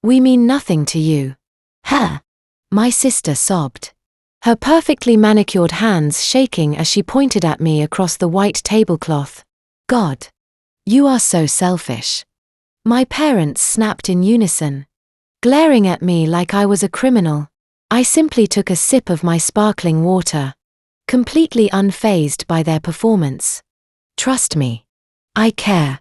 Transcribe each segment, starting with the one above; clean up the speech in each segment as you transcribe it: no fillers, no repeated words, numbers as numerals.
We mean nothing to you. Ha! My sister sobbed, her perfectly manicured hands shaking as she pointed at me across the white tablecloth. God! You are so selfish. My parents snapped in unison, glaring at me like I was a criminal. I simply took a sip of my sparkling water, completely unfazed by their performance. Trust me. I care,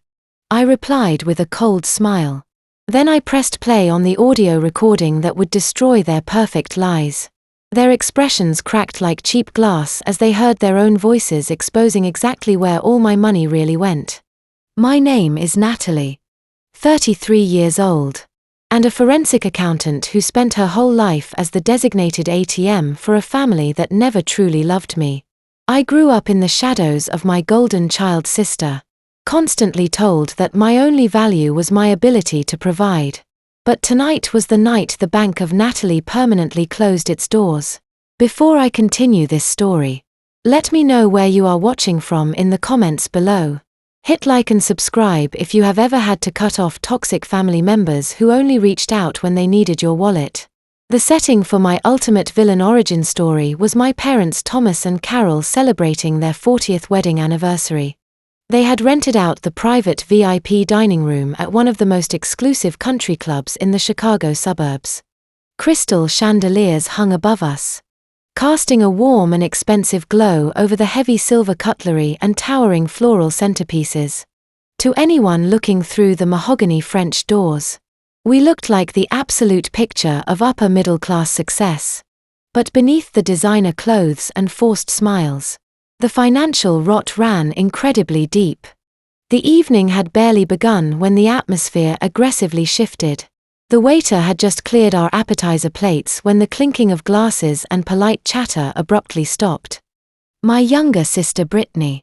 I replied with a cold smile. Then I pressed play on the audio recording that would destroy their perfect lies. Their expressions cracked like cheap glass as they heard their own voices exposing exactly where all my money really went. My name is Natalie, 33 years old, and a forensic accountant who spent her whole life as the designated ATM for a family that never truly loved me. I grew up in the shadows of my golden child sister, constantly told that my only value was my ability to provide. But tonight was the night the Bank of Natalie permanently closed its doors. Before I continue this story, let me know where you are watching from in the comments below. Hit like and subscribe if you have ever had to cut off toxic family members who only reached out when they needed your wallet. The setting for my ultimate villain origin story was my parents Thomas and Carol celebrating their 40th wedding anniversary. They had rented out the private VIP dining room at one of the most exclusive country clubs in the Chicago suburbs. Crystal chandeliers hung above us, casting a warm and expensive glow over the heavy silver cutlery and towering floral centerpieces. To anyone looking through the mahogany French doors, we looked like the absolute picture of upper-middle-class success. But beneath the designer clothes and forced smiles, the financial rot ran incredibly deep. The evening had barely begun when the atmosphere aggressively shifted. The waiter had just cleared our appetizer plates when the clinking of glasses and polite chatter abruptly stopped. My younger sister Brittany,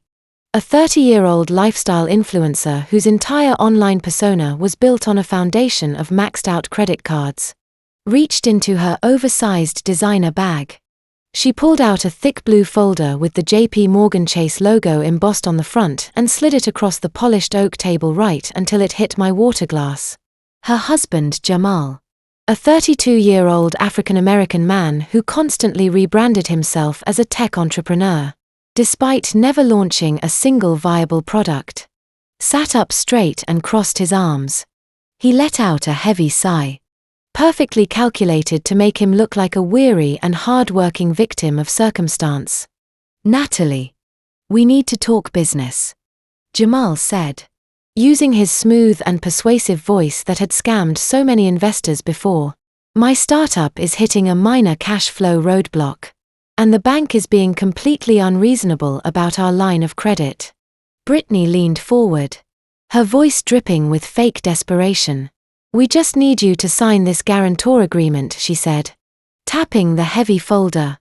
a 30-year-old lifestyle influencer whose entire online persona was built on a foundation of maxed-out credit cards, reached into her oversized designer bag. She pulled out a thick blue folder with the JP Morgan Chase logo embossed on the front and slid it across the polished oak table right until it hit my water glass. Her husband Jamal, a 32-year-old African-American man who constantly rebranded himself as a tech entrepreneur, despite never launching a single viable product, sat up straight and crossed his arms. He let out a heavy sigh, perfectly calculated to make him look like a weary and hard-working victim of circumstance. Natalie, we need to talk business, Jamal said, using his smooth and persuasive voice that had scammed so many investors before. My startup is hitting a minor cash flow roadblock, and the bank is being completely unreasonable about our line of credit. Brittany leaned forward, her voice dripping with fake desperation. We just need you to sign this guarantor agreement, she said, tapping the heavy folder.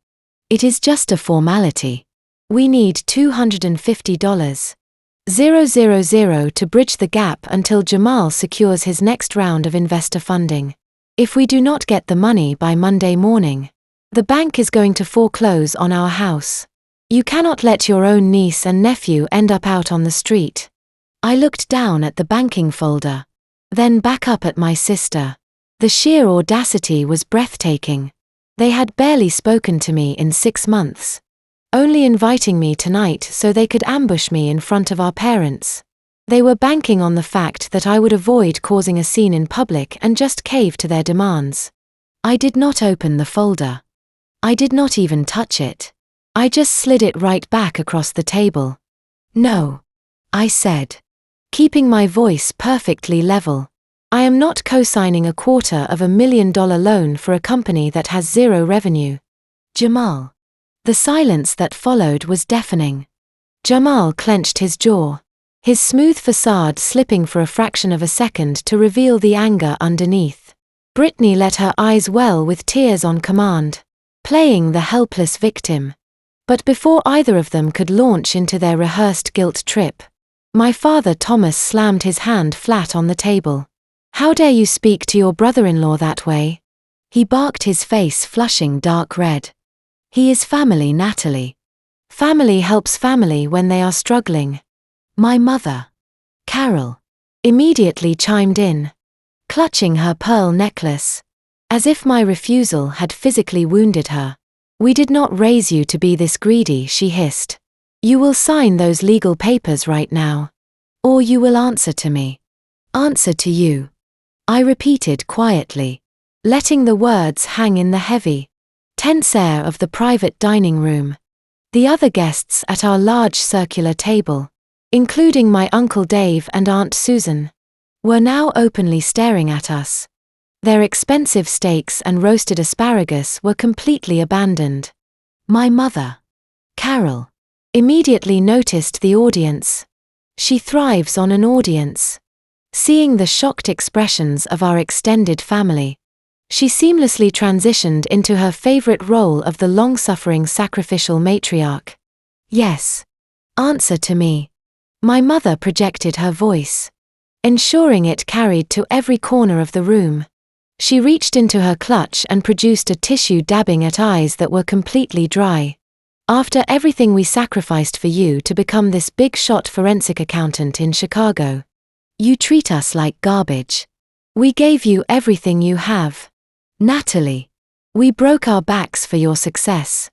It is just a formality. We need $250,000 to bridge the gap until Jamal secures his next round of investor funding. If we do not get the money by Monday morning, the bank is going to foreclose on our house. You cannot let your own niece and nephew end up out on the street. I looked down at the banking folder, then back up at my sister. The sheer audacity was breathtaking. They had barely spoken to me in 6 months, only inviting me tonight so they could ambush me in front of our parents. They were banking on the fact that I would avoid causing a scene in public and just cave to their demands. I did not open the folder. I did not even touch it. I just slid it right back across the table. No, I said, keeping my voice perfectly level. I am not co-signing $250,000 loan for a company that has zero revenue. Jamal. The silence that followed was deafening. Jamal clenched his jaw, his smooth facade slipping for a fraction of a second to reveal the anger underneath. Brittany let her eyes well with tears on command, playing the helpless victim. But before either of them could launch into their rehearsed guilt trip, my father Thomas slammed his hand flat on the table. How dare you speak to your brother-in-law that way? He barked, his face flushing dark red. He is family, Natalie. Family helps family when they are struggling. My mother, Carol, immediately chimed in, clutching her pearl necklace. As if my refusal had physically wounded her. "We did not raise you to be this greedy," she hissed. "You will sign those legal papers right now. Or you will answer to me." "Answer to you," I repeated quietly, letting the words hang in the heavy, tense air of the private dining room. The other guests at our large circular table, including my Uncle Dave and Aunt Susan, were now openly staring at us. Their expensive steaks and roasted asparagus were completely abandoned. My mother, Carol, immediately noticed the audience. She thrives on an audience. Seeing the shocked expressions of our extended family, she seamlessly transitioned into her favorite role of the long-suffering sacrificial matriarch. "Yes. Answer to me." My mother projected her voice, ensuring it carried to every corner of the room. She reached into her clutch and produced a tissue, dabbing at eyes that were completely dry. "After everything we sacrificed for you to become this big-shot forensic accountant in Chicago, you treat us like garbage. We gave you everything you have. Natalie. We broke our backs for your success."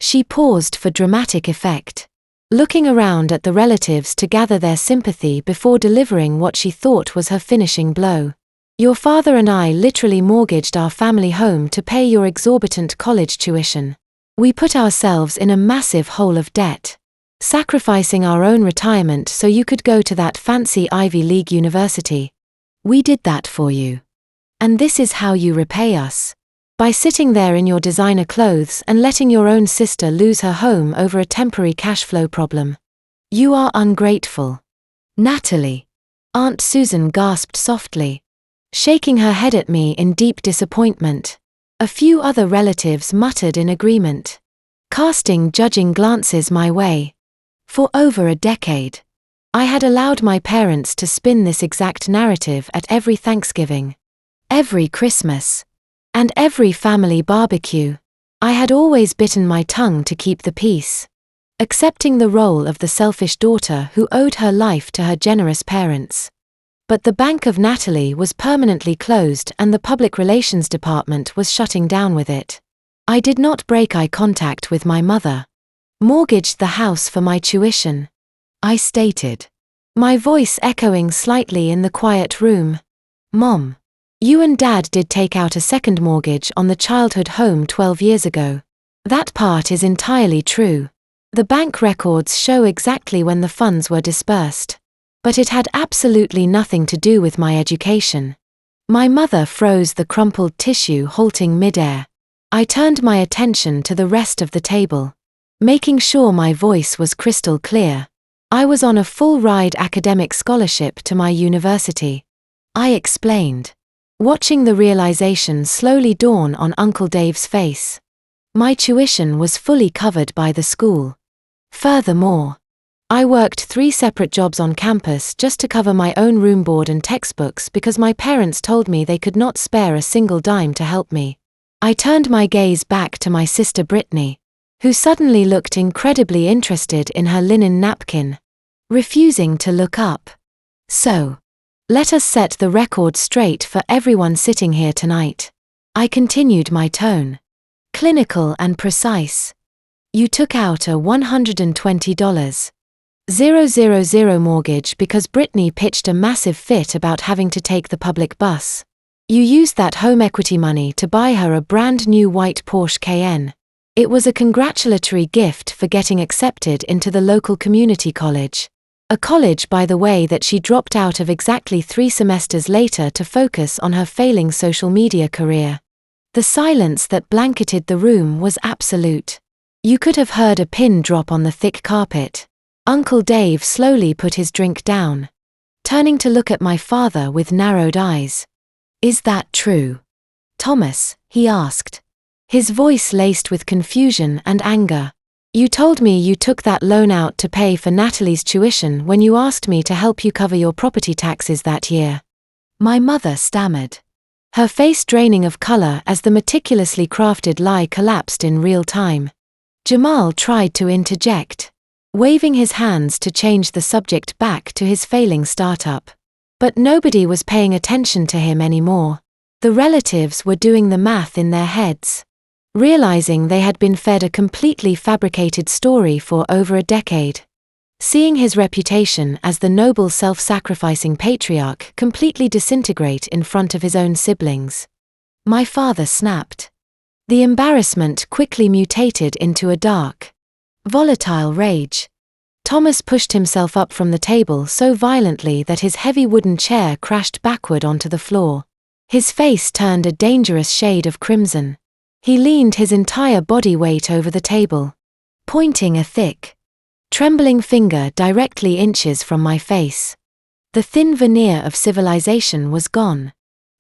She paused for dramatic effect, looking around at the relatives to gather their sympathy before delivering what she thought was her finishing blow. "Your father and I literally mortgaged our family home to pay your exorbitant college tuition. We put ourselves in a massive hole of debt, sacrificing our own retirement so you could go to that fancy Ivy League university. We did that for you. And this is how you repay us. By sitting there in your designer clothes and letting your own sister lose her home over a temporary cash flow problem. You are ungrateful." "Natalie." Aunt Susan gasped softly, shaking her head at me in deep disappointment. A few other relatives muttered in agreement, casting judging glances my way. For over a decade, I had allowed my parents to spin this exact narrative at every Thanksgiving, every Christmas, and every family barbecue. I had always bitten my tongue to keep the peace, accepting the role of the selfish daughter who owed her life to her generous parents. But the bank of Natalie was permanently closed and the public relations department was shutting down with it. I did not break eye contact with my mother. "Mortgaged the house for my tuition," I stated, my voice echoing slightly in the quiet room. "Mom, you and Dad did take out a second mortgage on the childhood home 12 years ago. That part is entirely true. The bank records show exactly when the funds were dispersed. But it had absolutely nothing to do with my education." My mother froze the crumpled tissue, halting midair. I turned my attention to the rest of the table, making sure my voice was crystal clear. I was on a full-ride academic scholarship to my university. I explained, watching the realization slowly dawn on Uncle Dave's face. My tuition was fully covered by the school. Furthermore, I worked 3 separate jobs on campus just to cover my own room board and textbooks because my parents told me they could not spare a single dime to help me. I turned my gaze back to my sister Brittany, who suddenly looked incredibly interested in her linen napkin, refusing to look up. "So, let us set the record straight for everyone sitting here tonight." I continued, my tone clinical and precise. "You took out a $120,000 mortgage because Brittany pitched a massive fit about having to take the public bus. You used that home equity money to buy her a brand new white Porsche Cayenne. It was a congratulatory gift for getting accepted into the local community college. A college, by the way, that she dropped out of exactly 3 semesters later to focus on her failing social media career." The silence that blanketed the room was absolute. You could have heard a pin drop on the thick carpet. Uncle Dave slowly put his drink down, turning to look at my father with narrowed eyes. "Is that true, Thomas?" he asked, his voice laced with confusion and anger. "You told me you took that loan out to pay for Natalie's tuition when you asked me to help you cover your property taxes that year." My mother stammered, her face draining of color as the meticulously crafted lie collapsed in real time. Jamal tried to interject, waving his hands to change the subject back to his failing startup. But nobody was paying attention to him anymore. The relatives were doing the math in their heads, realizing they had been fed a completely fabricated story for over a decade. Seeing his reputation as the noble self-sacrificing patriarch completely disintegrate in front of his own siblings. My father snapped. The embarrassment quickly mutated into a dark, volatile rage. Thomas pushed himself up from the table so violently that his heavy wooden chair crashed backward onto the floor. His face turned a dangerous shade of crimson. He leaned his entire body weight over the table, pointing a thick, trembling finger directly inches from my face. The thin veneer of civilization was gone,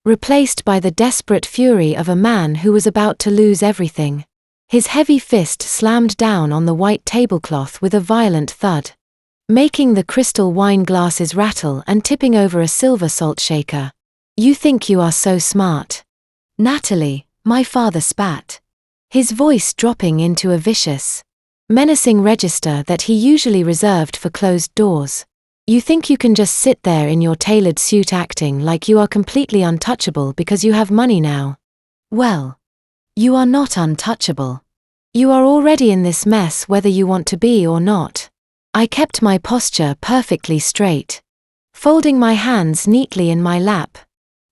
replaced by the desperate fury of a man who was about to lose everything. His heavy fist slammed down on the white tablecloth with a violent thud, making the crystal wine glasses rattle and tipping over a silver salt shaker. "You think you are so smart, Natalie," my father spat, his voice dropping into a vicious, menacing register that he usually reserved for closed doors. "You think you can just sit there in your tailored suit acting like you are completely untouchable because you have money now? Well, you are not untouchable. You are already in this mess whether you want to be or not." I kept my posture perfectly straight, folding my hands neatly in my lap.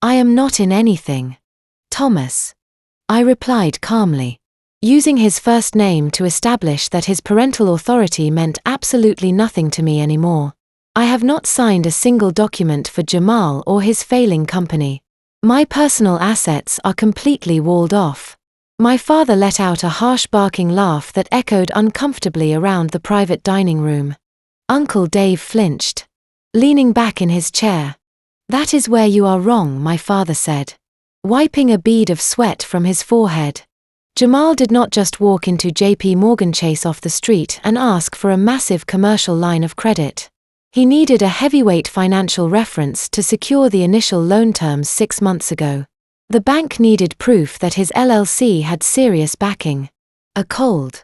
"I am not in anything, Thomas," I replied calmly, using his first name to establish that his parental authority meant absolutely nothing to me anymore. "I have not signed a single document for Jamal or his failing company. My personal assets are completely walled off." My father let out a harsh barking laugh that echoed uncomfortably around the private dining room. Uncle Dave flinched, leaning back in his chair. "That is where you are wrong," my father said, wiping a bead of sweat from his forehead. "Jamal did not just walk into JP Morgan Chase off the street and ask for a massive commercial line of credit. He needed a heavyweight financial reference to secure the initial loan terms 6 months ago. The bank needed proof that his LLC had serious backing." A cold,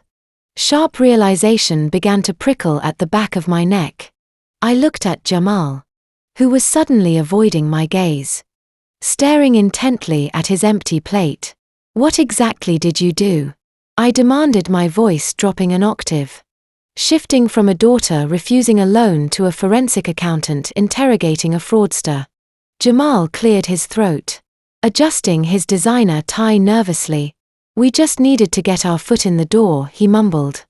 sharp realization began to prickle at the back of my neck. I looked at Jamal, who was suddenly avoiding my gaze, staring intently at his empty plate. "What exactly did you do?" I demanded, my voice dropping an octave, shifting from a daughter refusing a loan to a forensic accountant interrogating a fraudster. Jamal cleared his throat, adjusting his designer tie nervously. "We just needed to get our foot in the door," he mumbled,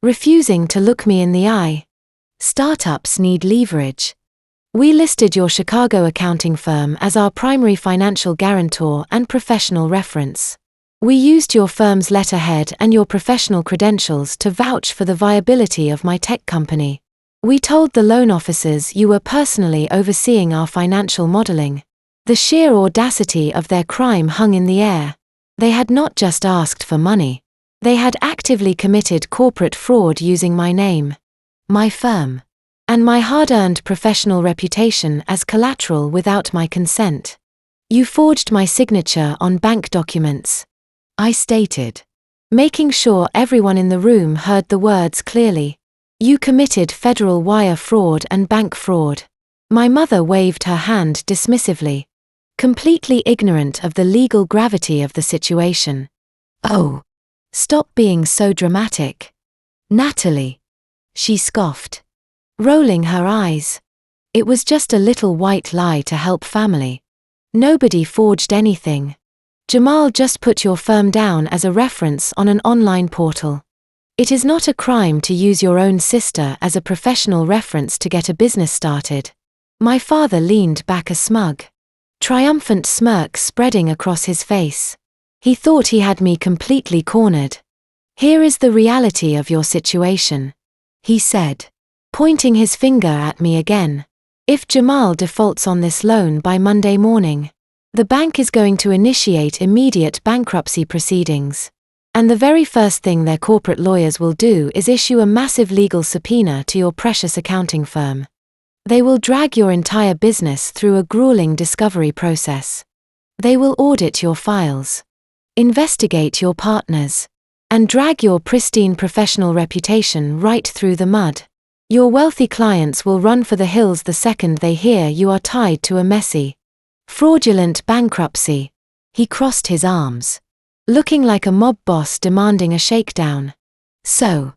refusing to look me in the eye. "Startups need leverage. We listed your Chicago accounting firm as our primary financial guarantor and professional reference. We used your firm's letterhead and your professional credentials to vouch for the viability of my tech company. We told the loan officers you were personally overseeing our financial modeling." The sheer audacity of their crime hung in the air. They had not just asked for money. They had actively committed corporate fraud using my name, my firm, and my hard-earned professional reputation as collateral without my consent. "You forged my signature on bank documents," I stated, making sure everyone in the room heard the words clearly. "You committed federal wire fraud and bank fraud." My mother waved her hand dismissively, completely ignorant of the legal gravity of the situation. "Oh, stop being so dramatic, Natalie," she scoffed, rolling her eyes. "It was just a little white lie to help family. Nobody forged anything. Jamal just put your firm down as a reference on an online portal. It is not a crime to use your own sister as a professional reference to get a business started." My father leaned back, a smug, triumphant smirk spreading across his face. He thought he had me completely cornered. "Here is the reality of your situation," he said, pointing his finger at me again. "If Jamal defaults on this loan by Monday morning, the bank is going to initiate immediate bankruptcy proceedings. And the very first thing their corporate lawyers will do is issue a massive legal subpoena to your precious accounting firm. They will drag your entire business through a grueling discovery process. They will audit your files, investigate your partners, and drag your pristine professional reputation right through the mud. Your wealthy clients will run for the hills the second they hear you are tied to a messy, fraudulent bankruptcy. He crossed his arms, looking like a mob boss demanding a shakedown. So,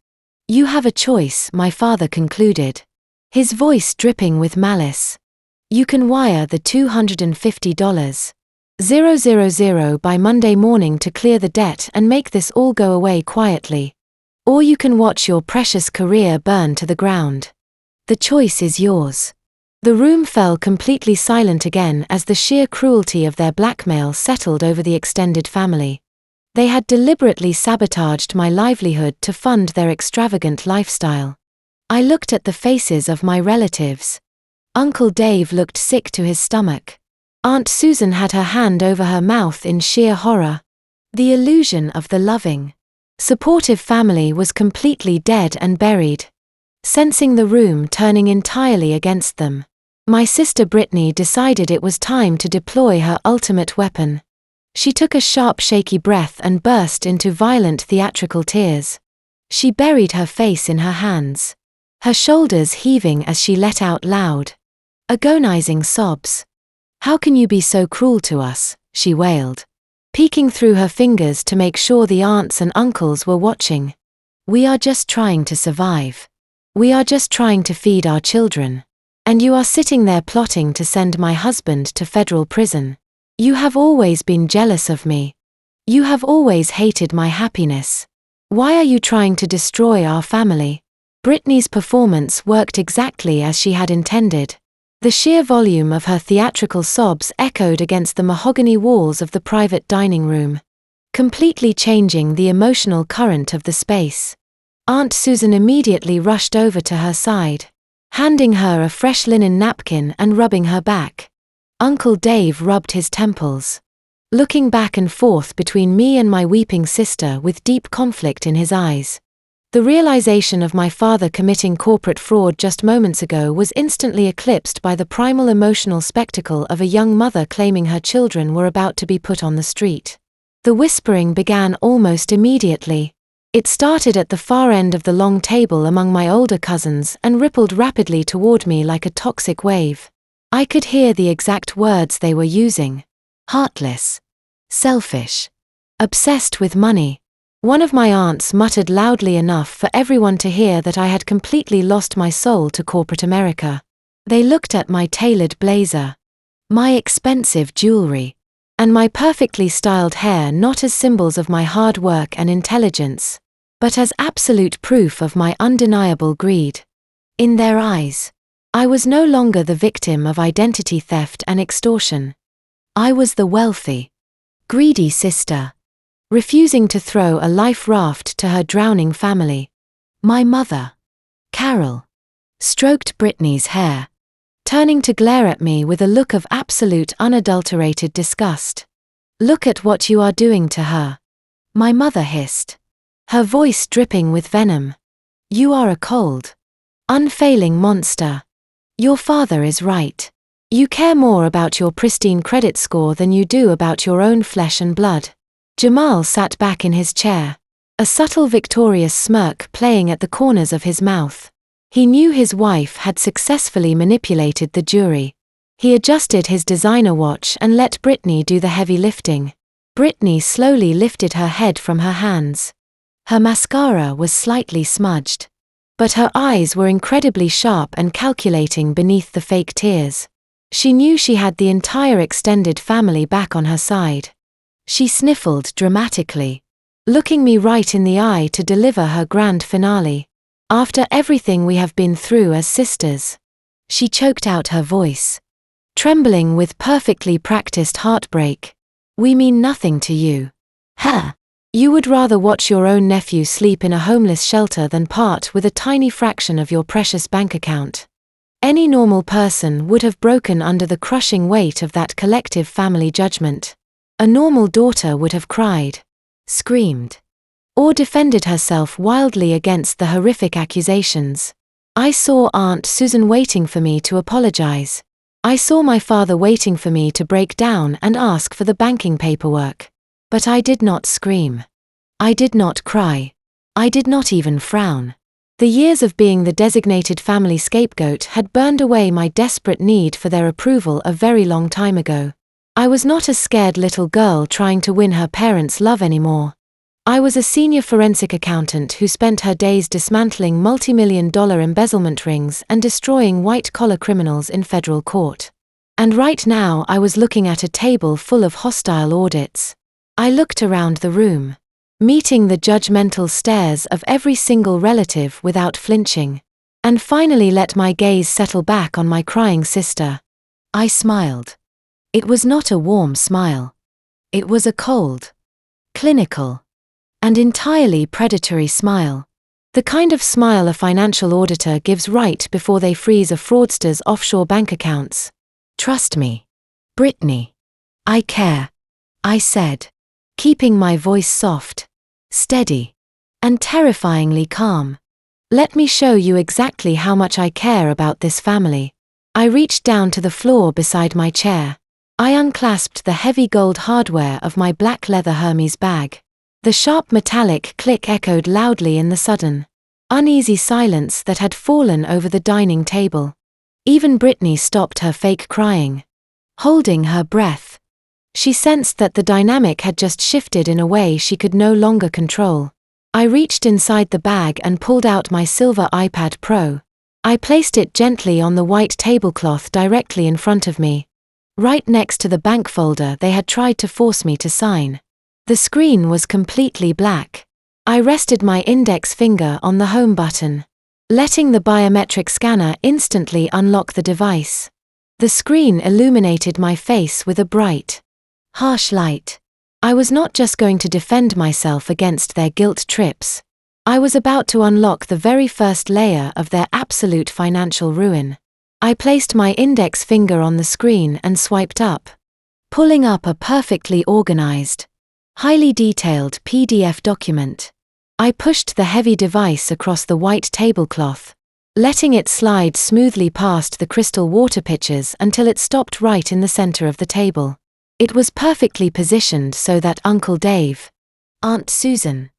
you have a choice, my father concluded, his voice dripping with malice. You can wire the $250,000 by Monday morning to clear the debt and make this all go away quietly. Or you can watch your precious career burn to the ground. The choice is yours. The room fell completely silent again as the sheer cruelty of their blackmail settled over the extended family. They had deliberately sabotaged my livelihood to fund their extravagant lifestyle. I looked at the faces of my relatives. Uncle Dave looked sick to his stomach. Aunt Susan had her hand over her mouth in sheer horror. The illusion of the loving, supportive family was completely dead and buried. Sensing the room turning entirely against them, my sister Brittany decided it was time to deploy her ultimate weapon. She took a sharp, shaky breath and burst into violent theatrical tears. She buried her face in her hands, her shoulders heaving as she let out loud, agonizing sobs. "How can you be so cruel to us?" she wailed, peeking through her fingers to make sure the aunts and uncles were watching. "We are just trying to survive. We are just trying to feed our children. And you are sitting there plotting to send my husband to federal prison. You have always been jealous of me. You have always hated my happiness. Why are you trying to destroy our family?" Brittany's performance worked exactly as she had intended. The sheer volume of her theatrical sobs echoed against the mahogany walls of the private dining room, completely changing the emotional current of the space. Aunt Susan immediately rushed over to her side, handing her a fresh linen napkin and rubbing her back. Uncle Dave rubbed his temples, looking back and forth between me and my weeping sister with deep conflict in his eyes. The realization of my father committing corporate fraud just moments ago was instantly eclipsed by the primal emotional spectacle of a young mother claiming her children were about to be put on the street. The whispering began almost immediately. It started at the far end of the long table among my older cousins and rippled rapidly toward me like a toxic wave. I could hear the exact words they were using. Heartless. Selfish. Obsessed with money. One of my aunts muttered loudly enough for everyone to hear that I had completely lost my soul to corporate America. They looked at my tailored blazer, my expensive jewelry, and my perfectly styled hair not as symbols of my hard work and intelligence, but as absolute proof of my undeniable greed. In their eyes, I was no longer the victim of identity theft and extortion. I was the wealthy, greedy sister, refusing to throw a life raft to her drowning family. My mother, Carol, stroked Brittany's hair, turning to glare at me with a look of absolute unadulterated disgust. "Look at what you are doing to her," my mother hissed, her voice dripping with venom. "You are a cold, unfailing monster. Your father is right. You care more about your pristine credit score than you do about your own flesh and blood." Jamal sat back in his chair, a subtle victorious smirk playing at the corners of his mouth. He knew his wife had successfully manipulated the jury. He adjusted his designer watch and let Brittany do the heavy lifting. Brittany slowly lifted her head from her hands. Her mascara was slightly smudged, but her eyes were incredibly sharp and calculating beneath the fake tears. She knew she had the entire extended family back on her side. She sniffled dramatically, looking me right in the eye to deliver her grand finale. "After everything we have been through as sisters," she choked out her voice, trembling with perfectly practiced heartbreak, "we mean nothing to you. Ha! You would rather watch your own nephew sleep in a homeless shelter than part with a tiny fraction of your precious bank account. Any normal person would have broken under the crushing weight of that collective family judgment. A normal daughter would have cried, screamed, or defended herself wildly against the horrific accusations. I saw Aunt Susan waiting for me to apologize. I saw my father waiting for me to break down and ask for the banking paperwork. But I did not scream. I did not cry. I did not even frown. The years of being the designated family scapegoat had burned away my desperate need for their approval a very long time ago. I was not a scared little girl trying to win her parents' love anymore. I was a senior forensic accountant who spent her days dismantling multi-million-dollar embezzlement rings and destroying white-collar criminals in federal court. And right now I was looking at a table full of hostile audits. I looked around the room, meeting the judgmental stares of every single relative without flinching, and finally let my gaze settle back on my crying sister. I smiled. It was not a warm smile. It was a cold, clinical, and entirely predatory smile. The kind of smile a financial auditor gives right before they freeze a fraudster's offshore bank accounts. Trust me, Brittany. I care, I said, keeping my voice soft, steady, and terrifyingly calm. Let me show you exactly how much I care about this family. I reached down to the floor beside my chair. I unclasped the heavy gold hardware of my black leather Hermes bag. The sharp metallic click echoed loudly in the sudden, uneasy silence that had fallen over the dining table. Even Brittany stopped her fake crying, holding her breath. She sensed that the dynamic had just shifted in a way she could no longer control. I reached inside the bag and pulled out my silver iPad Pro. I placed it gently on the white tablecloth directly in front of me, right next to the bank folder they had tried to force me to sign. The screen was completely black. I rested my index finger on the home button, letting the biometric scanner instantly unlock the device. The screen illuminated my face with a bright, harsh light. I was not just going to defend myself against their guilt trips. I was about to unlock the very first layer of their absolute financial ruin. I placed my index finger on the screen and swiped up, pulling up a perfectly organized, highly detailed PDF document. I pushed the heavy device across the white tablecloth, letting it slide smoothly past the crystal water pitchers until it stopped right in the center of the table. It was perfectly positioned so that Uncle Dave, Aunt Susan,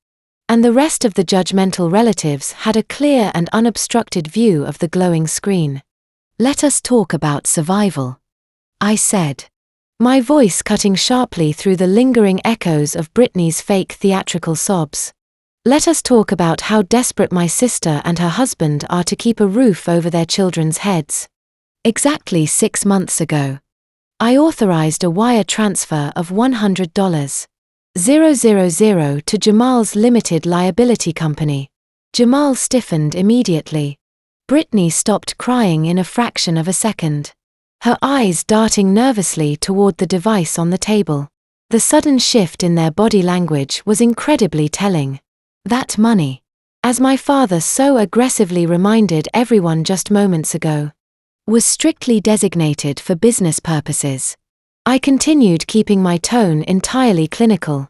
and the rest of the judgmental relatives had a clear and unobstructed view of the glowing screen. "Let us talk about survival," I said, my voice cutting sharply through the lingering echoes of Brittany's fake theatrical sobs. "Let us talk about how desperate my sister and her husband are to keep a roof over their children's heads." Exactly 6 months ago, I authorized a wire transfer of $100,000 to Jamal's limited liability company. Jamal stiffened immediately. Brittany stopped crying in a fraction of a second, her eyes darting nervously toward the device on the table. The sudden shift in their body language was incredibly telling. That money, as my father so aggressively reminded everyone just moments ago, was strictly designated for business purposes. I continued keeping my tone entirely clinical.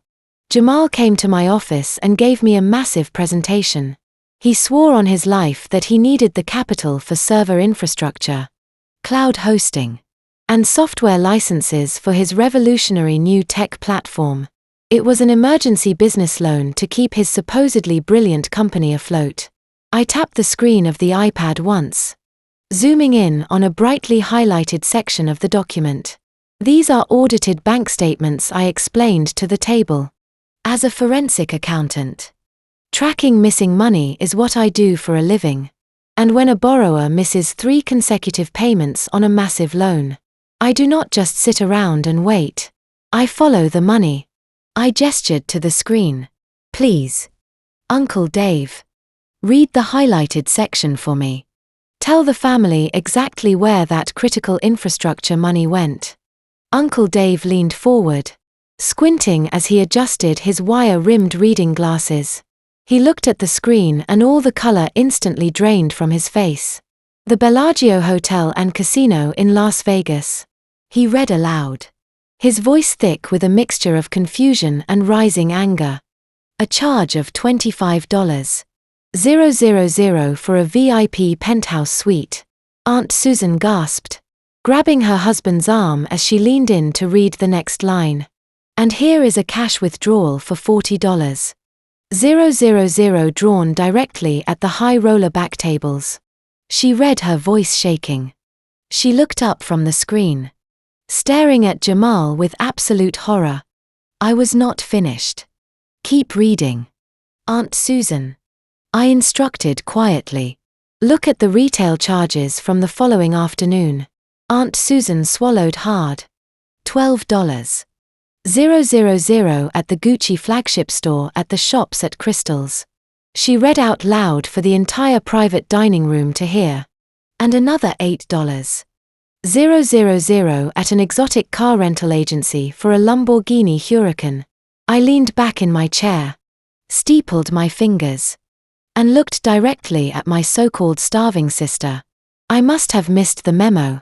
Jamal came to my office and gave me a massive presentation. He swore on his life that he needed the capital for server infrastructure, cloud hosting, and software licenses for his revolutionary new tech platform. It was an emergency business loan to keep his supposedly brilliant company afloat. I tapped the screen of the iPad once, zooming in on a brightly highlighted section of the document. "These are audited bank statements," I explained to the table. "As a forensic accountant, tracking missing money is what I do for a living. And when a borrower misses 3 consecutive payments on a massive loan, I do not just sit around and wait. I follow the money." I gestured to the screen. "Please, Uncle Dave, read the highlighted section for me. Tell the family exactly where that critical infrastructure money went." Uncle Dave leaned forward, squinting as he adjusted his wire-rimmed reading glasses. He looked at the screen and all the color instantly drained from his face. "The Bellagio Hotel and Casino in Las Vegas," he read aloud, his voice thick with a mixture of confusion and rising anger. "A charge of $25,000 for a VIP penthouse suite." Aunt Susan gasped, grabbing her husband's arm as she leaned in to read the next line. "And here is a cash withdrawal for $40. 000 drawn directly at the high roller back tables. She read, her voice shaking. She looked up from the screen, staring at Jamal with absolute horror. I was not finished. Keep reading. Aunt Susan, I instructed quietly. Look at the retail charges from the following afternoon. Aunt Susan swallowed hard. $12. 000 at the Gucci flagship store at the Shops at Crystals. She read out loud for the entire private dining room to hear. And another $8. 000 at an exotic car rental agency for a Lamborghini Huracan. I leaned back in my chair, steepled my fingers, and looked directly at my so-called starving sister. I must have missed the memo.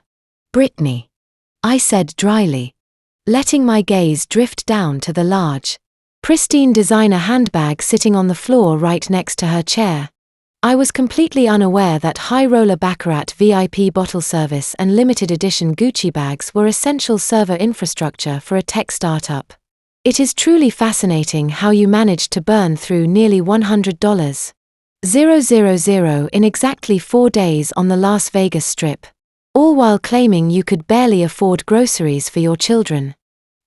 Brittany, I said dryly, letting my gaze drift down to the large, pristine designer handbag sitting on the floor right next to her chair. I was completely unaware that high-roller baccarat VIP bottle service and limited edition Gucci bags were essential server infrastructure for a tech startup. It is truly fascinating how you managed to burn through nearly $100. 000 in exactly 4 days on the Las Vegas Strip, all while claiming you could barely afford groceries for your children.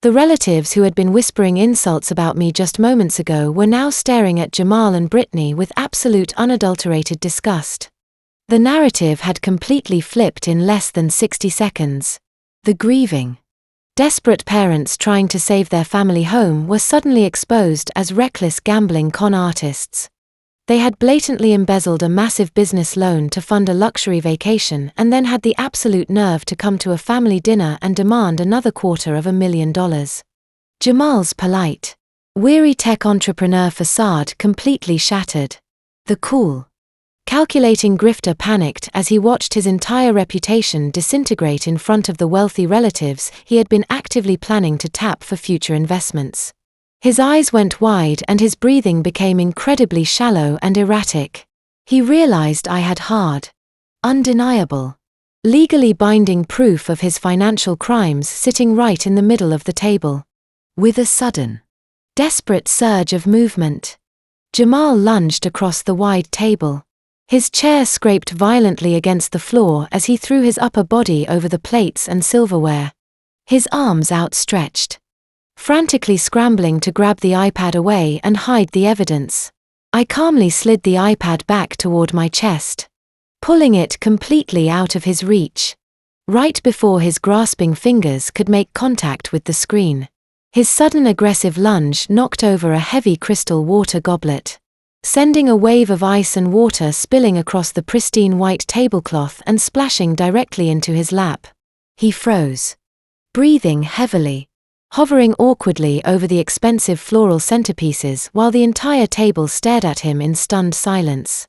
The relatives who had been whispering insults about me just moments ago were now staring at Jamal and Brittany with absolute unadulterated disgust. The narrative had completely flipped in less than 60 seconds. The grieving, desperate parents trying to save their family home were suddenly exposed as reckless gambling con artists. They had blatantly embezzled a massive business loan to fund a luxury vacation and then had the absolute nerve to come to a family dinner and demand another $250,000. Jamal's polite, weary tech entrepreneur facade completely shattered. The cool, calculating grifter panicked as he watched his entire reputation disintegrate in front of the wealthy relatives he had been actively planning to tap for future investments. His eyes went wide and his breathing became incredibly shallow and erratic. He realized I had hard, undeniable, legally binding proof of his financial crimes sitting right in the middle of the table. With a sudden, desperate surge of movement, Jamal lunged across the wide table. His chair scraped violently against the floor as he threw his upper body over the plates and silverware, his arms outstretched, frantically scrambling to grab the iPad away and hide the evidence. I calmly slid the iPad back toward my chest, pulling it completely out of his reach, right before his grasping fingers could make contact with the screen. His sudden aggressive lunge knocked over a heavy crystal water goblet, sending a wave of ice and water spilling across the pristine white tablecloth and splashing directly into his lap. He froze, breathing heavily, hovering awkwardly over the expensive floral centerpieces while the entire table stared at him in stunned silence.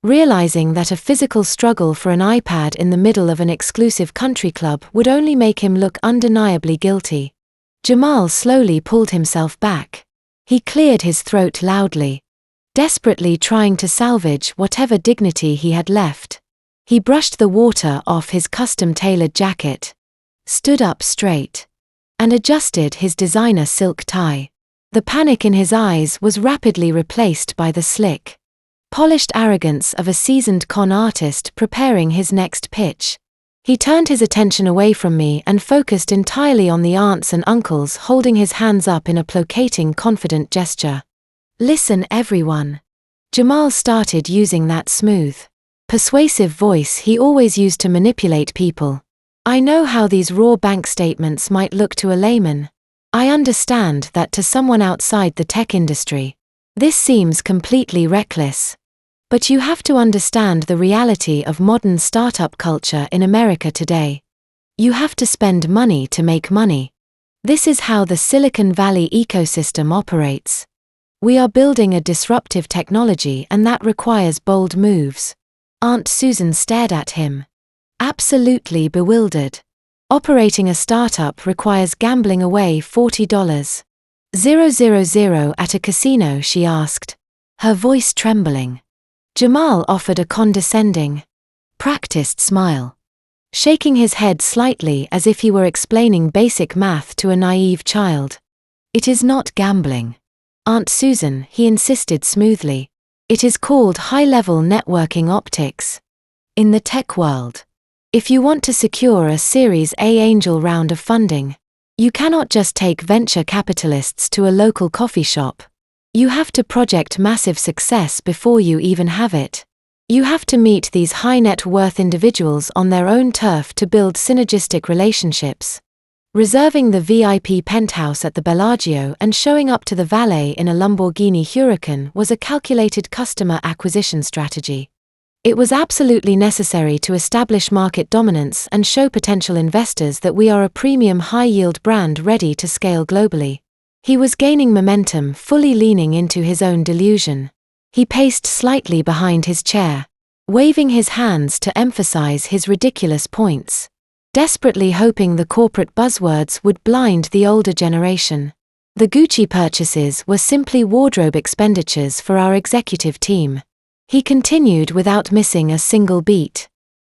Realizing that a physical struggle for an iPad in the middle of an exclusive country club would only make him look undeniably guilty, Jamal slowly pulled himself back. He cleared his throat loudly, desperately trying to salvage whatever dignity he had left. He brushed the water off his custom-tailored jacket, stood up straight, and adjusted his designer silk tie. The panic in his eyes was rapidly replaced by the slick, polished arrogance of a seasoned con artist preparing his next pitch. He turned his attention away from me and focused entirely on the aunts and uncles holding his hands up in a placating, confident gesture. Listen, everyone. Jamal started using that smooth, persuasive voice he always used to manipulate people. I know how these raw bank statements might look to a layman. I understand that to someone outside the tech industry, this seems completely reckless. But you have to understand the reality of modern startup culture in America today. You have to spend money to make money. This is how the Silicon Valley ecosystem operates. We are building a disruptive technology and that requires bold moves. Aunt Susan stared at him, absolutely bewildered. Operating a startup requires gambling away $40. 000 at a casino, she asked, her voice trembling. Jamal offered a condescending, practiced smile, shaking his head slightly as if he were explaining basic math to a naive child. It is not gambling. Aunt Susan, he insisted smoothly. It is called high-level networking optics. In the tech world, if you want to secure a Series A angel round of funding, you cannot just take venture capitalists to a local coffee shop. You have to project massive success before you even have it. You have to meet these high net worth individuals on their own turf to build synergistic relationships. Reserving the VIP penthouse at the Bellagio and showing up to the valet in a Lamborghini Huracan was a calculated customer acquisition strategy. It was absolutely necessary to establish market dominance and show potential investors that we are a premium high-yield brand ready to scale globally. He was gaining momentum, fully leaning into his own delusion. He paced slightly behind his chair, waving his hands to emphasize his ridiculous points, desperately hoping the corporate buzzwords would blind the older generation. The Gucci purchases were simply wardrobe expenditures for our executive team. He continued without missing a single beat.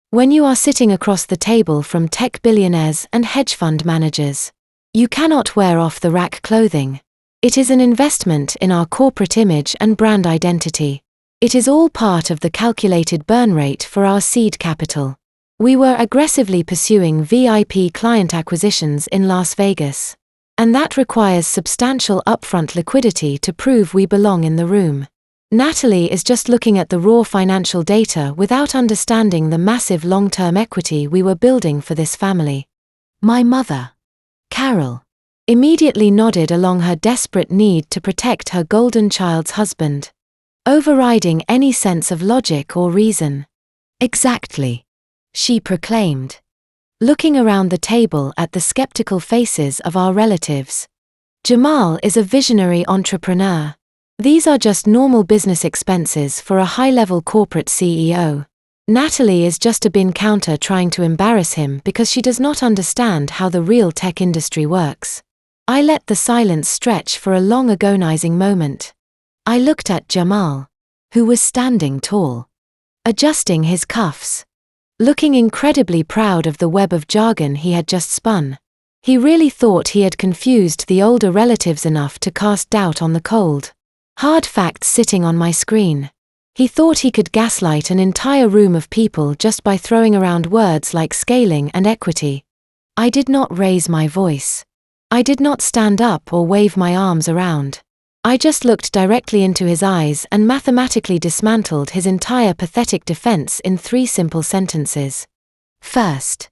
When you are sitting across the table from tech billionaires and hedge fund managers, you cannot wear off-the-rack clothing. It is an investment in our corporate image and brand identity. It is all part of the calculated burn rate for our seed capital. We were aggressively pursuing VIP client acquisitions in Las Vegas, and that requires substantial upfront liquidity to prove we belong in the room. Natalie is just looking at the raw financial data without understanding the massive long-term equity we were building for this family. My mother, Carol, immediately nodded along her desperate need to protect her golden child's husband, overriding any sense of logic or reason. Exactly, she proclaimed, looking around the table at the skeptical faces of our relatives. Jamal is a visionary entrepreneur. These are just normal business expenses for a high-level corporate CEO. Natalie is just a bin counter trying to embarrass him because she does not understand how the real tech industry works. I let the silence stretch for a long agonizing moment. I looked at Jamal, who was standing tall, adjusting his cuffs, looking incredibly proud of the web of jargon he had just spun. He really thought he had confused the older relatives enough to cast doubt on the cold, hard facts sitting on my screen. He thought he could gaslight an entire room of people just by throwing around words like scaling and equity. I did not raise my voice. I did not stand up or wave my arms around. I just looked directly into his eyes and mathematically dismantled his entire pathetic defense in 3 simple sentences. First,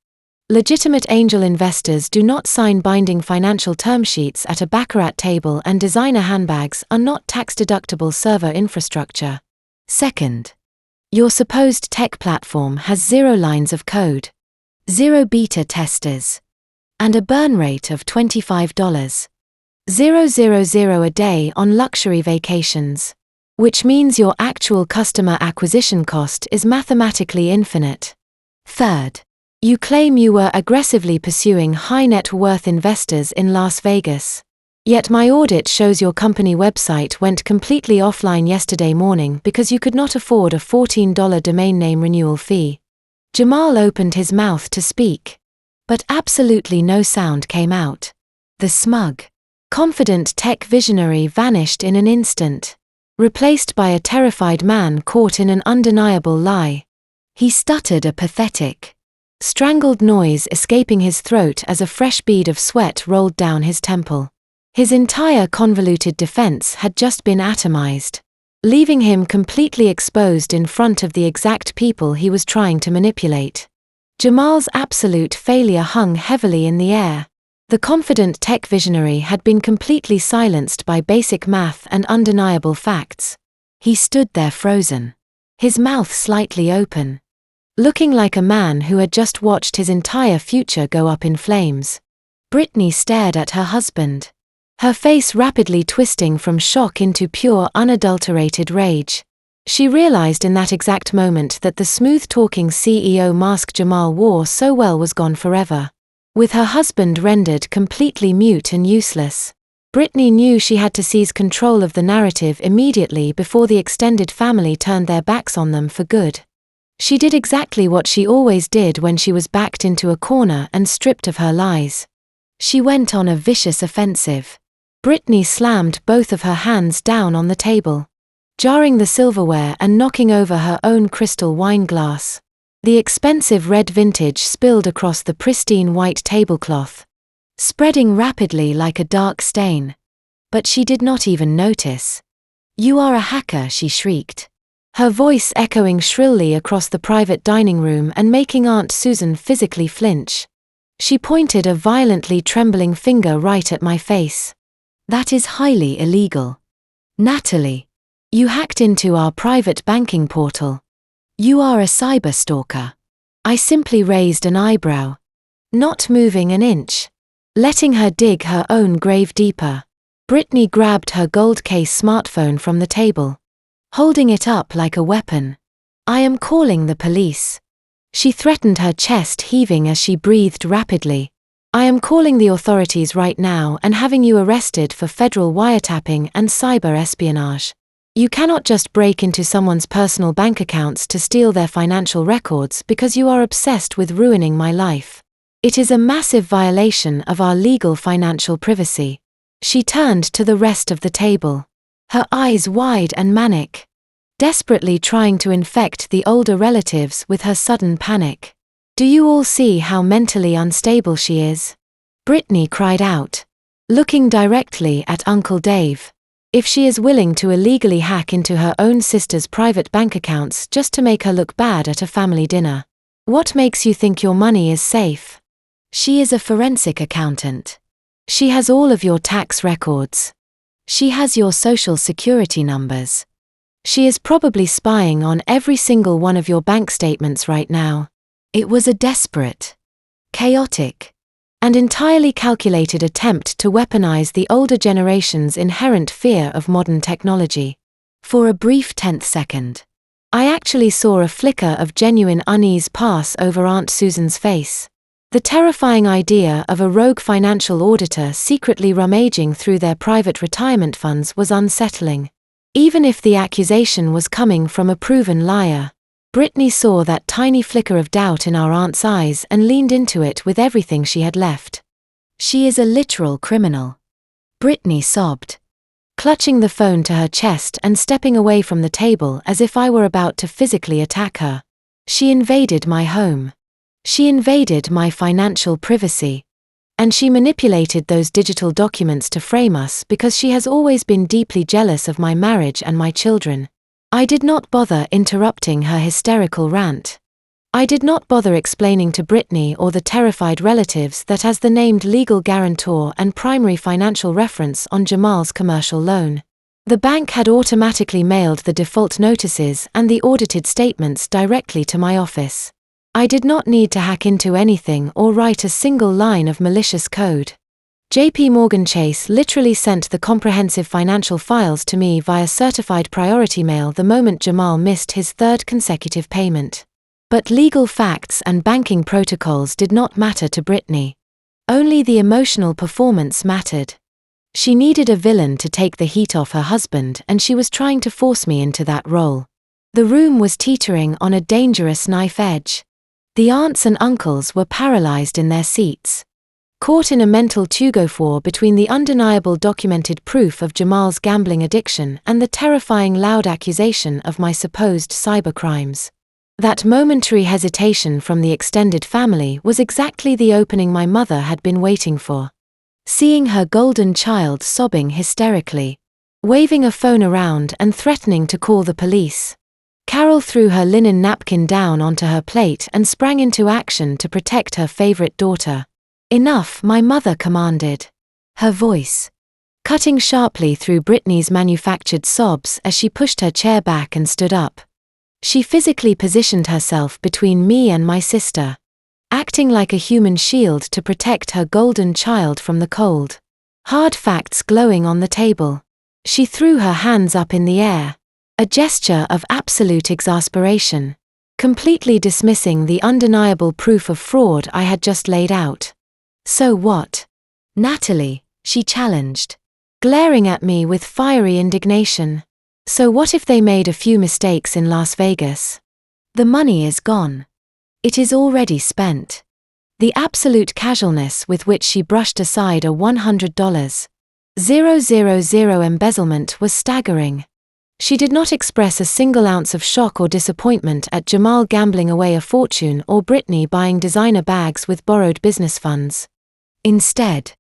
legitimate angel investors do not sign binding financial term sheets at a baccarat table, and designer handbags are not tax-deductible server infrastructure. Second, your supposed tech platform has 0 lines of code, 0 beta testers, and a burn rate of $25,000 a day on luxury vacations, which means your actual customer acquisition cost is mathematically infinite. Third, you claim you were aggressively pursuing high net worth investors in Las Vegas. Yet my audit shows your company website went completely offline yesterday morning because you could not afford a $14 domain name renewal fee. Jamal opened his mouth to speak, but absolutely no sound came out. The smug, confident tech visionary vanished in an instant, replaced by a terrified man caught in an undeniable lie. He stuttered a pathetic, strangled noise escaping his throat as a fresh bead of sweat rolled down his temple. His entire convoluted defense had just been atomized, leaving him completely exposed in front of the exact people he was trying to manipulate. Jamal's absolute failure hung heavily in the air. The confident tech visionary had been completely silenced by basic math and undeniable facts. He stood there frozen, his mouth slightly open, looking like a man who had just watched his entire future go up in flames. Brittany stared at her husband, her face rapidly twisting from shock into pure, unadulterated rage. She realized in that exact moment that the smooth-talking CEO mask Jamal wore so well was gone forever. With her husband rendered completely mute and useless, Brittany knew she had to seize control of the narrative immediately before the extended family turned their backs on them for good. She did exactly what she always did when she was backed into a corner and stripped of her lies. She went on a vicious offensive. Brittany slammed both of her hands down on the table, jarring the silverware and knocking over her own crystal wine glass. The expensive red vintage spilled across the pristine white tablecloth, spreading rapidly like a dark stain. But she did not even notice. "You are a hacker," she shrieked, her voice echoing shrilly across the private dining room and making Aunt Susan physically flinch. She pointed a violently trembling finger right at my face. "That is highly illegal. Natalie, you hacked into our private banking portal. You are a cyber stalker." I simply raised an eyebrow, not moving an inch, letting her dig her own grave deeper. Brittany grabbed her gold case smartphone from the table, holding it up like a weapon. "I am calling the police." She threatened, her chest heaving as she breathed rapidly. "I am calling the authorities right now and having you arrested for federal wiretapping and cyber espionage. You cannot just break into someone's personal bank accounts to steal their financial records because you are obsessed with ruining my life. It is a massive violation of our legal financial privacy." She turned to the rest of the table, her eyes wide and manic, desperately trying to infect the older relatives with her sudden panic. "Do you all see how mentally unstable she is?" Brittany cried out, looking directly at Uncle Dave. "If she is willing to illegally hack into her own sister's private bank accounts just to make her look bad at a family dinner, what makes you think your money is safe? She is a forensic accountant. She has all of your tax records. She has your social security numbers. She is probably spying on every single one of your bank statements right now." It was a desperate, chaotic, and entirely calculated attempt to weaponize the older generation's inherent fear of modern technology. For a brief 10th second, I actually saw a flicker of genuine unease pass over Aunt Susan's face. The terrifying idea of a rogue financial auditor secretly rummaging through their private retirement funds was unsettling. Even if the accusation was coming from a proven liar, Brittany saw that tiny flicker of doubt in our aunt's eyes and leaned into it with everything she had left. "She is a literal criminal," Brittany sobbed, clutching the phone to her chest and stepping away from the table as if I were about to physically attack her. "She invaded my home. She invaded my financial privacy. And she manipulated those digital documents to frame us because she has always been deeply jealous of my marriage and my children." I did not bother interrupting her hysterical rant. I did not bother explaining to Brittany or the terrified relatives that as the named legal guarantor and primary financial reference on Jamal's commercial loan, the bank had automatically mailed the default notices and the audited statements directly to my office. I did not need to hack into anything or write a single line of malicious code. JP Morgan Chase literally sent the comprehensive financial files to me via certified priority mail the moment Jamal missed his third consecutive payment. But legal facts and banking protocols did not matter to Brittany. Only the emotional performance mattered. She needed a villain to take the heat off her husband, and she was trying to force me into that role. The room was teetering on a dangerous knife edge. The aunts and uncles were paralyzed in their seats, caught in a mental tug-of-war between the undeniable documented proof of Jamal's gambling addiction and the terrifying loud accusation of my supposed cybercrimes. That momentary hesitation from the extended family was exactly the opening my mother had been waiting for. Seeing her golden child sobbing hysterically, waving a phone around and threatening to call the police, Carol threw her linen napkin down onto her plate and sprang into action to protect her favorite daughter. "Enough," my mother commanded, her voice cutting sharply through Brittany's manufactured sobs as she pushed her chair back and stood up. She physically positioned herself between me and my sister, acting like a human shield to protect her golden child from the cold. Hard facts glowing on the table. She threw her hands up in the air, a gesture of absolute exasperation, completely dismissing the undeniable proof of fraud I had just laid out. "So what, Natalie?" she challenged, glaring at me with fiery indignation. "So what if they made a few mistakes in Las Vegas? The money is gone. It is already spent." The absolute casualness with which she brushed aside a $100 000 embezzlement was staggering. She did not express a single ounce of shock or disappointment at Jamal gambling away a fortune or Brittany buying designer bags with borrowed business funds. Instead,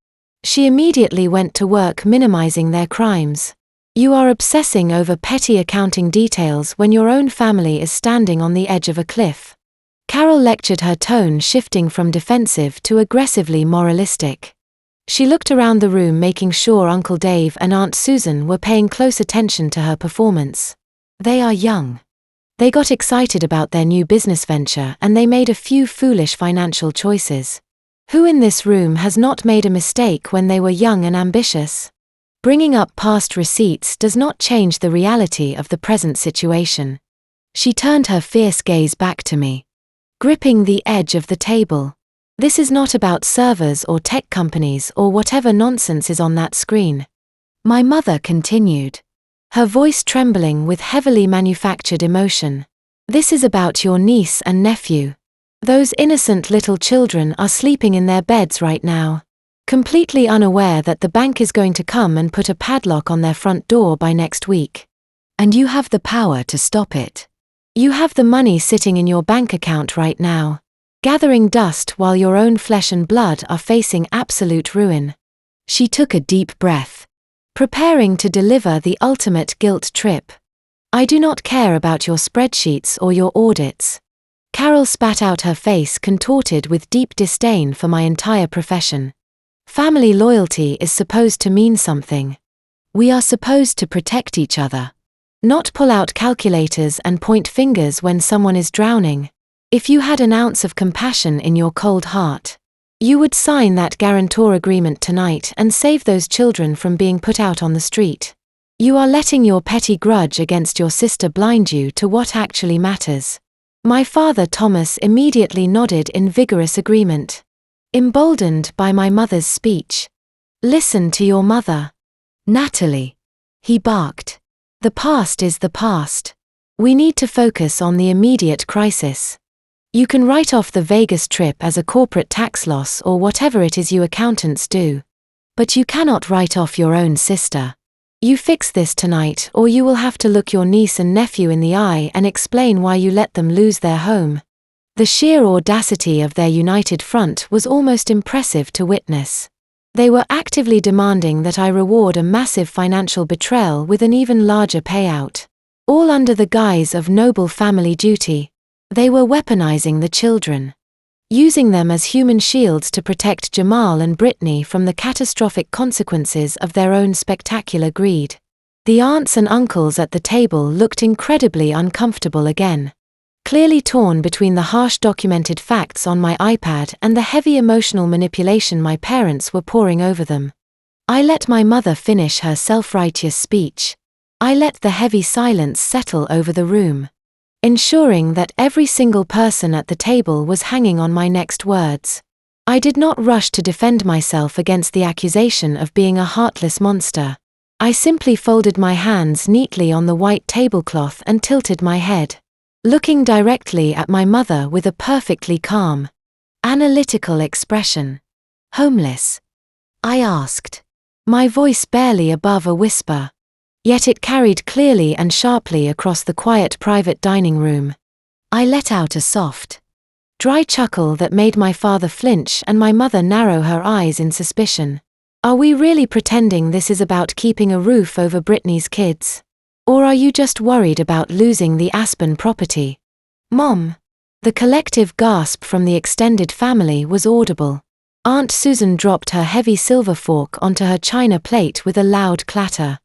she immediately went to work minimizing their crimes. You are obsessing over petty accounting details when your own family is standing on the edge of a cliff. Carol lectured, her tone shifting from defensive to aggressively moralistic. She looked around the room, making sure Uncle Dave and Aunt Susan were paying close attention to her performance. They are young. They got excited about their new business venture and they made a few foolish financial choices. Who in this room has not made a mistake when they were young and ambitious? Bringing up past receipts does not change the reality of the present situation. She turned her fierce gaze back to me, gripping the edge of the table. This is not about servers or tech companies or whatever nonsense is on that screen. My mother continued, her voice trembling with heavily manufactured emotion. This is about your niece and nephew. Those innocent little children are sleeping in their beds right now, completely unaware that the bank is going to come and put a padlock on their front door by next week. And you have the power to stop it. You have the money sitting in your bank account right now, gathering dust while your own flesh and blood are facing absolute ruin. She took a deep breath, preparing to deliver the ultimate guilt trip. I do not care about your spreadsheets or your audits. Carol spat out, her face contorted with deep disdain for my entire profession. Family loyalty is supposed to mean something. We are supposed to protect each other, not pull out calculators and point fingers when someone is drowning. If you had an ounce of compassion in your cold heart, you would sign that guarantor agreement tonight and save those children from being put out on the street. You are letting your petty grudge against your sister blind you to what actually matters. My father Thomas immediately nodded in vigorous agreement, emboldened by my mother's speech. Listen to your mother, Natalie, he barked. The past is the past. We need to focus on the immediate crisis. You can write off the Vegas trip as a corporate tax loss or whatever it is you accountants do. But you cannot write off your own sister. You fix this tonight or you will have to look your niece and nephew in the eye and explain why you let them lose their home. The sheer audacity of their united front was almost impressive to witness. They were actively demanding that I reward a massive financial betrayal with an even larger payout, all under the guise of noble family duty. They were weaponizing the children, using them as human shields to protect Jamal and Brittany from the catastrophic consequences of their own spectacular greed. The aunts and uncles at the table looked incredibly uncomfortable again, clearly torn between the harsh documented facts on my iPad and the heavy emotional manipulation my parents were pouring over them. I let my mother finish her self-righteous speech. I let the heavy silence settle over the room, ensuring that every single person at the table was hanging on my next words. I did not rush to defend myself against the accusation of being a heartless monster. I simply folded my hands neatly on the white tablecloth and tilted my head, looking directly at my mother with a perfectly calm, analytical expression. Homeless? I asked, my voice barely above a whisper. Yet it carried clearly and sharply across the quiet private dining room. I let out a soft, dry chuckle that made my father flinch and my mother narrow her eyes in suspicion. Are we really pretending this is about keeping a roof over Brittany's kids? Or are you just worried about losing the Aspen property? Mom! The collective gasp from the extended family was audible. Aunt Susan dropped her heavy silver fork onto her china plate with a loud clatter.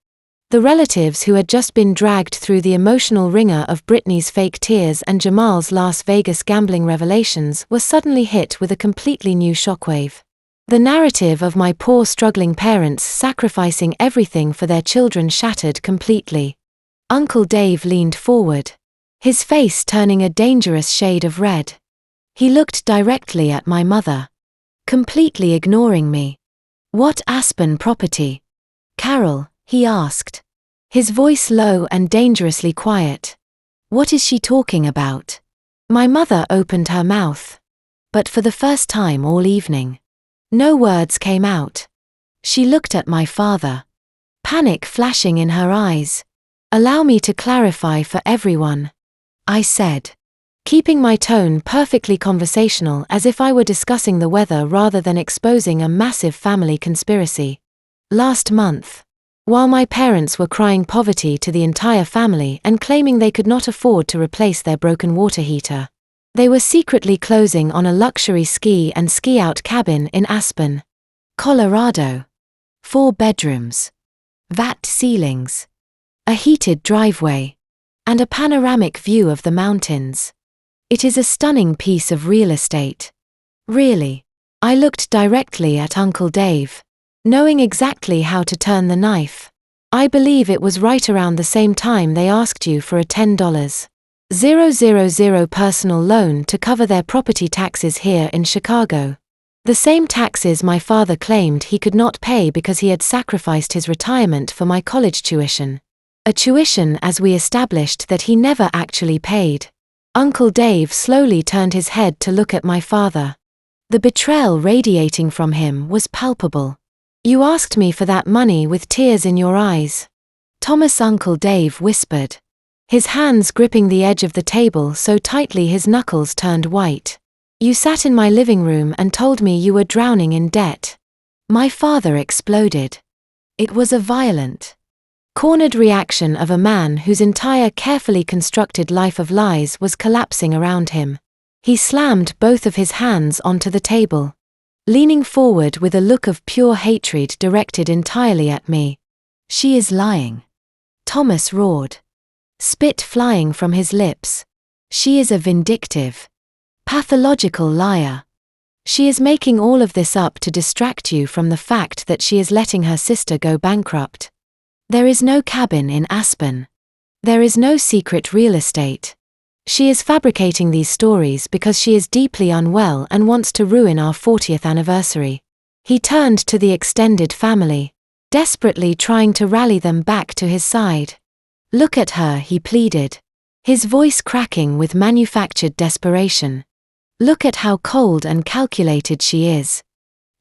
The relatives who had just been dragged through the emotional wringer of Brittany's fake tears and Jamal's Las Vegas gambling revelations were suddenly hit with a completely new shockwave. The narrative of my poor struggling parents sacrificing everything for their children shattered completely. Uncle Dave leaned forward, his face turning a dangerous shade of red. He looked directly at my mother, completely ignoring me. What Aspen property? Carol, he asked, his voice low and dangerously quiet. What is she talking about? My mother opened her mouth, but for the first time all evening, no words came out. She looked at my father, panic flashing in her eyes. Allow me to clarify for everyone, I said, keeping my tone perfectly conversational as if I were discussing the weather rather than exposing a massive family conspiracy. Last month, while my parents were crying poverty to the entire family and claiming they could not afford to replace their broken water heater, they were secretly closing on a luxury ski and ski-out cabin in Aspen, Colorado. 4 bedrooms, VAT ceilings, a heated driveway, and a panoramic view of the mountains. It is a stunning piece of real estate. Really. I looked directly at Uncle Dave, knowing exactly how to turn the knife. I believe it was right around the same time they asked you for a $10,000 personal loan to cover their property taxes here in Chicago. The same taxes my father claimed he could not pay because he had sacrificed his retirement for my college tuition. A tuition, as we established, that he never actually paid. Uncle Dave slowly turned his head to look at my father. The betrayal radiating from him was palpable. You asked me for that money with tears in your eyes, Thomas, Uncle Dave whispered, his hands gripping the edge of the table so tightly his knuckles turned white. You sat in my living room and told me you were drowning in debt. My father exploded. It was a violent, cornered reaction of a man whose entire carefully constructed life of lies was collapsing around him. He slammed both of his hands onto the table, leaning forward with a look of pure hatred directed entirely at me. She is lying, Thomas roared, spit flying from his lips. She is a vindictive, pathological liar. She is making all of this up to distract you from the fact that she is letting her sister go bankrupt. There is no cabin in Aspen. There is no secret real estate. She is fabricating these stories because she is deeply unwell and wants to ruin our 40th anniversary. He turned to the extended family, desperately trying to rally them back to his side. Look at her, he pleaded, his voice cracking with manufactured desperation. Look at how cold and calculated she is.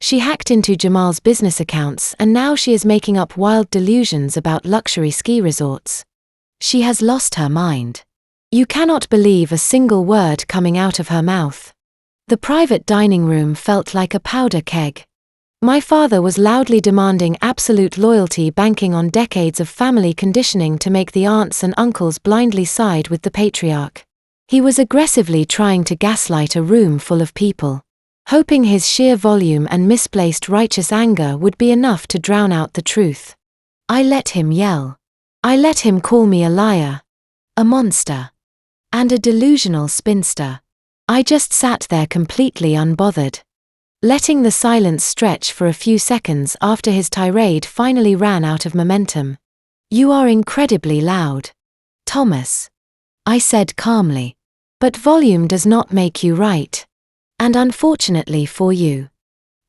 She hacked into Jamal's business accounts and now she is making up wild delusions about luxury ski resorts. She has lost her mind. You cannot believe a single word coming out of her mouth. The private dining room felt like a powder keg. My father was loudly demanding absolute loyalty, banking on decades of family conditioning to make the aunts and uncles blindly side with the patriarch. He was aggressively trying to gaslight a room full of people, hoping his sheer volume and misplaced righteous anger would be enough to drown out the truth. I let him yell. I let him call me a liar, a monster, and a delusional spinster. I just sat there completely unbothered, letting the silence stretch for a few seconds after his tirade finally ran out of momentum. You are incredibly loud, Thomas, I said calmly. But volume does not make you right. And unfortunately for you,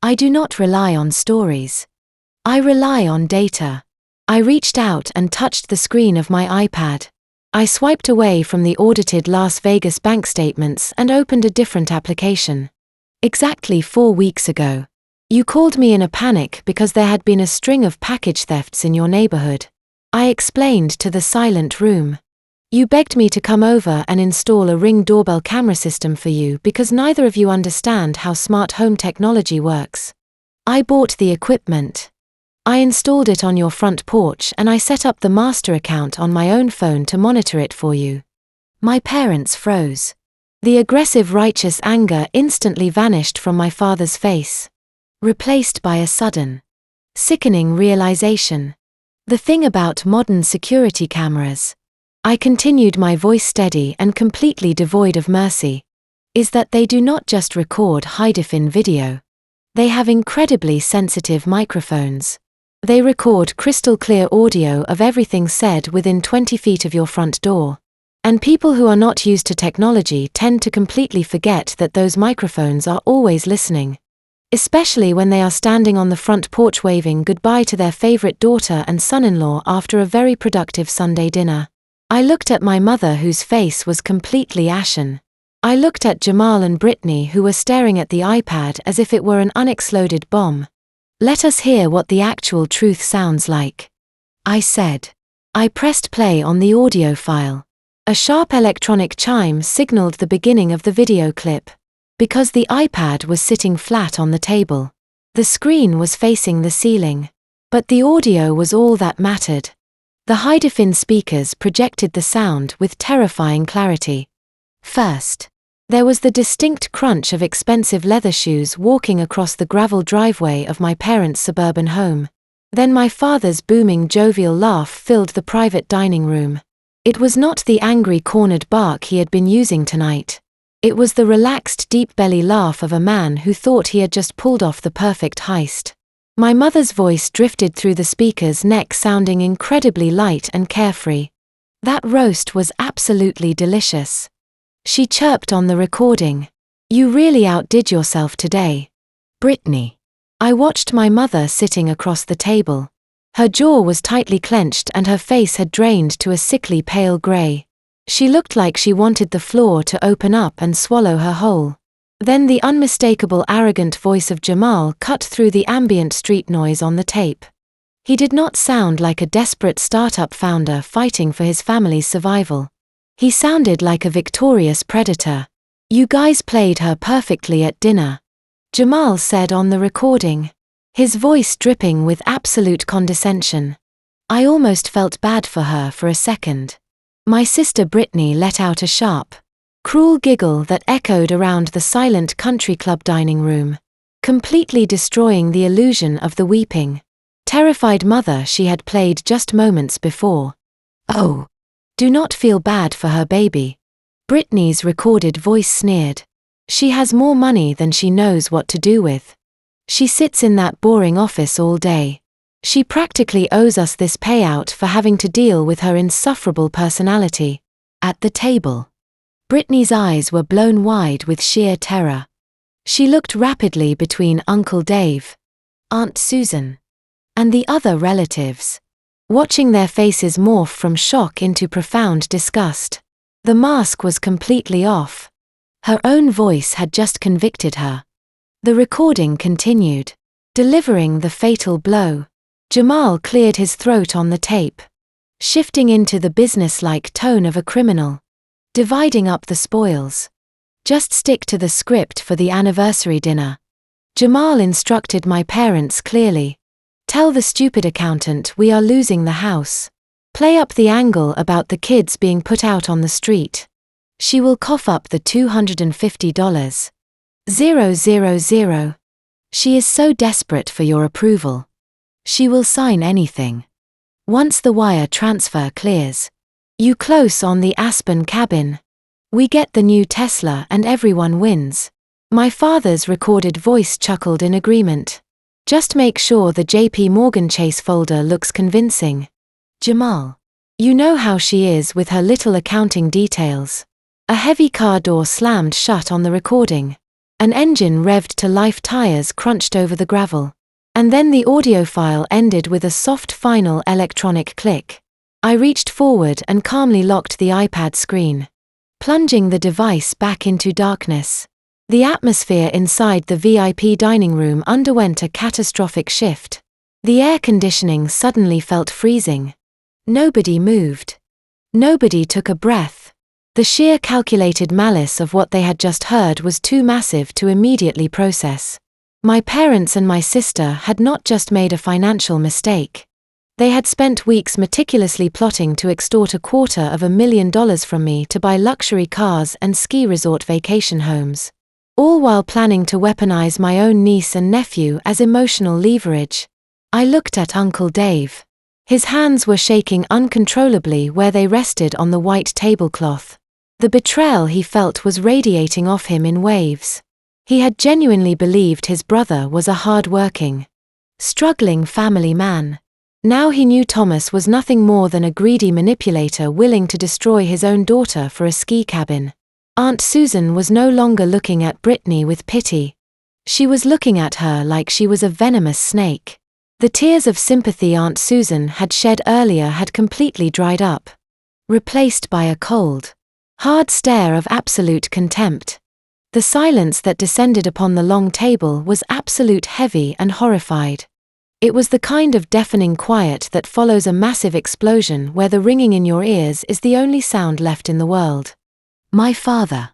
I do not rely on stories. I rely on data. I reached out and touched the screen of my iPad. I swiped away from the audited Las Vegas bank statements and opened a different application. Exactly 4 weeks ago, you called me in a panic because there had been a string of package thefts in your neighborhood. I explained to the silent room. You begged me to come over and install a Ring doorbell camera system for you because neither of you understand how smart home technology works. I bought the equipment. I installed it on your front porch and I set up the master account on my own phone to monitor it for you. My parents froze. The aggressive righteous anger instantly vanished from my father's face, replaced by a sudden, sickening realization. The thing about modern security cameras, I continued, my voice steady and completely devoid of mercy, is that they do not just record high-definition video. They have incredibly sensitive microphones. They record crystal clear audio of everything said within 20 feet of your front door. And people who are not used to technology tend to completely forget that those microphones are always listening. Especially when they are standing on the front porch waving goodbye to their favorite daughter and son-in-law after a very productive Sunday dinner. I looked at my mother, whose face was completely ashen. I looked at Jamal and Brittany, who were staring at the iPad as if it were an unexploded bomb. Let us hear what the actual truth sounds like, I said. I pressed play on the audio file. A sharp electronic chime signaled the beginning of the video clip. Because the iPad was sitting flat on the table, the screen was facing the ceiling. But the audio was all that mattered. The high-defin speakers projected the sound with terrifying clarity. First, there was the distinct crunch of expensive leather shoes walking across the gravel driveway of my parents' suburban home. Then my father's booming jovial laugh filled the private dining room. It was not the angry cornered bark he had been using tonight. It was the relaxed deep-belly laugh of a man who thought he had just pulled off the perfect heist. My mother's voice drifted through the speaker's neck, sounding incredibly light and carefree. That roast was absolutely delicious. She chirped on the recording. You really outdid yourself today, Brittany. I watched my mother sitting across the table. Her jaw was tightly clenched and her face had drained to a sickly pale grey. She looked like she wanted the floor to open up and swallow her whole. Then the unmistakable arrogant voice of Jamal cut through the ambient street noise on the tape. He did not sound like a desperate startup founder fighting for his family's survival. He sounded like a victorious predator. You guys played her perfectly at dinner, Jamal said on the recording, his voice dripping with absolute condescension. I almost felt bad for her for a second. My sister Brittany let out a sharp, cruel giggle that echoed around the silent country club dining room, completely destroying the illusion of the weeping, terrified mother she had played just moments before. Oh, do not feel bad for her baby, Brittany's recorded voice sneered. She has more money than she knows what to do with. She sits in that boring office all day. She practically owes us this payout for having to deal with her insufferable personality. At the table, Brittany's eyes were blown wide with sheer terror. She looked rapidly between Uncle Dave, Aunt Susan, and the other relatives, watching their faces morph from shock into profound disgust. The mask was completely off. Her own voice had just convicted her. The recording continued, delivering the fatal blow. Jamal cleared his throat on the tape, shifting into the businesslike tone of a criminal. Dividing up the spoils. Just stick to the script for the anniversary dinner, Jamal instructed my parents clearly. Tell the stupid accountant we are losing the house. Play up the angle about the kids being put out on the street. She will cough up the $250. 000. She is so desperate for your approval. She will sign anything. Once the wire transfer clears, you close on the Aspen cabin. We get the new Tesla and everyone wins. My father's recorded voice chuckled in agreement. Just make sure the JP Morgan Chase folder looks convincing. Jamal. You know how she is with her little accounting details. A heavy car door slammed shut on the recording. An engine revved to life, tires crunched over the gravel. And then the audio file ended with a soft final electronic click. I reached forward and calmly locked the iPad screen, plunging the device back into darkness. The atmosphere inside the VIP dining room underwent a catastrophic shift. The air conditioning suddenly felt freezing. Nobody moved. Nobody took a breath. The sheer calculated malice of what they had just heard was too massive to immediately process. My parents and my sister had not just made a financial mistake. They had spent weeks meticulously plotting to extort $250,000 from me to buy luxury cars and ski resort vacation homes, all while planning to weaponize my own niece and nephew as emotional leverage. I looked at Uncle Dave. His hands were shaking uncontrollably where they rested on the white tablecloth. The betrayal he felt was radiating off him in waves. He had genuinely believed his brother was a hard-working, struggling family man. Now he knew Thomas was nothing more than a greedy manipulator willing to destroy his own daughter for a ski cabin. Aunt Susan was no longer looking at Brittany with pity. She was looking at her like she was a venomous snake. The tears of sympathy Aunt Susan had shed earlier had completely dried up, replaced by a cold, hard stare of absolute contempt. The silence that descended upon the long table was absolute, heavy and horrified. It was the kind of deafening quiet that follows a massive explosion where the ringing in your ears is the only sound left in the world. My father,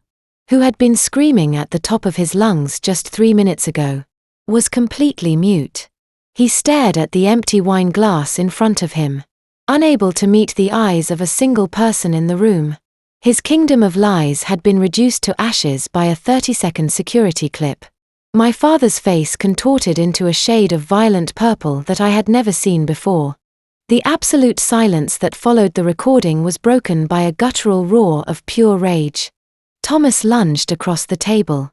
who had been screaming at the top of his lungs just 3 minutes ago, was completely mute. He stared at the empty wine glass in front of him, unable to meet the eyes of a single person in the room. His kingdom of lies had been reduced to ashes by a 30-second security clip. My father's face contorted into a shade of violent purple that I had never seen before. The absolute silence that followed the recording was broken by a guttural roar of pure rage. Thomas lunged across the table,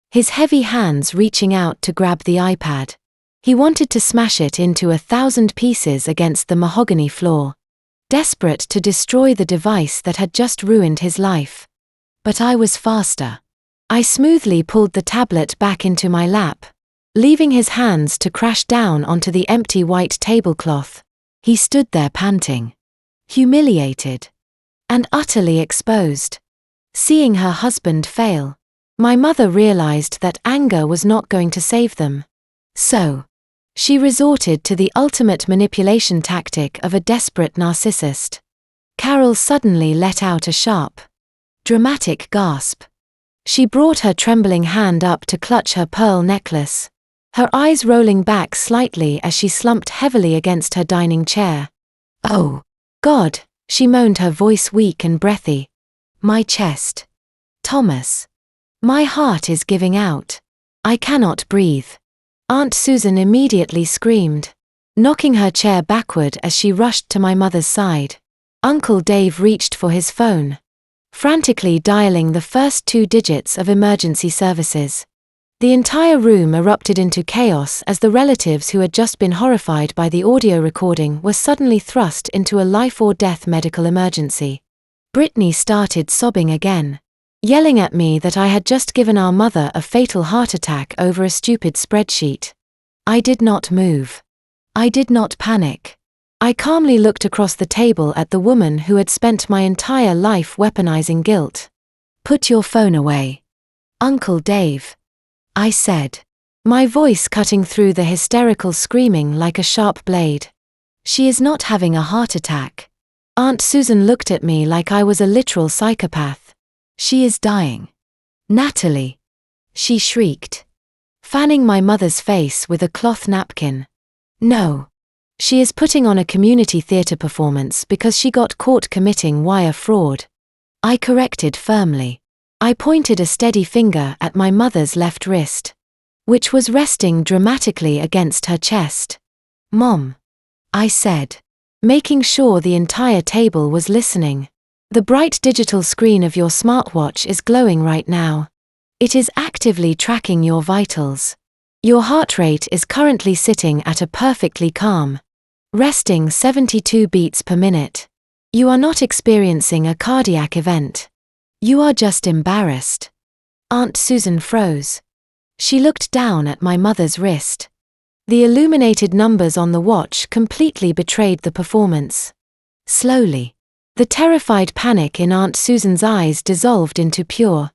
his heavy hands reaching out to grab the iPad. He wanted to smash it into 1,000 pieces against the mahogany floor, desperate to destroy the device that had just ruined his life. But I was faster. I smoothly pulled the tablet back into my lap, leaving his hands to crash down onto the empty white tablecloth. He stood there panting, humiliated, and utterly exposed. Seeing her husband fail, my mother realized that anger was not going to save them. So, she resorted to the ultimate manipulation tactic of a desperate narcissist. Carol suddenly let out a sharp, dramatic gasp. She brought her trembling hand up to clutch her pearl necklace, her eyes rolling back slightly as she slumped heavily against her dining chair. "Oh, God," she moaned, her voice weak and breathy. "My chest. Thomas. My heart is giving out. I cannot breathe." Aunt Susan immediately screamed, knocking her chair backward as she rushed to my mother's side. Uncle Dave reached for his phone, frantically dialing the first 2 digits of emergency services. The entire room erupted into chaos as the relatives who had just been horrified by the audio recording were suddenly thrust into a life-or-death medical emergency. Brittany started sobbing again, yelling at me that I had just given our mother a fatal heart attack over a stupid spreadsheet. I did not move. I did not panic. I calmly looked across the table at the woman who had spent my entire life weaponizing guilt. "Put your phone away, Uncle Dave," I said, my voice cutting through the hysterical screaming like a sharp blade. "She is not having a heart attack." Aunt Susan looked at me like I was a literal psychopath. "She is dying. Natalie," she shrieked, fanning my mother's face with a cloth napkin. "No. She is putting on a community theater performance because she got caught committing wire fraud," I corrected firmly. I pointed a steady finger at my mother's left wrist, which was resting dramatically against her chest. "Mom," I said, making sure the entire table was listening. "The bright digital screen of your smartwatch is glowing right now. It is actively tracking your vitals. Your heart rate is currently sitting at a perfectly calm, resting 72 beats per minute. You are not experiencing a cardiac event. You are just embarrassed." Aunt Susan froze. She looked down at my mother's wrist. The illuminated numbers on the watch completely betrayed the performance. Slowly, the terrified panic in Aunt Susan's eyes dissolved into pure,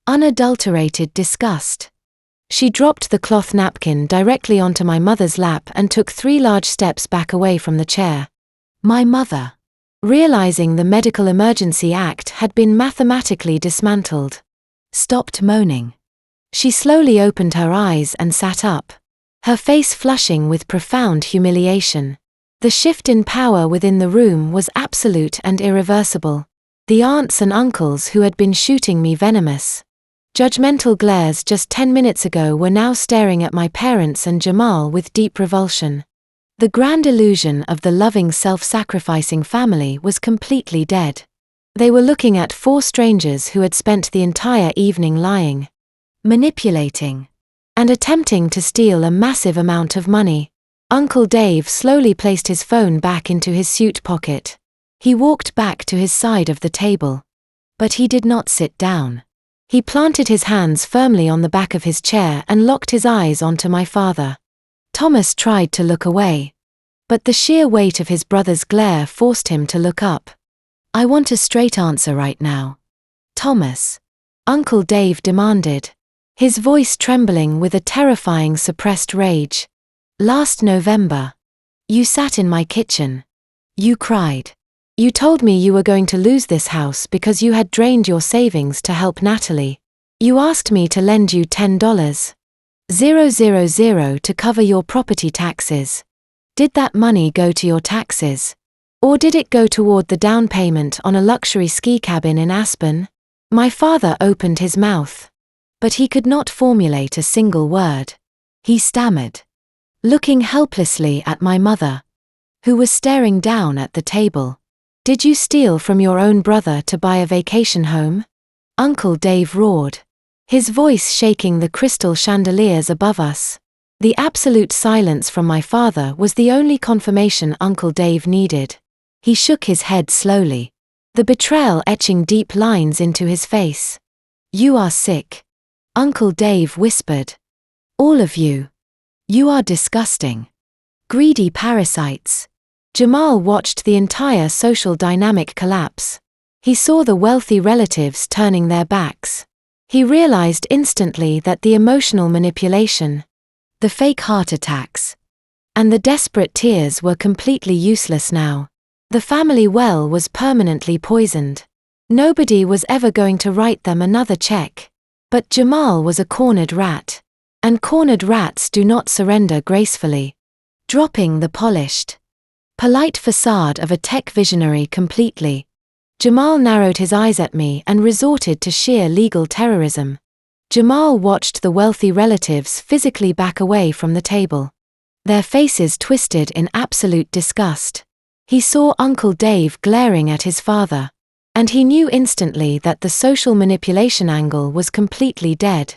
unadulterated disgust. She dropped the cloth napkin directly onto my mother's lap and took 3 large steps back away from the chair. My mother, realizing the medical emergency act had been mathematically dismantled, stopped moaning. She slowly opened her eyes and sat up, her face flushing with profound humiliation. The shift in power within the room was absolute and irreversible. The aunts and uncles who had been shooting me venomous, judgmental glares just 10 minutes ago were now staring at my parents and Jamal with deep revulsion. The grand illusion of the loving, self-sacrificing family was completely dead. They were looking at 4 strangers who had spent the entire evening lying, manipulating, and attempting to steal a massive amount of money. Uncle Dave slowly placed his phone back into his suit pocket. He walked back to his side of the table. But he did not sit down. He planted his hands firmly on the back of his chair and locked his eyes onto my father. Thomas tried to look away, but the sheer weight of his brother's glare forced him to look up. "I want a straight answer right now, Thomas," Uncle Dave demanded. his voice trembling with a terrifying suppressed rage. Last November. You sat in my kitchen. You cried. You told me you were going to lose this house because you had drained your savings to help Natalie. You asked me to lend you $10,000 to cover your property taxes. Did that money go to your taxes? Or did it go toward the down payment on a luxury ski cabin in Aspen? My father opened his mouth. But he could not formulate a single word. He stammered, looking helplessly at my mother, who was staring down at the table. Did you steal from your own brother to buy a vacation home? Uncle Dave roared, his voice shaking the crystal chandeliers above us. The absolute silence from my father was the only confirmation Uncle Dave needed. He shook his head slowly, the betrayal etching deep lines into his face. You are sick, Uncle Dave whispered. All of you. You are disgusting. Greedy parasites. Jamal watched the entire social dynamic collapse. He saw the wealthy relatives turning their backs. He realized instantly that the emotional manipulation, the fake heart attacks, and the desperate tears were completely useless now. The family well was permanently poisoned. Nobody was ever going to write them another check. But Jamal was a cornered rat. And cornered rats do not surrender gracefully. Dropping the polished, polite facade of a tech visionary completely, Jamal narrowed his eyes at me and resorted to sheer legal terrorism. Jamal watched the wealthy relatives physically back away from the table. Their faces twisted in absolute disgust. He saw Uncle Dave glaring at his father, and he knew instantly that the social manipulation angle was completely dead.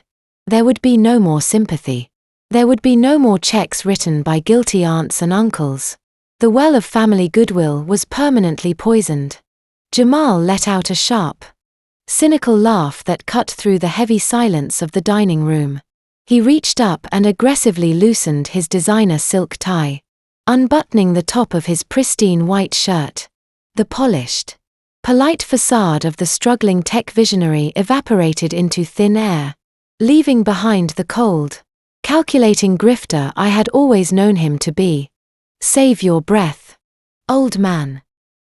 There would be no more sympathy. There would be no more checks written by guilty aunts and uncles. The well of family goodwill was permanently poisoned. Jamal let out a sharp, cynical laugh that cut through the heavy silence of the dining room. He reached up and aggressively loosened his designer silk tie, unbuttoning the top of his pristine white shirt. The polished, polite facade of the struggling tech visionary evaporated into thin air, leaving behind the cold, calculating grifter I had always known him to be. Save your breath, old man,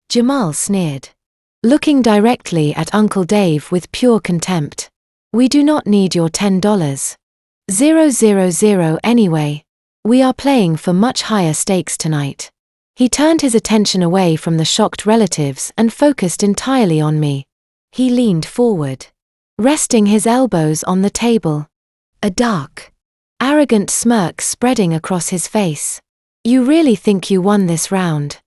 Jamal sneered, looking directly at Uncle Dave with pure contempt. We do not need your $10,000 anyway. We are playing for much higher stakes tonight. He turned his attention away from the shocked relatives and focused entirely on me. He leaned forward, resting his elbows on the table, a dark, arrogant smirk spreading across his face. You really think you won this round,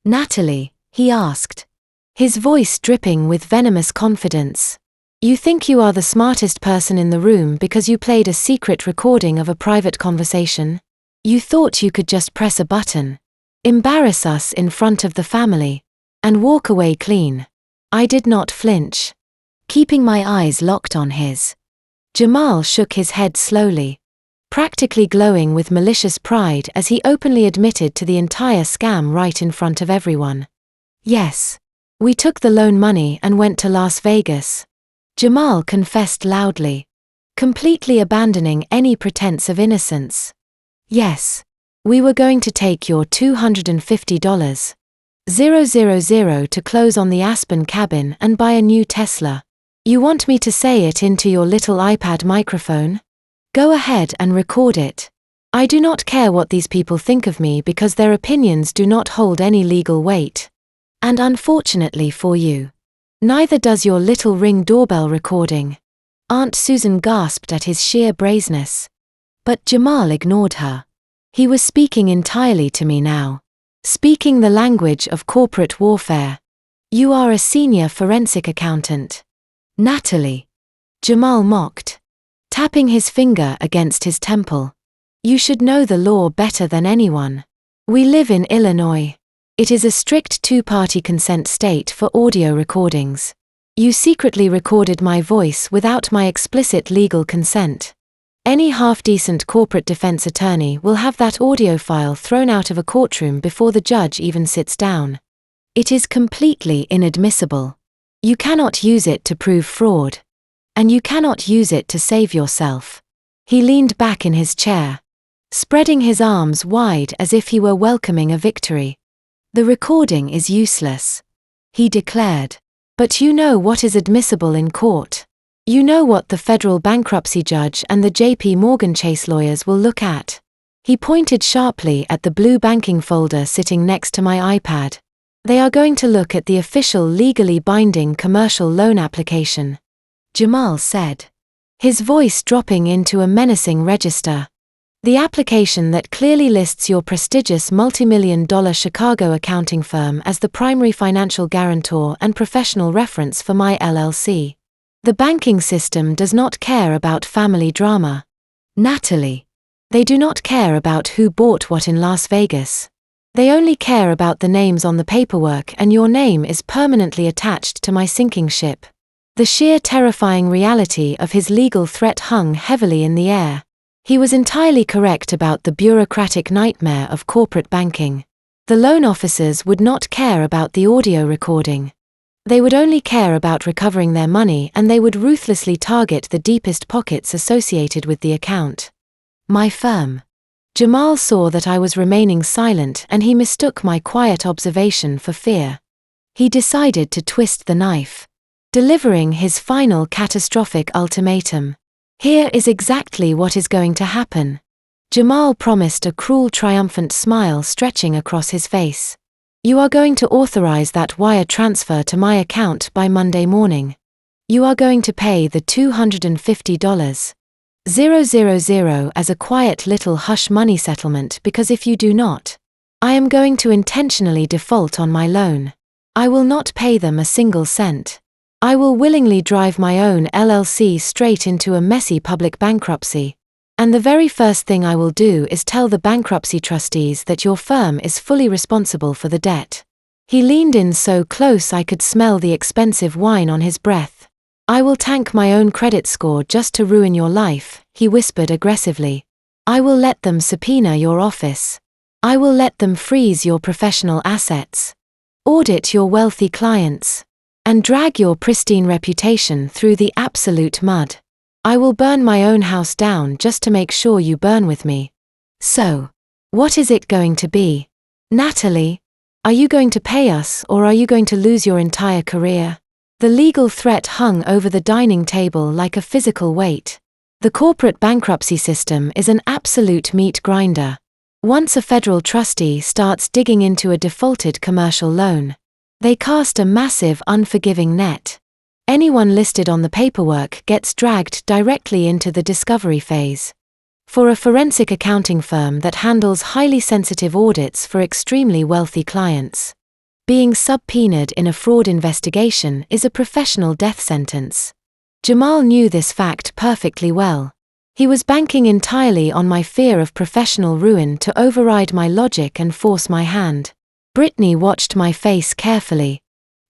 Natalie? He asked, his voice dripping with venomous confidence. You think you are the smartest person in the room because you played a secret recording of a private conversation? You thought you could just press a button, embarrass us in front of the family, and walk away clean. I did not flinch, keeping my eyes locked on his. Jamal shook his head slowly, practically glowing with malicious pride as he openly admitted to the entire scam right in front of everyone. Yes, we took the loan money and went to Las Vegas. Jamal confessed loudly, completely abandoning any pretense of innocence. Yes, we were going to take your $250,000 to close on the Aspen cabin and buy a new Tesla. You want me to say it into your little iPad microphone? Go ahead and record it. I do not care what these people think of me because their opinions do not hold any legal weight. And unfortunately for you, neither does your little Ring doorbell recording. Aunt Susan gasped at his sheer brazenness. But Jamal ignored her. He was speaking entirely to me now, speaking the language of corporate warfare. You are a senior forensic accountant, Natalie, Jamal mocked, tapping his finger against his temple. You should know the law better than anyone. We live in Illinois. It is a strict two-party consent state for audio recordings. You secretly recorded my voice without my explicit legal consent. Any half-decent corporate defense attorney will have that audio file thrown out of a courtroom before the judge even sits down. It is completely inadmissible. You cannot use it to prove fraud. And you cannot use it to save yourself. He leaned back in his chair, spreading his arms wide as if he were welcoming a victory. The recording is useless, he declared. But you know what is admissible in court. You know what the federal bankruptcy judge and the JP Morgan Chase lawyers will look at. He pointed sharply at the blue banking folder sitting next to my iPad. They are going to look at the official legally binding commercial loan application, Jamal said, his voice dropping into a menacing register. The application that clearly lists your prestigious multi-million-dollar Chicago accounting firm as the primary financial guarantor and professional reference for my LLC. The banking system does not care about family drama, Natalie. They do not care about who bought what in Las Vegas. They only care about the names on the paperwork, and your name is permanently attached to my sinking ship. The sheer terrifying reality of his legal threat hung heavily in the air. He was entirely correct about the bureaucratic nightmare of corporate banking. The loan officers would not care about the audio recording. They would only care about recovering their money, and they would ruthlessly target the deepest pockets associated with the account. My firm. Jamal saw that I was remaining silent, and he mistook my quiet observation for fear. He decided to twist the knife, delivering his final catastrophic ultimatum. Here is exactly what is going to happen. Jamal promised, a cruel, triumphant smile stretching across his face. You are going to authorize that wire transfer to my account by Monday morning. You are going to pay the $250,000 as a quiet little hush money settlement, because if you do not, I am going to intentionally default on my loan. I will not pay them a single cent. I will willingly drive my own LLC straight into a messy public bankruptcy. And the very first thing I will do is tell the bankruptcy trustees that your firm is fully responsible for the debt. He leaned in so close I could smell the expensive wine on his breath. I will tank my own credit score just to ruin your life, he whispered aggressively. I will let them subpoena your office. I will let them freeze your professional assets, audit your wealthy clients, and drag your pristine reputation through the absolute mud. I will burn my own house down just to make sure you burn with me. So, what is it going to be? Natalie, are you going to pay us, or are you going to lose your entire career? The legal threat hung over the dining table like a physical weight. The corporate bankruptcy system is an absolute meat grinder. Once a federal trustee starts digging into a defaulted commercial loan, they cast a massive, unforgiving net. Anyone listed on the paperwork gets dragged directly into the discovery phase. For a forensic accounting firm that handles highly sensitive audits for extremely wealthy clients, being subpoenaed in a fraud investigation is a professional death sentence. Jamal knew this fact perfectly well. He was banking entirely on my fear of professional ruin to override my logic and force my hand. Brittany watched my face carefully,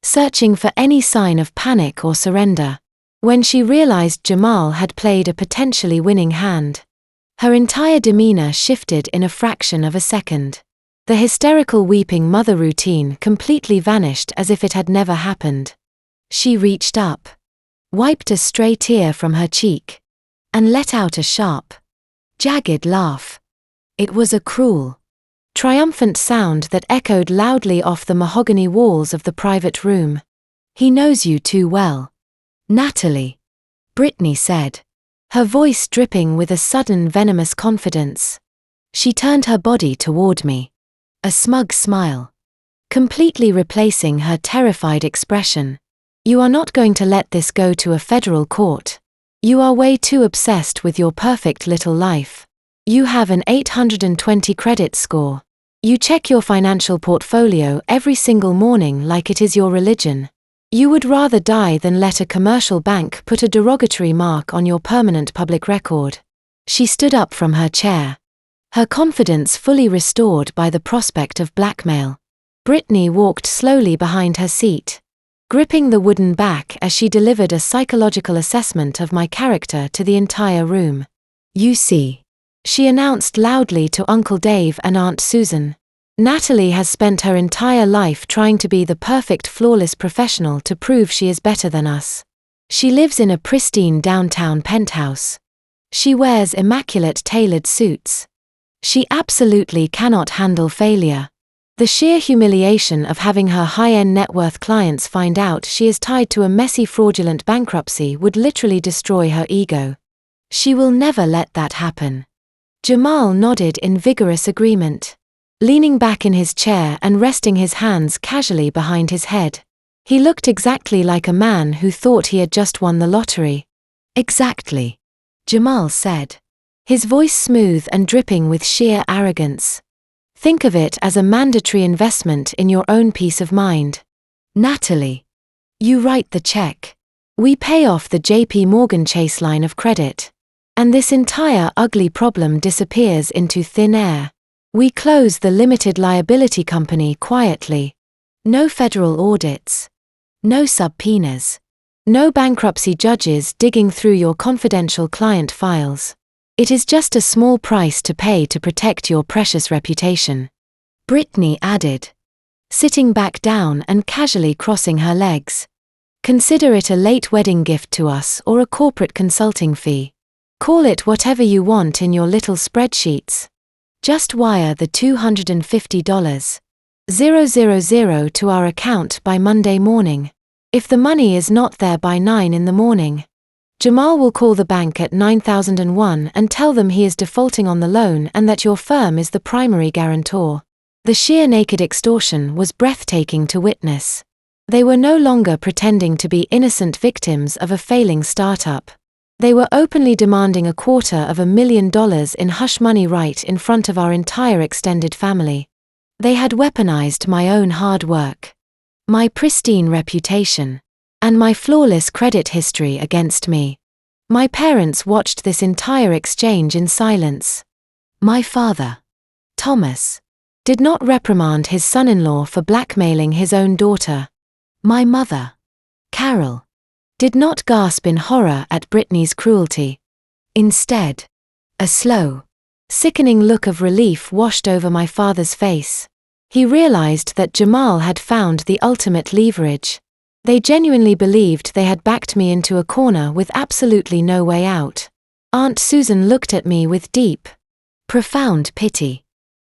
searching for any sign of panic or surrender. When she realized Jamal had played a potentially winning hand, her entire demeanor shifted in a fraction of a second. The hysterical weeping mother routine completely vanished as if it had never happened. She reached up, wiped a stray tear from her cheek, and let out a sharp, jagged laugh. It was a cruel, triumphant sound that echoed loudly off the mahogany walls of the private room. He knows you too well, Natalie, Brittany said, her voice dripping with a sudden venomous confidence. She turned her body toward me, a smug smile, completely replacing her terrified expression. You are not going to let this go to a federal court. You are way too obsessed with your perfect little life. You have an 820 credit score. You check your financial portfolio every single morning like it is your religion. You would rather die than let a commercial bank put a derogatory mark on your permanent public record. She stood up from her chair, her confidence fully restored by the prospect of blackmail. Brittany walked slowly behind her seat, gripping the wooden back as she delivered a psychological assessment of my character to the entire room. You see, she announced loudly to Uncle Dave and Aunt Susan, Natalie has spent her entire life trying to be the perfect, flawless professional to prove she is better than us. She lives in a pristine downtown penthouse. She wears immaculate tailored suits. She absolutely cannot handle failure. The sheer humiliation of having her high-end net worth clients find out she is tied to a messy fraudulent bankruptcy would literally destroy her ego. She will never let that happen. Jamal nodded in vigorous agreement, leaning back in his chair and resting his hands casually behind his head. He looked exactly like a man who thought he had just won the lottery. Exactly, Jamal said, his voice smooth and dripping with sheer arrogance. Think of it as a mandatory investment in your own peace of mind. Natalie, you write the check. We pay off the JP Morgan Chase line of credit. And this entire ugly problem disappears into thin air. We close the limited liability company quietly. No federal audits. No subpoenas. No bankruptcy judges digging through your confidential client files. It is just a small price to pay to protect your precious reputation. Brittany added, sitting back down and casually crossing her legs. Consider it a late wedding gift to us or a corporate consulting fee. Call it whatever you want in your little spreadsheets. Just wire the $250,000 to our account by Monday morning. If the money is not there by 9 in the morning, Jamal will call the bank at 9001 and tell them he is defaulting on the loan and that your firm is the primary guarantor. The sheer naked extortion was breathtaking to witness. They were no longer pretending to be innocent victims of a failing startup. They were openly demanding $250,000 in hush money right in front of our entire extended family. They had weaponized my own hard work, my pristine reputation, and my flawless credit history against me. My parents watched this entire exchange in silence. My father, Thomas, did not reprimand his son-in-law for blackmailing his own daughter. My mother, Carol, did not gasp in horror at Brittany's cruelty. Instead, a slow, sickening look of relief washed over my father's face. He realized that Jamal had found the ultimate leverage. They genuinely believed they had backed me into a corner with absolutely no way out. Aunt Susan looked at me with deep, profound pity.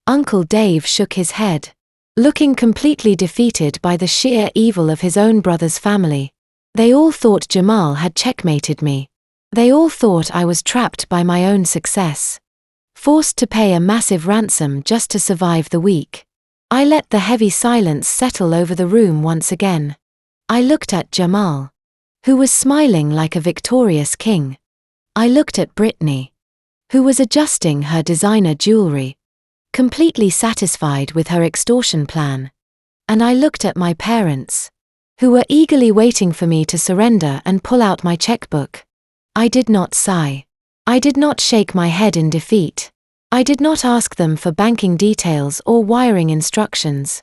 Uncle Dave shook his head, looking completely defeated by the sheer evil of his own brother's family. They all thought Jamal had checkmated me. They all thought I was trapped by my own success, forced to pay a massive ransom just to survive the week. I let the heavy silence settle over the room once again. I looked at Jamal, who was smiling like a victorious king. I looked at Brittany, who was adjusting her designer jewelry, completely satisfied with her extortion plan. And I looked at my parents, who were eagerly waiting for me to surrender and pull out my checkbook. I did not sigh. I did not shake my head in defeat. I did not ask them for banking details or wiring instructions.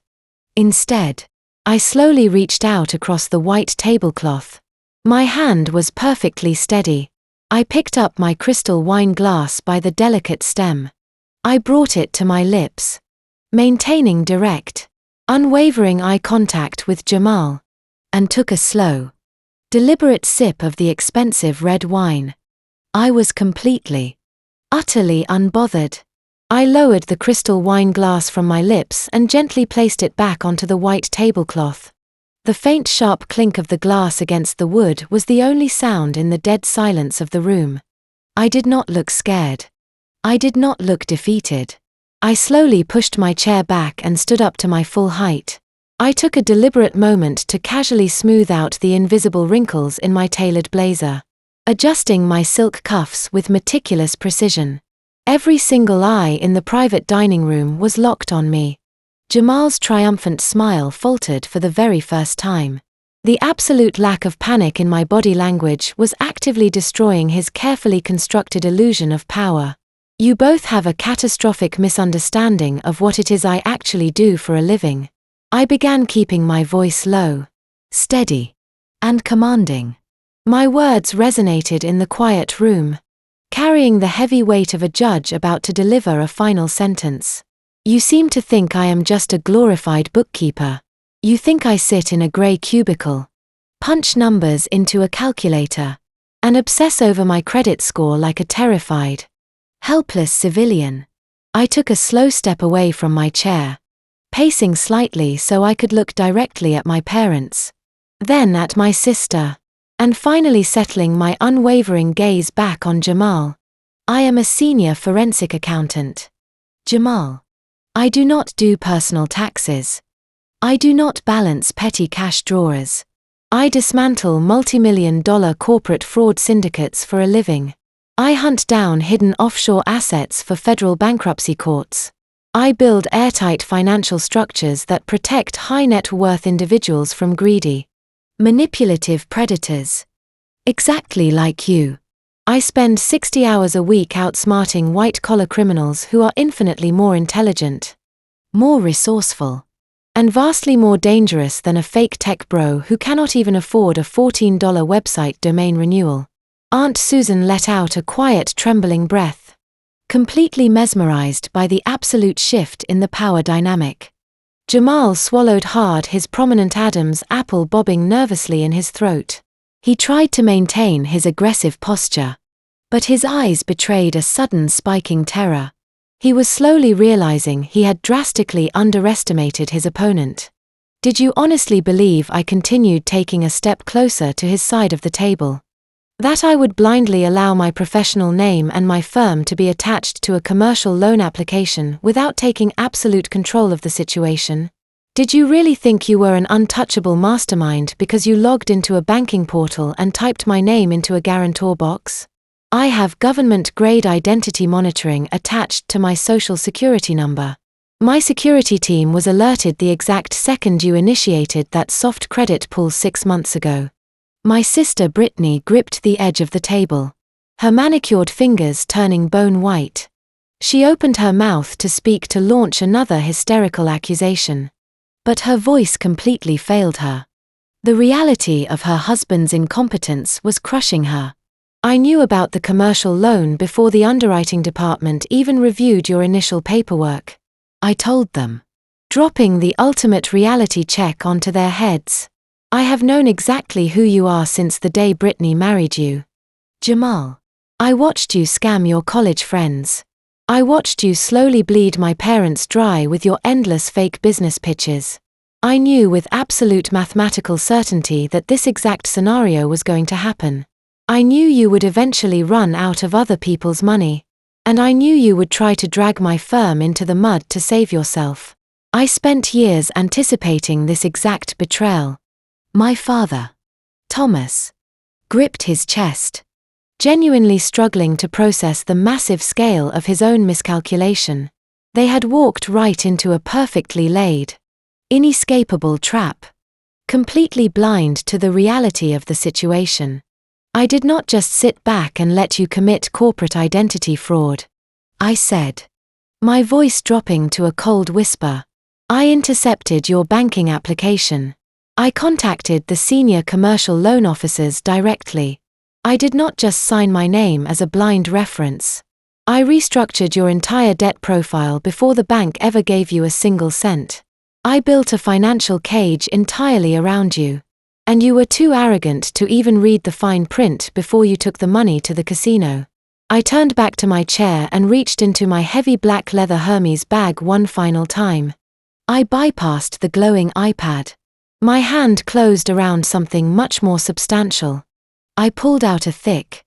Instead, I slowly reached out across the white tablecloth. My hand was perfectly steady. I picked up my crystal wine glass by the delicate stem. I brought it to my lips, maintaining direct, unwavering eye contact with Jamal, and took a slow, deliberate sip of the expensive red wine. I was completely, utterly unbothered. I lowered the crystal wine glass from my lips and gently placed it back onto the white tablecloth. The faint sharp clink of the glass against the wood was the only sound in the dead silence of the room. I did not look scared. I did not look defeated. I slowly pushed my chair back and stood up to my full height. I took a deliberate moment to casually smooth out the invisible wrinkles in my tailored blazer, adjusting my silk cuffs with meticulous precision. Every single eye in the private dining room was locked on me. Jamal's triumphant smile faltered for the very first time. The absolute lack of panic in my body language was actively destroying his carefully constructed illusion of power. You both have a catastrophic misunderstanding of what it is I actually do for a living. I began keeping my voice low, steady, and commanding. My words resonated in the quiet room, carrying the heavy weight of a judge about to deliver a final sentence. You seem to think I am just a glorified bookkeeper. You think I sit in a grey cubicle, punch numbers into a calculator, and obsess over my credit score like a terrified, helpless civilian. I took a slow step away from my chair, pacing slightly so I could look directly at my parents, then at my sister, and finally settling my unwavering gaze back on Jamal. I am a senior forensic accountant. Jamal. I do not do personal taxes. I do not balance petty cash drawers. I dismantle multi-million-dollar corporate fraud syndicates for a living. I hunt down hidden offshore assets for federal bankruptcy courts. I build airtight financial structures that protect high-net-worth individuals from greedy, manipulative predators. Exactly like you. I spend 60 hours a week outsmarting white-collar criminals who are infinitely more intelligent, more resourceful, and vastly more dangerous than a fake tech bro who cannot even afford a $14 website domain renewal. Aunt Susan let out a quiet, trembling breath, completely mesmerized by the absolute shift in the power dynamic. Jamal swallowed hard, his prominent Adam's apple bobbing nervously in his throat. He tried to maintain his aggressive posture, but his eyes betrayed a sudden spiking terror. He was slowly realizing he had drastically underestimated his opponent. Did you honestly believe, I continued, taking a step closer to his side of the table, that I would blindly allow my professional name and my firm to be attached to a commercial loan application without taking absolute control of the situation? Did you really think you were an untouchable mastermind because you logged into a banking portal and typed my name into a guarantor box? I have government-grade identity monitoring attached to my social security number. My security team was alerted the exact second you initiated that soft credit pull 6 months ago. My sister Brittany gripped the edge of the table, her manicured fingers turning bone white. She opened her mouth to speak, to launch another hysterical accusation, but her voice completely failed her. The reality of her husband's incompetence was crushing her. I knew about the commercial loan before the underwriting department even reviewed your initial paperwork. I told them, dropping the ultimate reality check onto their heads. I have known exactly who you are since the day Brittany married you. Jamal. I watched you scam your college friends. I watched you slowly bleed my parents dry with your endless fake business pitches. I knew with absolute mathematical certainty that this exact scenario was going to happen. I knew you would eventually run out of other people's money. And I knew you would try to drag my firm into the mud to save yourself. I spent years anticipating this exact betrayal. My father, Thomas, gripped his chest, genuinely struggling to process the massive scale of his own miscalculation. They had walked right into a perfectly laid, inescapable trap, completely blind to the reality of the situation. I did not just sit back and let you commit corporate identity fraud. I said, my voice dropping to a cold whisper, I intercepted your banking application. I contacted the senior commercial loan officers directly. I did not just sign my name as a blind reference. I restructured your entire debt profile before the bank ever gave you a single cent. I built a financial cage entirely around you. And you were too arrogant to even read the fine print before you took the money to the casino. I turned back to my chair and reached into my heavy black leather Hermes bag one final time. I bypassed the glowing iPad. My hand closed around something much more substantial. I pulled out a thick,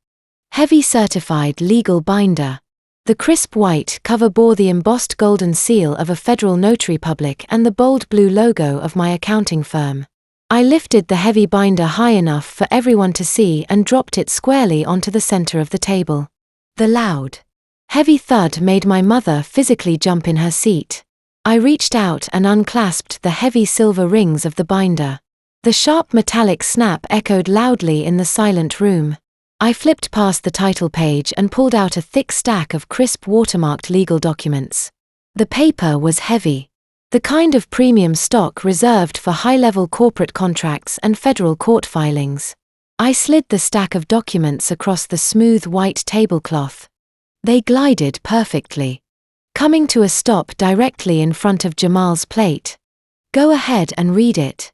heavy certified legal binder. The crisp white cover bore the embossed golden seal of a federal notary public and the bold blue logo of my accounting firm. I lifted the heavy binder high enough for everyone to see and dropped it squarely onto the center of the table. The loud, heavy thud made my mother physically jump in her seat. I reached out and unclasped the heavy silver rings of the binder. The sharp metallic snap echoed loudly in the silent room. I flipped past the title page and pulled out a thick stack of crisp watermarked legal documents. The paper was heavy. The kind of premium stock reserved for high-level corporate contracts and federal court filings. I slid the stack of documents across the smooth white tablecloth. They glided perfectly, coming to a stop directly in front of Jamal's plate. Go ahead and read it.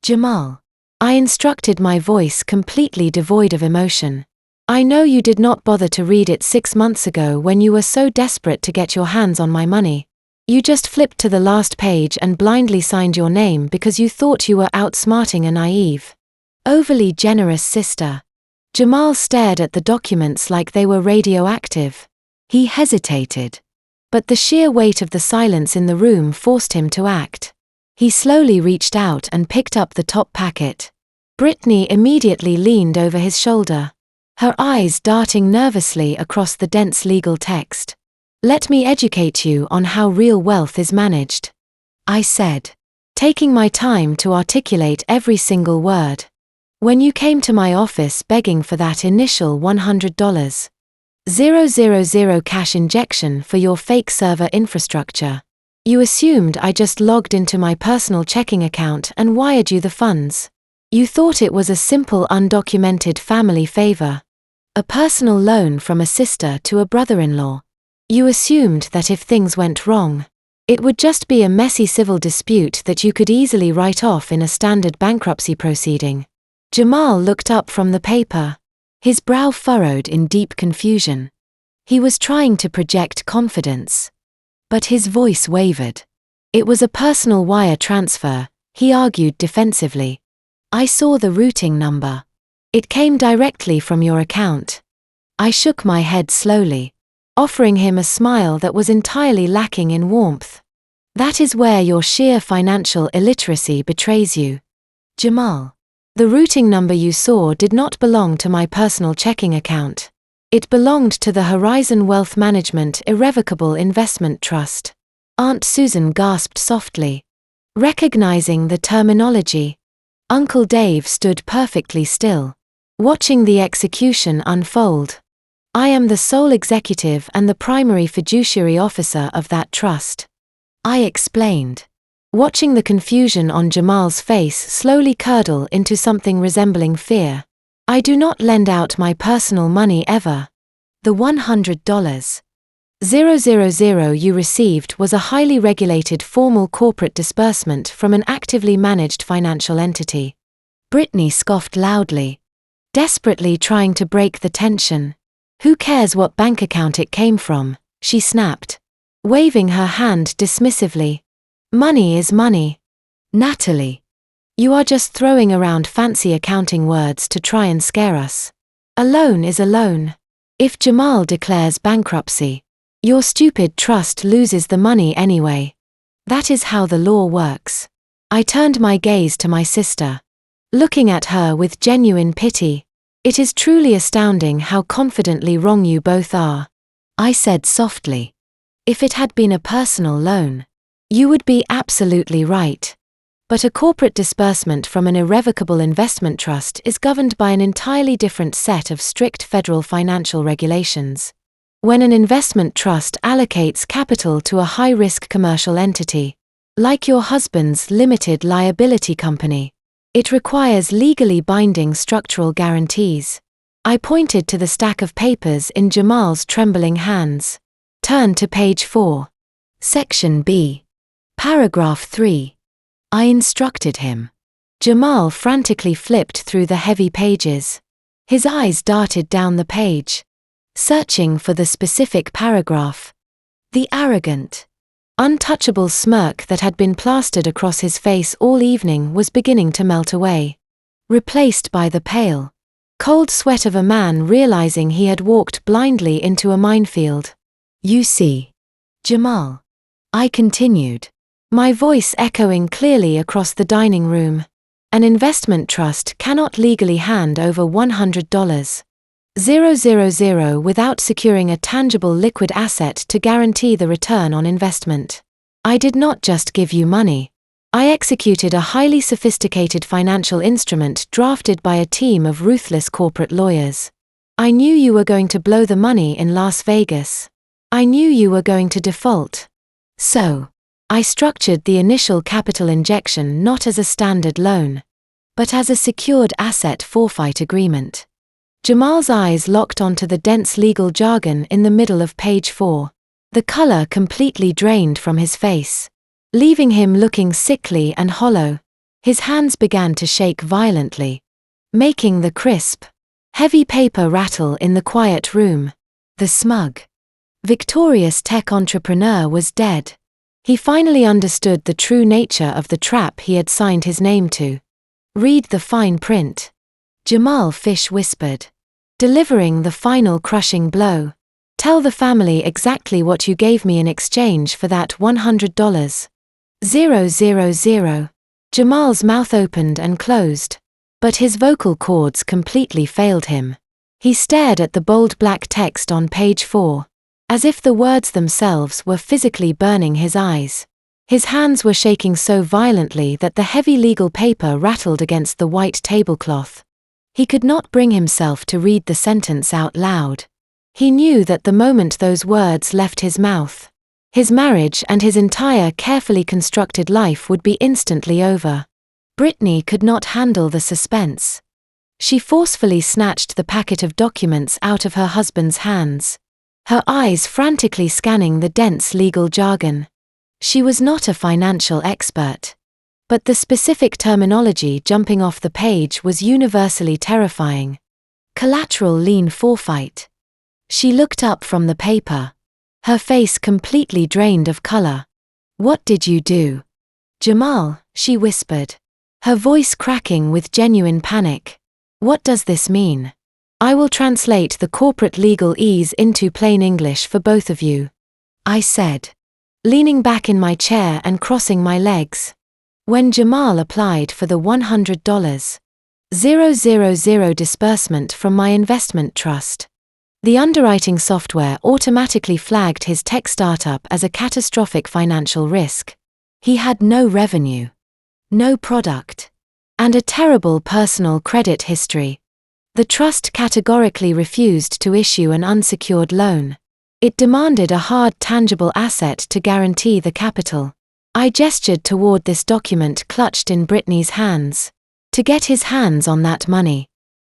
Jamal. I instructed, my voice completely devoid of emotion. I know you did not bother to read it 6 months ago when you were so desperate to get your hands on my money. You just flipped to the last page and blindly signed your name because you thought you were outsmarting a naive, overly generous sister. Jamal stared at the documents like they were radioactive. He hesitated. But the sheer weight of the silence in the room forced him to act. He slowly reached out and picked up the top packet. Brittany immediately leaned over his shoulder, her eyes darting nervously across the dense legal text. "Let me educate you on how real wealth is managed," I said, taking my time to articulate every single word. "When you came to my office begging for that initial $100,000 cash injection for your fake server infrastructure, you assumed I just logged into my personal checking account and wired you the funds. You thought it was a simple undocumented family favor, a personal loan from a sister to a brother-in-law. You assumed that if things went wrong, it would just be a messy civil dispute that you could easily write off in a standard bankruptcy proceeding." Jamal looked up from the paper, his brow furrowed in deep confusion. He was trying to project confidence, but his voice wavered. "It was a personal wire transfer," he argued defensively. "I saw the routing number. It came directly from your account." I shook my head slowly, offering him a smile that was entirely lacking in warmth. "That is where your sheer financial illiteracy betrays you, Jamal. The routing number you saw did not belong to my personal checking account. It belonged to the Horizon Wealth Management Irrevocable Investment Trust." Aunt Susan gasped softly, recognizing the terminology. Uncle Dave stood perfectly still, watching the execution unfold. "I am the sole executive and the primary fiduciary officer of that trust," I explained, watching the confusion on Jamal's face slowly curdle into something resembling fear. "I do not lend out my personal money ever. The $100,000 you received was a highly regulated formal corporate disbursement from an actively managed financial entity." Brittany scoffed loudly, desperately trying to break the tension. "Who cares what bank account it came from?" she snapped, waving her hand dismissively. "Money is money. Natalie, you are just throwing around fancy accounting words to try and scare us. A loan is a loan. If Jamal declares bankruptcy, your stupid trust loses the money anyway. That is how the law works." I turned my gaze to my sister, looking at her with genuine pity. "It is truly astounding how confidently wrong you both are," I said softly. "If it had been a personal loan, you would be absolutely right. But a corporate disbursement from an irrevocable investment trust is governed by an entirely different set of strict federal financial regulations. When an investment trust allocates capital to a high-risk commercial entity, like your husband's limited liability company, it requires legally binding structural guarantees." I pointed to the stack of papers in Jamal's trembling hands. "Turn to page 4. Section B. Paragraph 3. I instructed him. Jamal frantically flipped through the heavy pages. His eyes darted down the page, searching for the specific paragraph. The arrogant, untouchable smirk that had been plastered across his face all evening was beginning to melt away, replaced by the pale, cold sweat of a man realizing he had walked blindly into a minefield. "You see, Jamal," I continued, my voice echoing clearly across the dining room, "an investment trust cannot legally hand over $100,000 without securing a tangible liquid asset to guarantee the return on investment. I did not just give you money. I executed a highly sophisticated financial instrument drafted by a team of ruthless corporate lawyers. I knew you were going to blow the money in Las Vegas. I knew you were going to default. So, I structured the initial capital injection not as a standard loan, but as a secured asset forfeit agreement." Jamal's eyes locked onto the dense legal jargon in the middle of page 4. The color completely drained from his face, leaving him looking sickly and hollow. His hands began to shake violently, making the crisp, heavy paper rattle in the quiet room. The smug, victorious tech entrepreneur was dead. He finally understood the true nature of the trap he had signed his name to. "Read the fine print," Jamal Fish whispered, delivering the final crushing blow. "Tell the family exactly what you gave me in exchange for that $100. 000. Jamal's mouth opened and closed, but his vocal cords completely failed him. He stared at the bold black text on page 4, as if the words themselves were physically burning his eyes. His hands were shaking so violently that the heavy legal paper rattled against the white tablecloth. He could not bring himself to read the sentence out loud. He knew that the moment those words left his mouth, his marriage and his entire carefully constructed life would be instantly over. Brittany could not handle the suspense. She forcefully snatched the packet of documents out of her husband's hands, her eyes frantically scanning the dense legal jargon. She was not a financial expert, but the specific terminology jumping off the page was universally terrifying. Collateral lien forfeit. She looked up from the paper, her face completely drained of color. "What did you do, Jamal?" she whispered, her voice cracking with genuine panic. "What does this mean? I will translate the corporate legalese into plain English for both of you," I said, leaning back in my chair and crossing my legs. "When Jamal applied for the $100,000 disbursement from my investment trust, the underwriting software automatically flagged his tech startup as a catastrophic financial risk. He had no revenue, no product, and a terrible personal credit history. The trust categorically refused to issue an unsecured loan. It demanded a hard, tangible asset to guarantee the capital." I gestured toward this document clutched in Brittany's hands. "To get his hands on that money,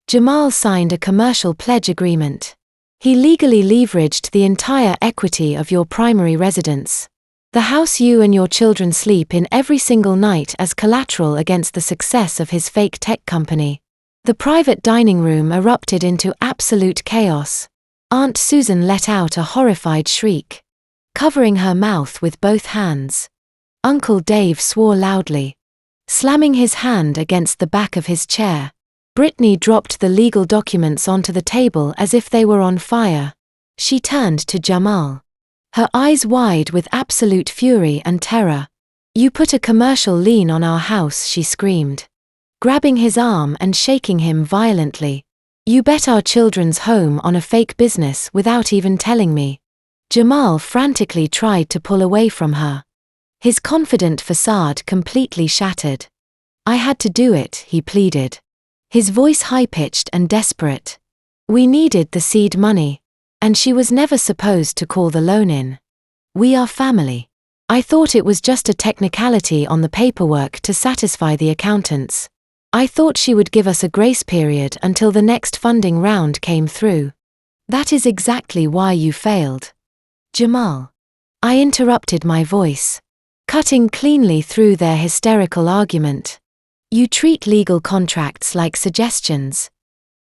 Jamal signed a commercial pledge agreement. He legally leveraged the entire equity of your primary residence, the house you and your children sleep in every single night, as collateral against the success of his fake tech company." The private dining room erupted into absolute chaos. Aunt Susan let out a horrified shriek, covering her mouth with both hands. Uncle Dave swore loudly, slamming his hand against the back of his chair. Brittany dropped the legal documents onto the table as if they were on fire. She turned to Jamal, her eyes wide with absolute fury and terror. "You put a commercial lien on our house," she screamed, grabbing his arm and shaking him violently. "You bet our children's home on a fake business without even telling me." Jamal frantically tried to pull away from her, his confident facade completely shattered. "I had to do it," he pleaded, his voice high-pitched and desperate. "We needed the seed money, and she was never supposed to call the loan in. We are family. I thought it was just a technicality on the paperwork to satisfy the accountants. I thought she would give us a grace period until the next funding round came through." "That is exactly why you failed, Jamal," I interrupted, my voice cutting cleanly through their hysterical argument. "You treat legal contracts like suggestions,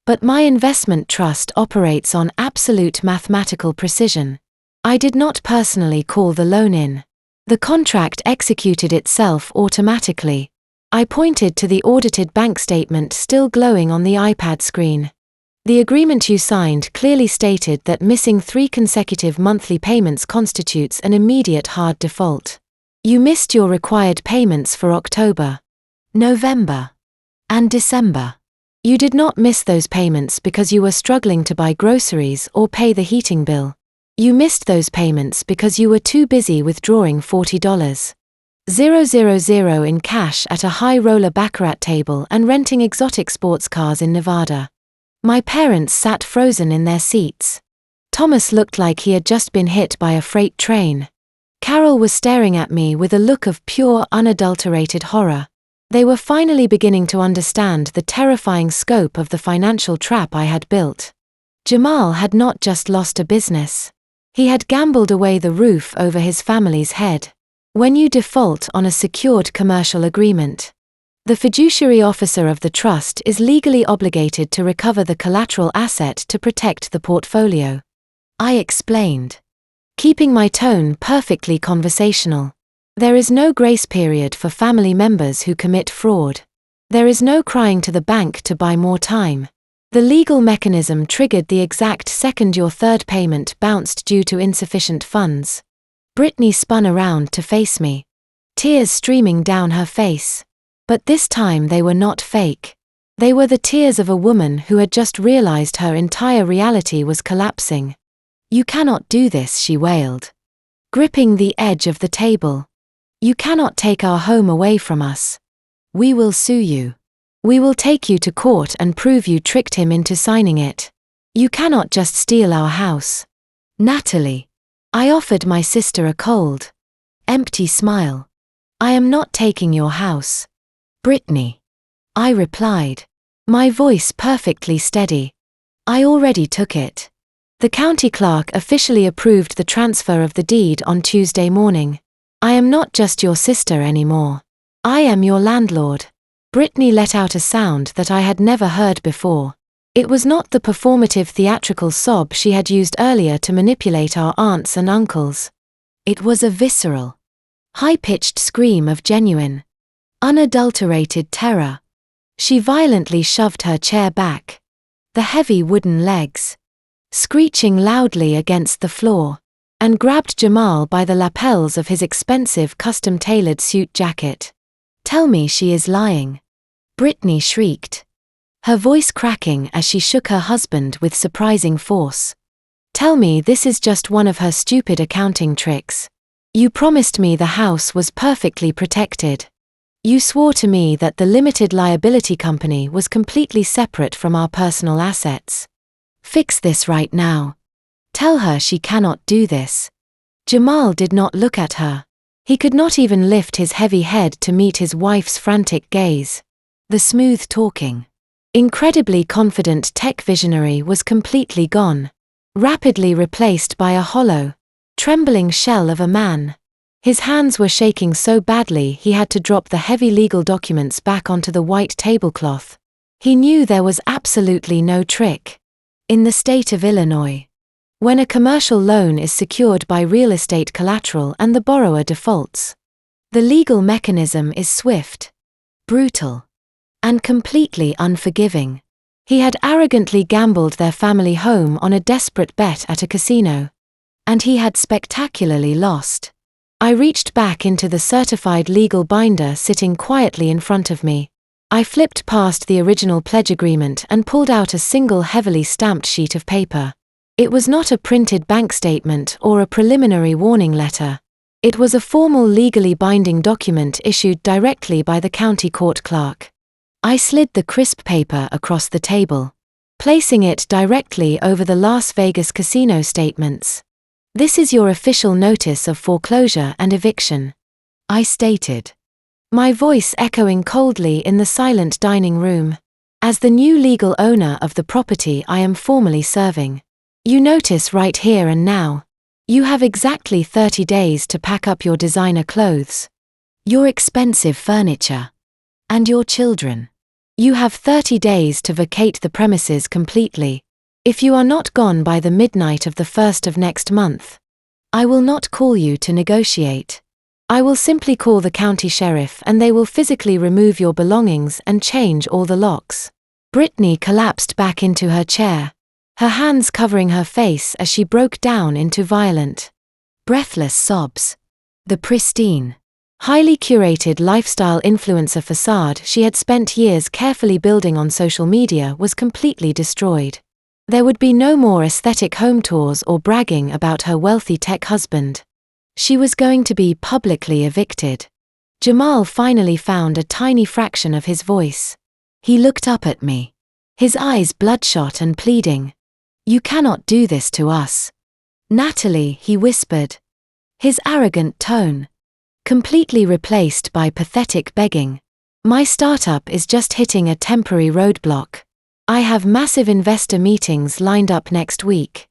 but my investment trust operates on absolute mathematical precision. I did not personally call the loan in. The contract executed itself automatically." I pointed to the audited bank statement still glowing on the iPad screen. "The agreement you signed clearly stated that missing 3 consecutive monthly payments constitutes an immediate hard default. You missed your required payments for October, November, and December. You did not miss those payments because you were struggling to buy groceries or pay the heating bill. You missed those payments because you were too busy withdrawing $40,000 in cash at a high-roller baccarat table and renting exotic sports cars in Nevada." My parents sat frozen in their seats. Thomas looked like he had just been hit by a freight train. Carol was staring at me with a look of pure, unadulterated horror. They were finally beginning to understand the terrifying scope of the financial trap I had built. Jamal had not just lost a business. He had gambled away the roof over his family's head. When you default on a secured commercial agreement, The fiduciary officer of the trust is legally obligated to recover the collateral asset to protect the portfolio. I explained, keeping my tone perfectly conversational. There is no grace period for family members who commit fraud. There is no crying to the bank to buy more time. The legal mechanism triggered the exact second your third payment bounced due to insufficient funds. Brittany spun around to face me, tears streaming down her face. But this time they were not fake. They were the tears of a woman who had just realized her entire reality was collapsing. "You cannot do this," she wailed, gripping the edge of the table. "You cannot take our home away from us. We will sue you. We will take you to court and prove you tricked him into signing it. You cannot just steal our house." "Natalie." I offered my sister a cold, empty smile. "I am not taking your house." "Brittany," I replied, my voice perfectly steady. "I already took it. The county clerk officially approved the transfer of the deed on Tuesday morning. I am not just your sister anymore. I am your landlord." Brittany let out a sound that I had never heard before. It was not the performative theatrical sob she had used earlier to manipulate our aunts and uncles. It was a visceral, high-pitched scream of genuine, unadulterated terror. She violently shoved her chair back, the heavy wooden legs screeching loudly against the floor, and grabbed Jamal by the lapels of his expensive custom-tailored suit jacket. "Tell me she is lying," Brittany shrieked, her voice cracking as she shook her husband with surprising force. "Tell me this is just one of her stupid accounting tricks. You promised me the house was perfectly protected. You swore to me that the limited liability company was completely separate from our personal assets. Fix this right now. Tell her she cannot do this." Jamal did not look at her. He could not even lift his heavy head to meet his wife's frantic gaze. The smooth-talking, incredibly confident tech visionary was completely gone, rapidly replaced by a hollow, trembling shell of a man. His hands were shaking so badly he had to drop the heavy legal documents back onto the white tablecloth. He knew there was absolutely no trick. In the state of Illinois, when a commercial loan is secured by real estate collateral and the borrower defaults, the legal mechanism is swift, brutal, and completely unforgiving. He had arrogantly gambled their family home on a desperate bet at a casino, and he had spectacularly lost. I reached back into the certified legal binder sitting quietly in front of me. I flipped past the original pledge agreement and pulled out a single heavily stamped sheet of paper. It was not a printed bank statement or a preliminary warning letter. It was a formal legally binding document issued directly by the county court clerk. I slid the crisp paper across the table, placing it directly over the Las Vegas casino statements. "This is your official notice of foreclosure and eviction," I stated, my voice echoing coldly in the silent dining room. "As the new legal owner of the property I am formally serving. You notice right here and now. You have exactly 30 days to pack up your designer clothes, your expensive furniture, and your children. You have 30 days to vacate the premises completely. If you are not gone by the midnight of the 1st of next month, I will not call you to negotiate. I will simply call the county sheriff and they will physically remove your belongings and change all the locks." Brittany collapsed back into her chair, her hands covering her face as she broke down into violent, breathless sobs. The pristine, highly curated lifestyle influencer facade she had spent years carefully building on social media was completely destroyed. There would be no more aesthetic home tours or bragging about her wealthy tech husband. She was going to be publicly evicted. Jamal finally found a tiny fraction of his voice. He looked up at me, his eyes bloodshot and pleading. "You cannot do this to us, Natalie," he whispered, his arrogant tone completely replaced by pathetic begging. "My startup is just hitting a temporary roadblock. I have massive investor meetings lined up next week.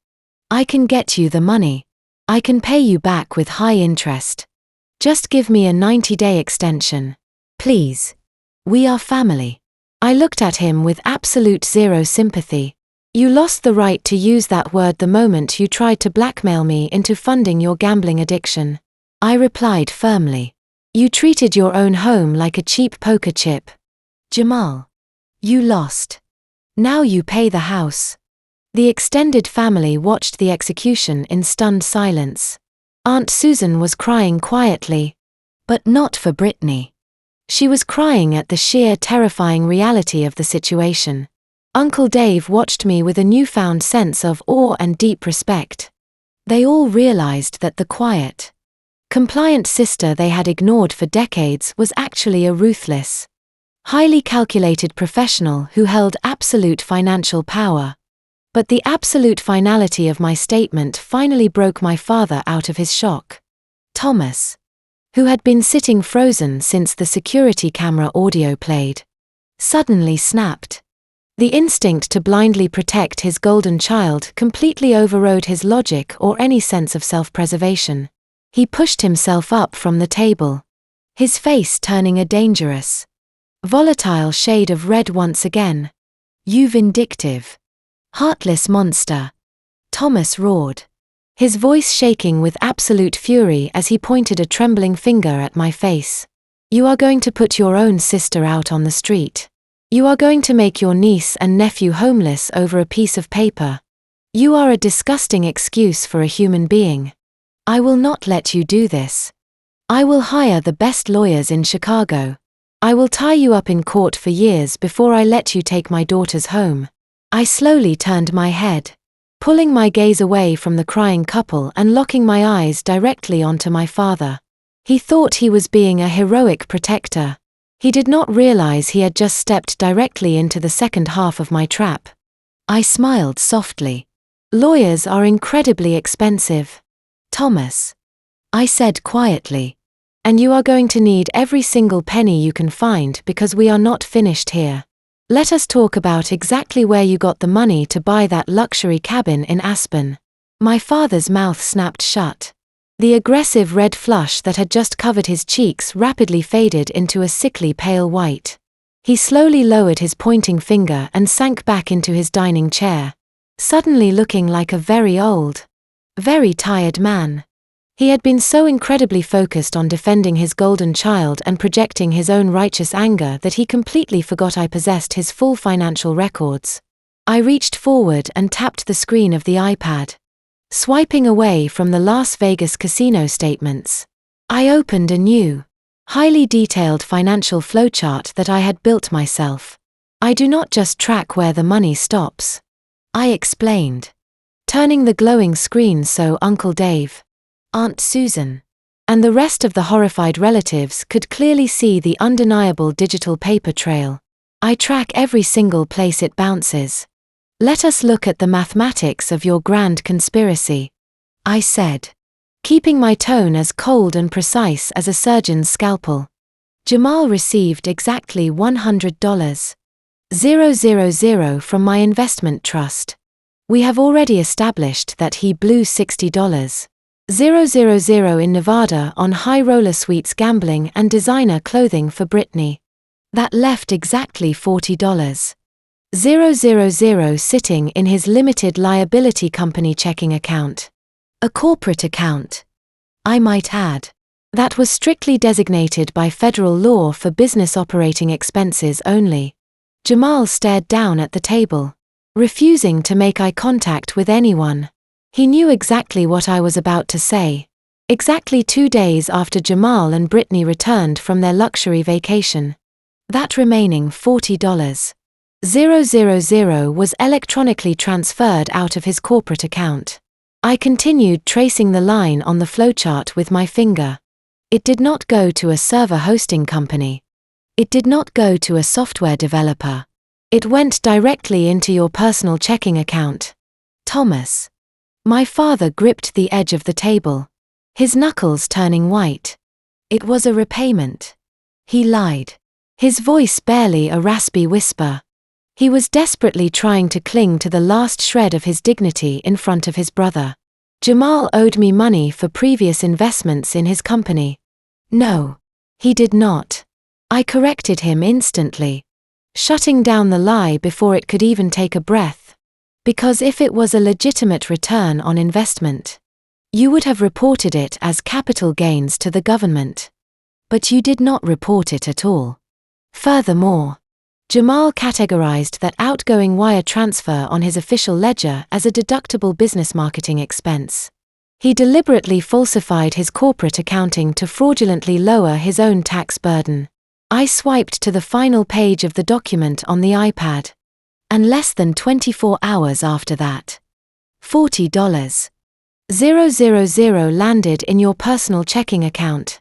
I can get you the money. I can pay you back with high interest. Just give me a 90-day extension. Please." We are family. I looked at him with absolute zero sympathy. You lost the right to use that word the moment you tried to blackmail me into funding your gambling addiction. I replied firmly. You treated your own home like a cheap poker chip. Jamal. You lost. Now you pay the house. The extended family watched the execution in stunned silence. Aunt Susan was crying quietly. But not for Brittany. She was crying at the sheer terrifying reality of the situation. Uncle Dave watched me with a newfound sense of awe and deep respect. They all realized that the quiet, compliant sister they had ignored for decades was actually a ruthless, highly calculated professional who held absolute financial power. But the absolute finality of my statement finally broke my father out of his shock. Thomas, who had been sitting frozen since the security camera audio played, suddenly snapped. The instinct to blindly protect his golden child completely overrode his logic or any sense of self-preservation. He pushed himself up from the table, his face turning a dangerous, volatile shade of red once again. You vindictive, heartless monster, Thomas roared, his voice shaking with absolute fury as he pointed a trembling finger at my face. You are going to put your own sister out on the street. You are going to make your niece and nephew homeless over a piece of paper. You are a disgusting excuse for a human being. I will not let you do this. I will hire the best lawyers in Chicago. I will tie you up in court for years before I let you take my daughters home. I slowly turned my head, pulling my gaze away from the crying couple and locking my eyes directly onto my father. He thought he was being a heroic protector. He did not realize he had just stepped directly into the second half of my trap. I smiled softly. Lawyers are incredibly expensive, Thomas, I said quietly. And you are going to need every single penny you can find because we are not finished here. Let us talk about exactly where you got the money to buy that luxury cabin in Aspen. My father's mouth snapped shut. The aggressive red flush that had just covered his cheeks rapidly faded into a sickly pale white. He slowly lowered his pointing finger and sank back into his dining chair, suddenly looking like a very old, very tired man. He had been so incredibly focused on defending his golden child and projecting his own righteous anger that he completely forgot I possessed his full financial records. I reached forward and tapped the screen of the iPad, swiping away from the Las Vegas casino statements. I opened a new, highly detailed financial flowchart that I had built myself. I do not just track where the money stops, I explained, turning the glowing screen so Uncle Dave, Aunt Susan, and the rest of the horrified relatives could clearly see the undeniable digital paper trail. I track every single place it bounces. Let us look at the mathematics of your grand conspiracy, I said, keeping my tone as cold and precise as a surgeon's scalpel. Jamal received exactly $100. 000 from my investment trust. We have already established that he blew $60. 000 in Nevada on high roller suites gambling and designer clothing for Brittany. That left exactly $40. 000 sitting in his limited liability company checking account. A corporate account, I might add, that was strictly designated by federal law for business operating expenses only. Jamal stared down at the table, refusing to make eye contact with anyone. He knew exactly what I was about to say. Exactly 2 days after Jamal and Brittany returned from their luxury vacation, that remaining $40. 000 was electronically transferred out of his corporate account. I continued tracing the line on the flowchart with my finger. It did not go to a server hosting company. It did not go to a software developer. It went directly into your personal checking account, Thomas. My father gripped the edge of the table, his knuckles turning white. It was a repayment. He lied, his voice barely a raspy whisper. He was desperately trying to cling to the last shred of his dignity in front of his brother. Jamal owed me money for previous investments in his company. No, he did not. I corrected him instantly, shutting down the lie before it could even take a breath. Because if it was a legitimate return on investment, you would have reported it as capital gains to the government. But you did not report it at all. Furthermore, Jamal categorized that outgoing wire transfer on his official ledger as a deductible business marketing expense. He deliberately falsified his corporate accounting to fraudulently lower his own tax burden. I swiped to the final page of the document on the iPad. And less than 24 hours after that, $40,000 landed in your personal checking account.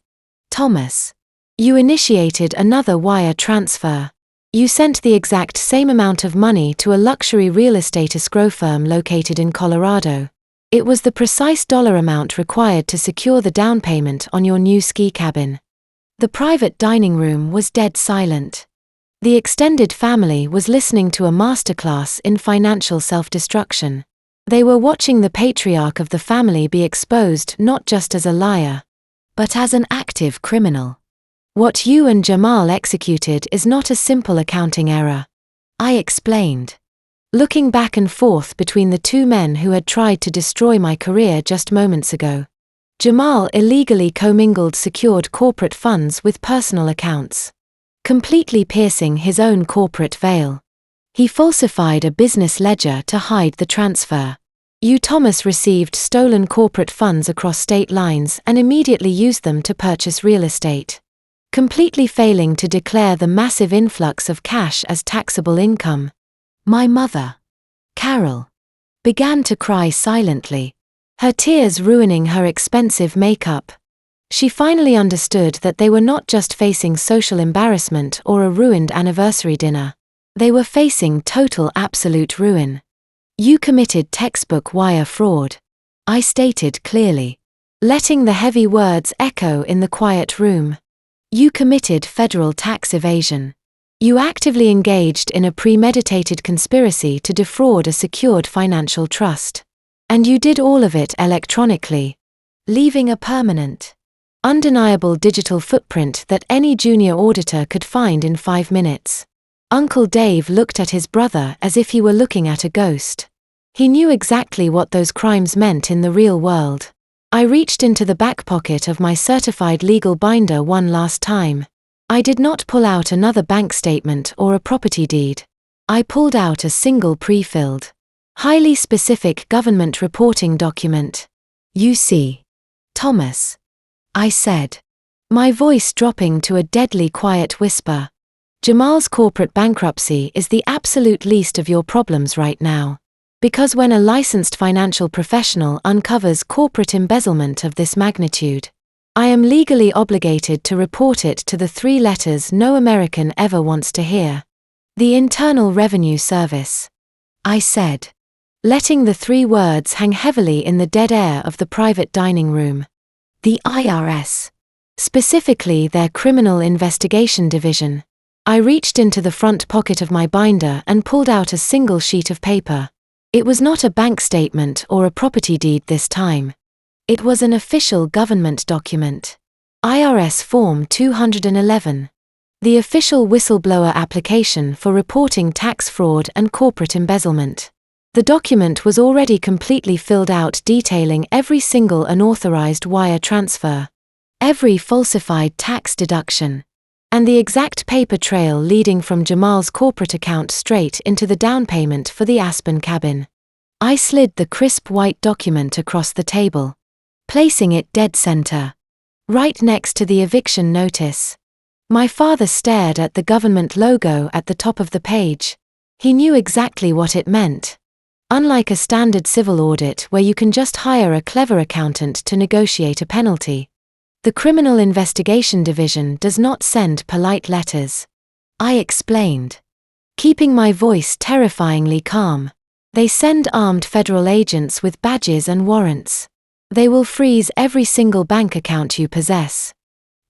Thomas, you initiated another wire transfer. You sent the exact same amount of money to a luxury real estate escrow firm located in Colorado. It was the precise dollar amount required to secure the down payment on your new ski cabin. The private dining room was dead silent. The extended family was listening to a masterclass in financial self-destruction. They were watching the patriarch of the family be exposed not just as a liar, but as an active criminal. What you and Jamal executed is not a simple accounting error, I explained, looking back and forth between the two men who had tried to destroy my career just moments ago. Jamal illegally commingled secured corporate funds with personal accounts, completely piercing his own corporate veil. He falsified a business ledger to hide the transfer. You, Thomas, received stolen corporate funds across state lines and immediately used them to purchase real estate, completely failing to declare the massive influx of cash as taxable income. My mother, Carol, began to cry silently, her tears ruining her expensive makeup. She finally understood that they were not just facing social embarrassment or a ruined anniversary dinner. They were facing total absolute ruin. You committed textbook wire fraud, I stated clearly, letting the heavy words echo in the quiet room. You committed federal tax evasion. You actively engaged in a premeditated conspiracy to defraud a secured financial trust. And you did all of it electronically, leaving a permanent, undeniable digital footprint that any junior auditor could find in 5 minutes. Uncle Dave looked at his brother as if he were looking at a ghost. He knew exactly what those crimes meant in the real world. I reached into the back pocket of my certified legal binder one last time. I did not pull out another bank statement or a property deed. I pulled out a single pre-filled, highly specific government reporting document. You see, Thomas, I said, my voice dropping to a deadly quiet whisper. Jamal's corporate bankruptcy is the absolute least of your problems right now. Because when a licensed financial professional uncovers corporate embezzlement of this magnitude, I am legally obligated to report it to the 3 letters no American ever wants to hear. The Internal Revenue Service, I said, letting the 3 words hang heavily in the dead air of the private dining room. The IRS, specifically their Criminal Investigation Division. I reached into the front pocket of my binder and pulled out a single sheet of paper. It was not a bank statement or a property deed this time. It was an official government document. IRS Form 211. The official whistleblower application for reporting tax fraud and corporate embezzlement. The document was already completely filled out, detailing every single unauthorized wire transfer, every falsified tax deduction, and the exact paper trail leading from Jamal's corporate account straight into the down payment for the Aspen cabin. I slid the crisp white document across the table, placing it dead center, right next to the eviction notice. My father stared at the government logo at the top of the page. He knew exactly what it meant. Unlike a standard civil audit where you can just hire a clever accountant to negotiate a penalty, the Criminal Investigation Division does not send polite letters. I explained, keeping my voice terrifyingly calm. They send armed federal agents with badges and warrants. They will freeze every single bank account you possess,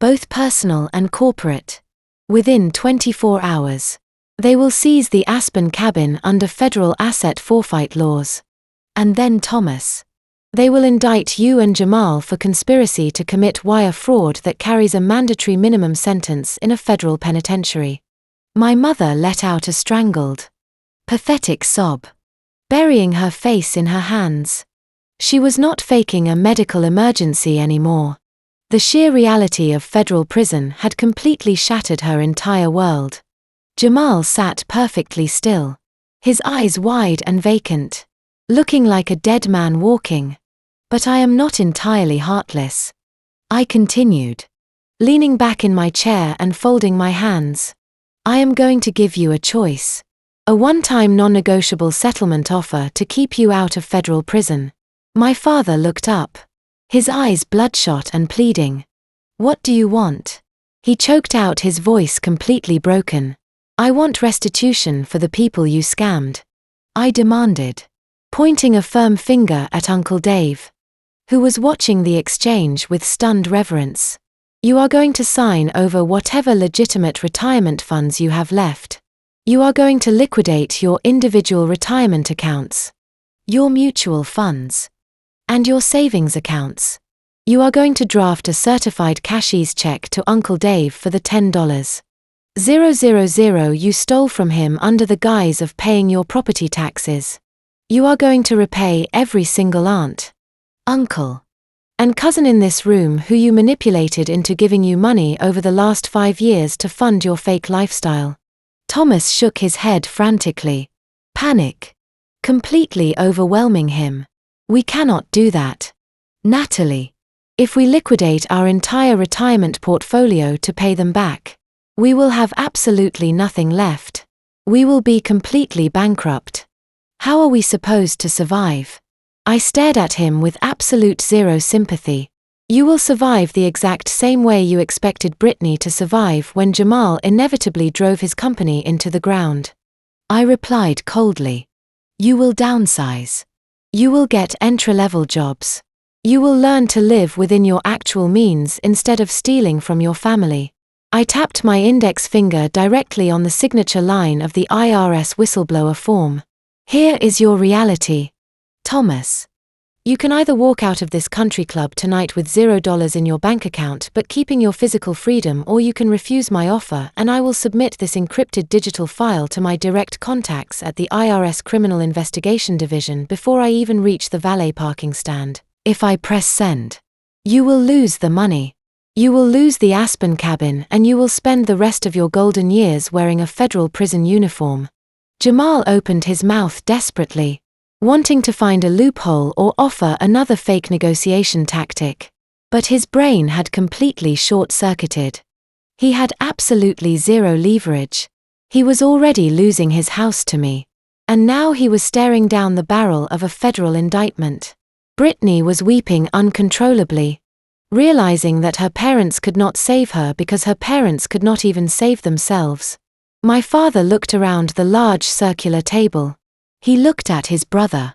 both personal and corporate, within 24 hours. They will seize the Aspen cabin under federal asset forfeit laws. And then Thomas, They will indict you and Jamal for conspiracy to commit wire fraud that carries a mandatory minimum sentence in a federal penitentiary. My mother let out a strangled, pathetic sob, burying her face in her hands. She was not faking a medical emergency anymore. The sheer reality of federal prison had completely shattered her entire world. Jamal sat perfectly still, his eyes wide and vacant, looking like a dead man walking. But I am not entirely heartless. I continued, leaning back in my chair and folding my hands. I am going to give you a choice. A one-time non-negotiable settlement offer to keep you out of federal prison. My father looked up, his eyes bloodshot and pleading. What do you want? He choked out, his voice completely broken. I want restitution for the people you scammed. I demanded, pointing a firm finger at Uncle Dave, who was watching the exchange with stunned reverence. You are going to sign over whatever legitimate retirement funds you have left. You are going to liquidate your individual retirement accounts, your mutual funds, and your savings accounts. You are going to draft a certified cashier's check to Uncle Dave for the $10,000 you stole from him under the guise of paying your property taxes. You are going to repay every single aunt, uncle, and cousin in this room who you manipulated into giving you money over the last 5 years to fund your fake lifestyle. Thomas shook his head frantically, panic completely overwhelming him. We cannot do that, Natalie. If we liquidate our entire retirement portfolio to pay them back, we will have absolutely nothing left. We will be completely bankrupt. How are we supposed to survive? I stared at him with absolute zero sympathy. You will survive the exact same way you expected Brittany to survive when Jamal inevitably drove his company into the ground. I replied coldly. You will downsize. You will get entry-level jobs. You will learn to live within your actual means instead of stealing from your family. I tapped my index finger directly on the signature line of the IRS whistleblower form. Here is your reality, Thomas. You can either walk out of this country club tonight with $0 in your bank account but keeping your physical freedom, or you can refuse my offer and I will submit this encrypted digital file to my direct contacts at the IRS Criminal Investigation Division before I even reach the valet parking stand. If I press send, you will lose the money. You will lose the Aspen cabin and you will spend the rest of your golden years wearing a federal prison uniform. Jamal opened his mouth desperately, wanting to find a loophole or offer another fake negotiation tactic. But his brain had completely short-circuited. He had absolutely zero leverage. He was already losing his house to me. And now he was staring down the barrel of a federal indictment. Brittany was weeping uncontrollably, realizing that her parents could not save her because her parents could not even save themselves. My father looked around the large circular table. He looked at his brother,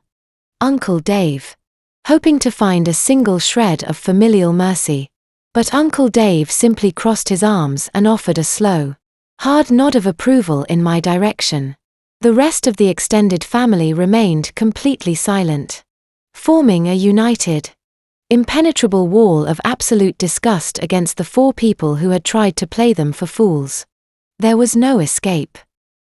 Uncle Dave, hoping to find a single shred of familial mercy. But Uncle Dave simply crossed his arms and offered a slow, hard nod of approval in my direction. The rest of the extended family remained completely silent, forming a united, impenetrable wall of absolute disgust against the 4 people who had tried to play them for fools. There was no escape.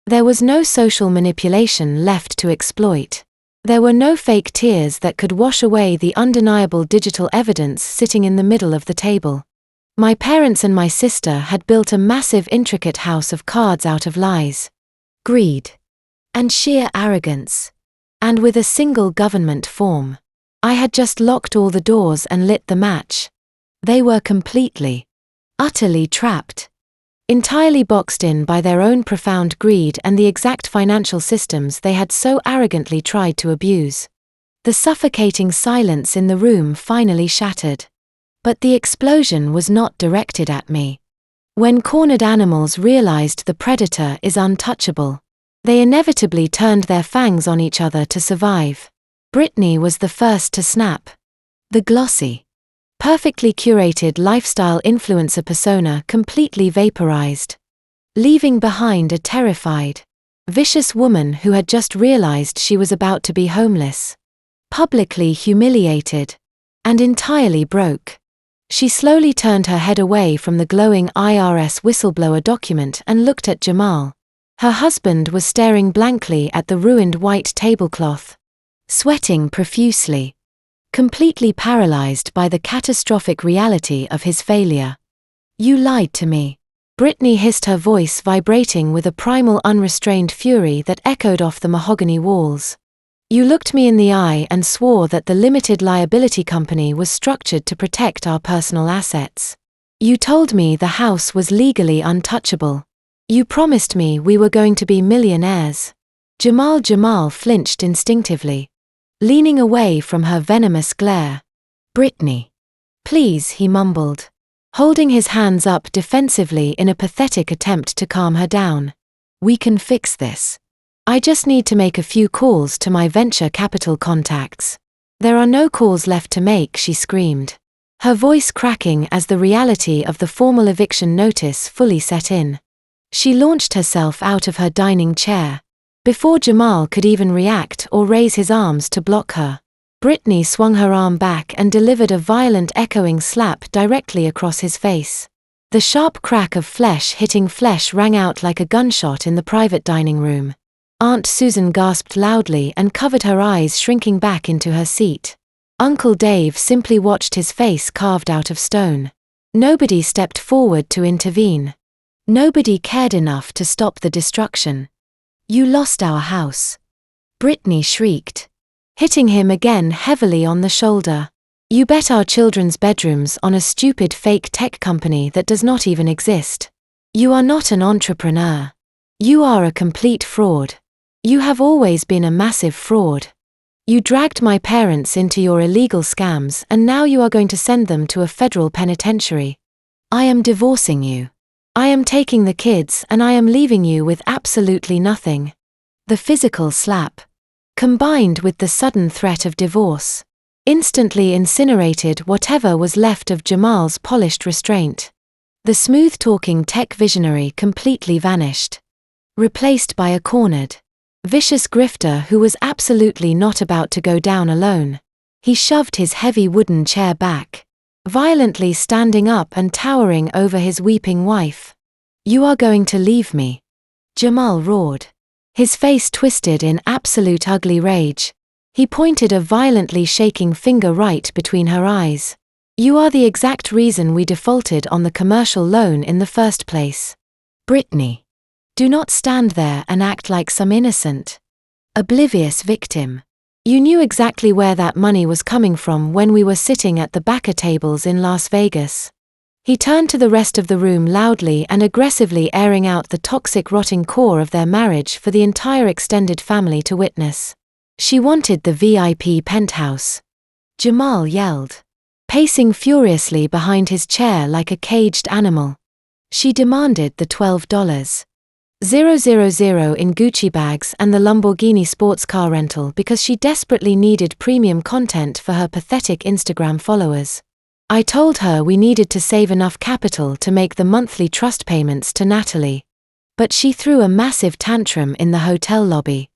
There was no social manipulation left to exploit. There were no fake tears that could wash away the undeniable digital evidence sitting in the middle of the table. My parents and my sister had built a massive, intricate house of cards out of lies, greed, and sheer arrogance. And with a single government form, I had just locked all the doors and lit the match. They were completely, utterly trapped, entirely boxed in by their own profound greed and the exact financial systems they had so arrogantly tried to abuse. The suffocating silence in the room finally shattered. But the explosion was not directed at me. When cornered animals realized the predator is untouchable, they inevitably turned their fangs on each other to survive. Brittany was the first to snap. The glossy, perfectly curated lifestyle influencer persona completely vaporized, leaving behind a terrified, vicious woman who had just realized she was about to be homeless. publicly humiliated, and entirely broke. She slowly turned her head away from the glowing IRS whistleblower document and looked at Jamal. Her husband was staring blankly at the ruined white tablecloth, sweating profusely, completely paralyzed by the catastrophic reality of his failure. "You lied to me," Brittany hissed, her voice vibrating with a primal unrestrained fury that echoed off the mahogany walls. "You looked me in the eye and swore that the limited liability company was structured to protect our personal assets. You told me the house was legally untouchable. You promised me we were going to be millionaires." Jamal flinched instinctively, leaning away from her venomous glare. "Brittany, please," he mumbled, holding his hands up defensively in a pathetic attempt to calm her down. "We can fix this. I just need to make a few calls to my venture capital contacts." "There are no calls left to make," she screamed, her voice cracking as the reality of the formal eviction notice fully set in. She launched herself out of her dining chair. Before Jamal could even react or raise his arms to block her, Brittany swung her arm back and delivered a violent echoing slap directly across his face. The sharp crack of flesh hitting flesh rang out like a gunshot in the private dining room. Aunt Susan gasped loudly and covered her eyes, shrinking back into her seat. Uncle Dave simply watched, his face carved out of stone. Nobody stepped forward to intervene. Nobody cared enough to stop the destruction. "You lost our house," Brittany shrieked, hitting him again heavily on the shoulder. "You bet our children's bedrooms on a stupid fake tech company that does not even exist. You are not an entrepreneur. You are a complete fraud. You have always been a massive fraud. You dragged my parents into your illegal scams and now you are going to send them to a federal penitentiary. I am divorcing you. I am taking the kids and I am leaving you with absolutely nothing." The physical slap, combined with the sudden threat of divorce, instantly incinerated whatever was left of Jamal's polished restraint. The smooth-talking tech visionary completely vanished, replaced by a cornered, vicious grifter who was absolutely not about to go down alone. He shoved his heavy wooden chair back, violently standing up and towering over his weeping wife. "You are going to leave me," Jamal roared, his face twisted in absolute ugly rage. He pointed a violently shaking finger right between her eyes. "You are the exact reason we defaulted on the commercial loan in the first place. Brittany, do not stand there and act like some innocent, oblivious victim. You knew exactly where that money was coming from when we were sitting at the backer tables in Las Vegas." He turned to the rest of the room, loudly and aggressively airing out the toxic, rotting core of their marriage for the entire extended family to witness. "She wanted the VIP penthouse," Jamal yelled, pacing furiously behind his chair like a caged animal. "She demanded the $12,000 in Gucci bags and the Lamborghini sports car rental because she desperately needed premium content for her pathetic Instagram followers. I told her we needed to save enough capital to make the monthly trust payments to Natalie. But she threw a massive tantrum in the hotel lobby.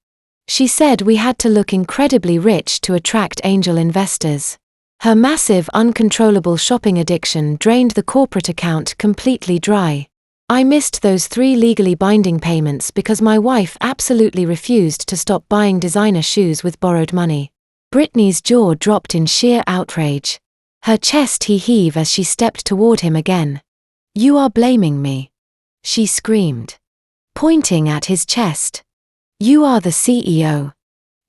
She said we had to look incredibly rich to attract angel investors. Her massive, uncontrollable shopping addiction drained the corporate account completely dry. I missed those 3 legally binding payments because my wife absolutely refused to stop buying designer shoes with borrowed money." Brittany's jaw dropped in sheer outrage, her chest heave as she stepped toward him again. "You are blaming me," she screamed, pointing at his chest. "You are the CEO.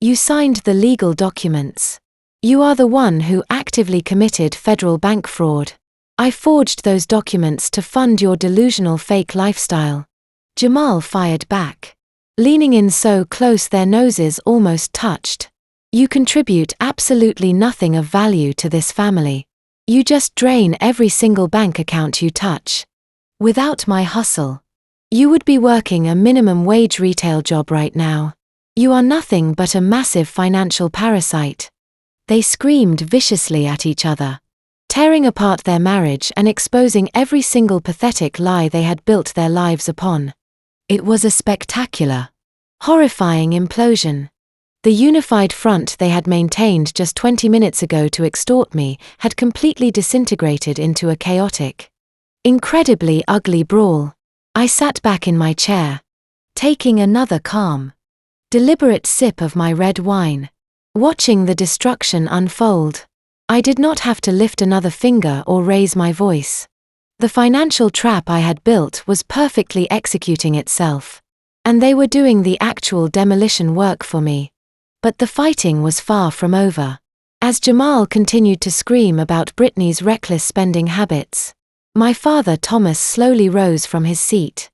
You signed the legal documents. You are the one who actively committed federal bank fraud. I forged those documents to fund your delusional fake lifestyle." Jamal fired back, leaning in so close their noses almost touched. "You contribute absolutely nothing of value to this family. You just drain every single bank account you touch. Without my hustle, you would be working a minimum wage retail job right now. You are nothing but a massive financial parasite." They screamed viciously at each other, tearing apart their marriage and exposing every single pathetic lie they had built their lives upon. It was a spectacular, horrifying implosion. The unified front they had maintained just 20 minutes ago to extort me had completely disintegrated into a chaotic, incredibly ugly brawl. I sat back in my chair, taking another calm, deliberate sip of my red wine, watching the destruction unfold. I did not have to lift another finger or raise my voice. The financial trap I had built was perfectly executing itself, and they were doing the actual demolition work for me. But the fighting was far from over. As Jamal continued to scream about Brittany's reckless spending habits, my father Thomas slowly rose from his seat.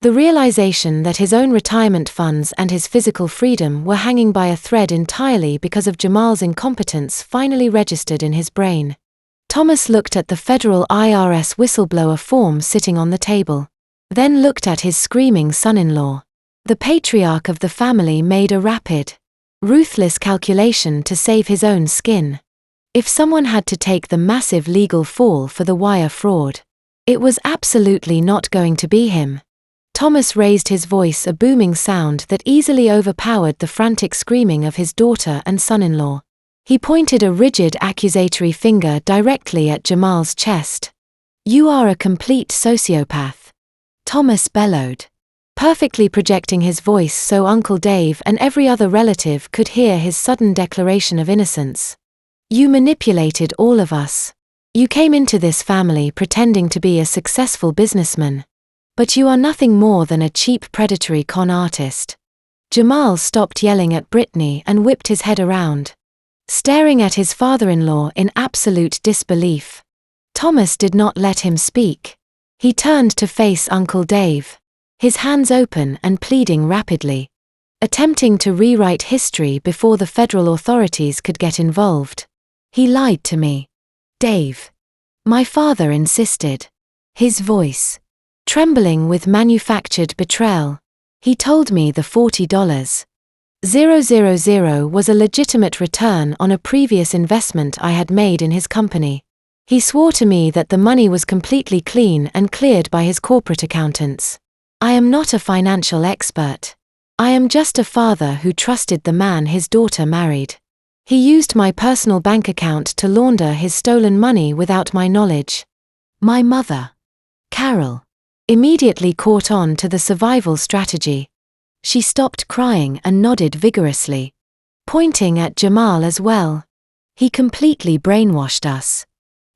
The realization that his own retirement funds and his physical freedom were hanging by a thread entirely because of Jamal's incompetence finally registered in his brain. Thomas looked at the federal IRS whistleblower form sitting on the table, then looked at his screaming son-in-law. The patriarch of the family made a rapid, ruthless calculation to save his own skin. If someone had to take the massive legal fall for the wire fraud, it was absolutely not going to be him. Thomas raised his voice, a booming sound that easily overpowered the frantic screaming of his daughter and son-in-law. He pointed a rigid accusatory finger directly at Jamal's chest. "You are a complete sociopath," Thomas bellowed, perfectly projecting his voice so Uncle Dave and every other relative could hear his sudden declaration of innocence. "You manipulated all of us. You came into this family pretending to be a successful businessman. But you are nothing more than a cheap predatory con artist." Jamal stopped yelling at Brittany and whipped his head around, staring at his father-in-law in absolute disbelief. Thomas did not let him speak. He turned to face Uncle Dave, his hands open and pleading rapidly, attempting to rewrite history before the federal authorities could get involved. "He lied to me, Dave," my father insisted, his voice trembling with manufactured betrayal. "He told me the $40,000 was a legitimate return on a previous investment I had made in his company. He swore to me that the money was completely clean and cleared by his corporate accountants. I am not a financial expert. I am just a father who trusted the man his daughter married. He used my personal bank account to launder his stolen money without my knowledge." My mother, Carol, immediately caught on to the survival strategy. She stopped crying and nodded vigorously, pointing at Jamal as well. "He completely brainwashed us,"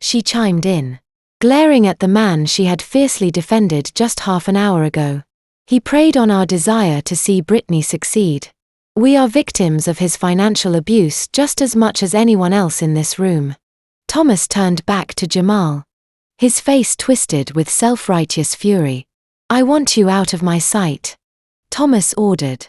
she chimed in, glaring at the man she had fiercely defended just half an hour ago. "He preyed on our desire to see Brittany succeed. We are victims of his financial abuse just as much as anyone else in this room." Thomas turned back to Jamal, his face twisted with self-righteous fury. "I want you out of my sight," Thomas ordered,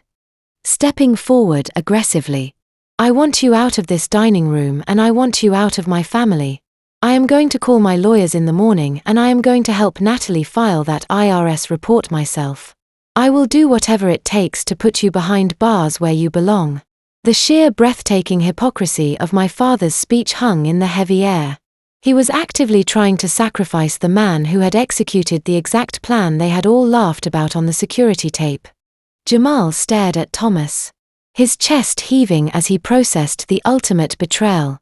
stepping forward aggressively. "I want you out of this dining room and I want you out of my family. I am going to call my lawyers in the morning and I am going to help Natalie file that IRS report myself. I will do whatever it takes to put you behind bars where you belong." The sheer breathtaking hypocrisy of my father's speech hung in the heavy air. He was actively trying to sacrifice the man who had executed the exact plan they had all laughed about on the security tape. Jamal stared at Thomas, his chest heaving as he processed the ultimate betrayal.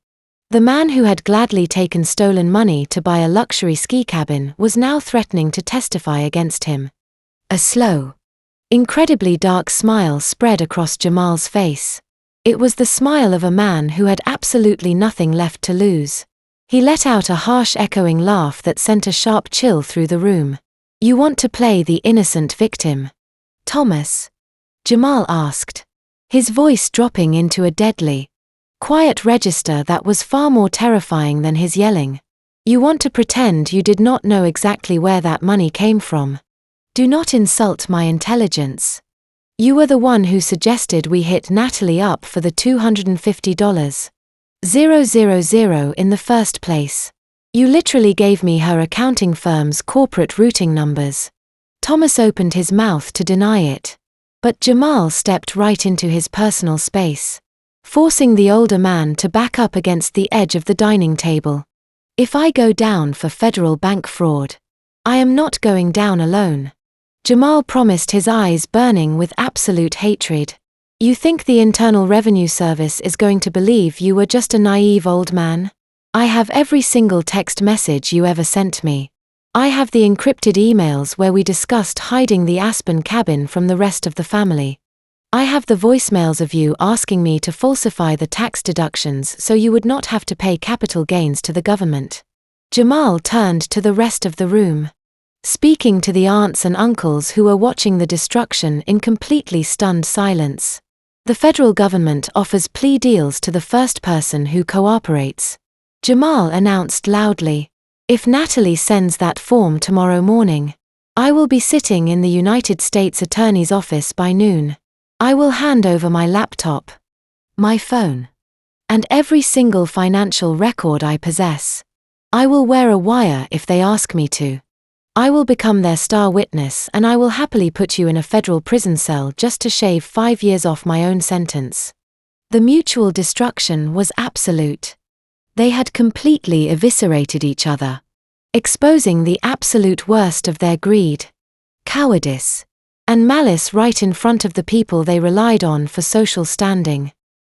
The man who had gladly taken stolen money to buy a luxury ski cabin was now threatening to testify against him. A slow, incredibly dark smile spread across Jamal's face. It was the smile of a man who had absolutely nothing left to lose. He let out a harsh echoing laugh that sent a sharp chill through the room. "You want to play the innocent victim, Thomas?" Jamal asked, his voice dropping into a deadly, quiet register that was far more terrifying than his yelling. "You want to pretend you did not know exactly where that money came from? Do not insult my intelligence. You were the one who suggested we hit Natalie up for the $250,000 in the first place. You literally gave me her accounting firm's corporate routing numbers." Thomas opened his mouth to deny it, but Jamal stepped right into his personal space, forcing the older man to back up against the edge of the dining table. "If I go down for federal bank fraud, I am not going down alone," Jamal promised, his eyes burning with absolute hatred. You think the Internal Revenue Service is going to believe you were just a naive old man? I have every single text message you ever sent me. I have the encrypted emails where we discussed hiding the Aspen cabin from the rest of the family. I have the voicemails of you asking me to falsify the tax deductions so you would not have to pay capital gains to the government. Jamal turned to the rest of the room, speaking to the aunts and uncles who were watching the destruction in completely stunned silence. The federal government offers plea deals to the first person who cooperates. Jamal announced loudly. If Natalie sends that form tomorrow morning, I will be sitting in the United States Attorney's office by noon. I will hand over my laptop, my phone, and every single financial record I possess. I will wear a wire if they ask me to. I will become their star witness and I will happily put you in a federal prison cell just to shave 5 years off my own sentence. The mutual destruction was absolute. They had completely eviscerated each other, exposing the absolute worst of their greed, cowardice, and malice right in front of the people they relied on for social standing.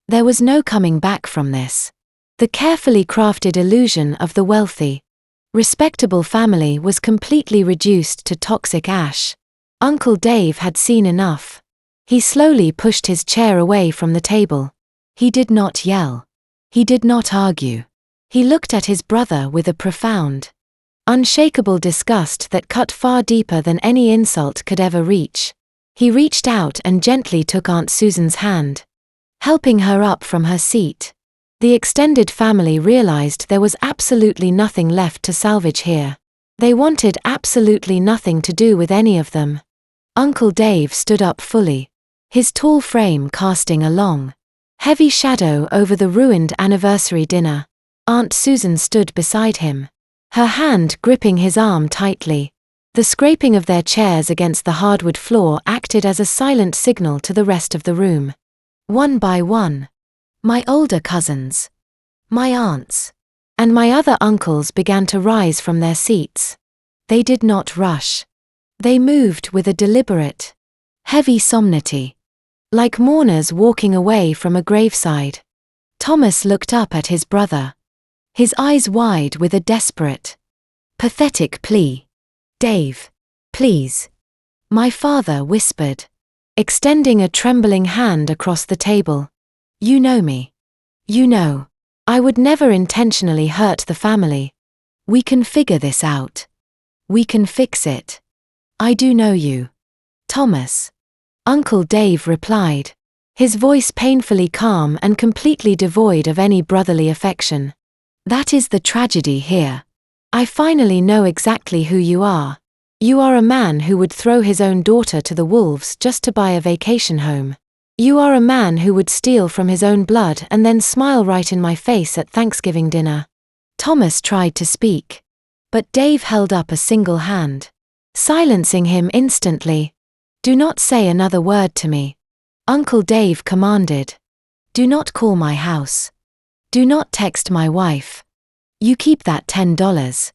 There was no coming back from this. The carefully crafted illusion of the wealthy, respectable family was completely reduced to toxic ash. Uncle Dave had seen enough. He slowly pushed his chair away from the table. He did not yell. He did not argue. He looked at his brother with a profound, unshakable disgust that cut far deeper than any insult could ever reach. He reached out and gently took Aunt Susan's hand, helping her up from her seat. The extended family realized there was absolutely nothing left to salvage here. They wanted absolutely nothing to do with any of them. Uncle Dave stood up fully, his tall frame casting a long, heavy shadow over the ruined anniversary dinner. Aunt Susan stood beside him, her hand gripping his arm tightly. The scraping of their chairs against the hardwood floor acted as a silent signal to the rest of the room. One by one, my older cousins, my aunts, and my other uncles began to rise from their seats. They did not rush. They moved with a deliberate, heavy solemnity, like mourners walking away from a graveside. Thomas looked up at his brother, his eyes wide with a desperate, pathetic plea. "Dave, please," my father whispered, extending a trembling hand across the table. "You know me. You know, I would never intentionally hurt the family. We can figure this out. We can fix it. I do know you, Thomas." Uncle Dave replied, his voice painfully calm and completely devoid of any brotherly affection. "That is the tragedy here. I finally know exactly who you are. You are a man who would throw his own daughter to the wolves just to buy a vacation home. You are a man who would steal from his own blood and then smile right in my face at Thanksgiving dinner." Thomas tried to speak, but Dave held up a single hand, silencing him instantly. "Do not say another word to me," Uncle Dave commanded. "Do not call my house. Do not text my wife. You keep that $10,000.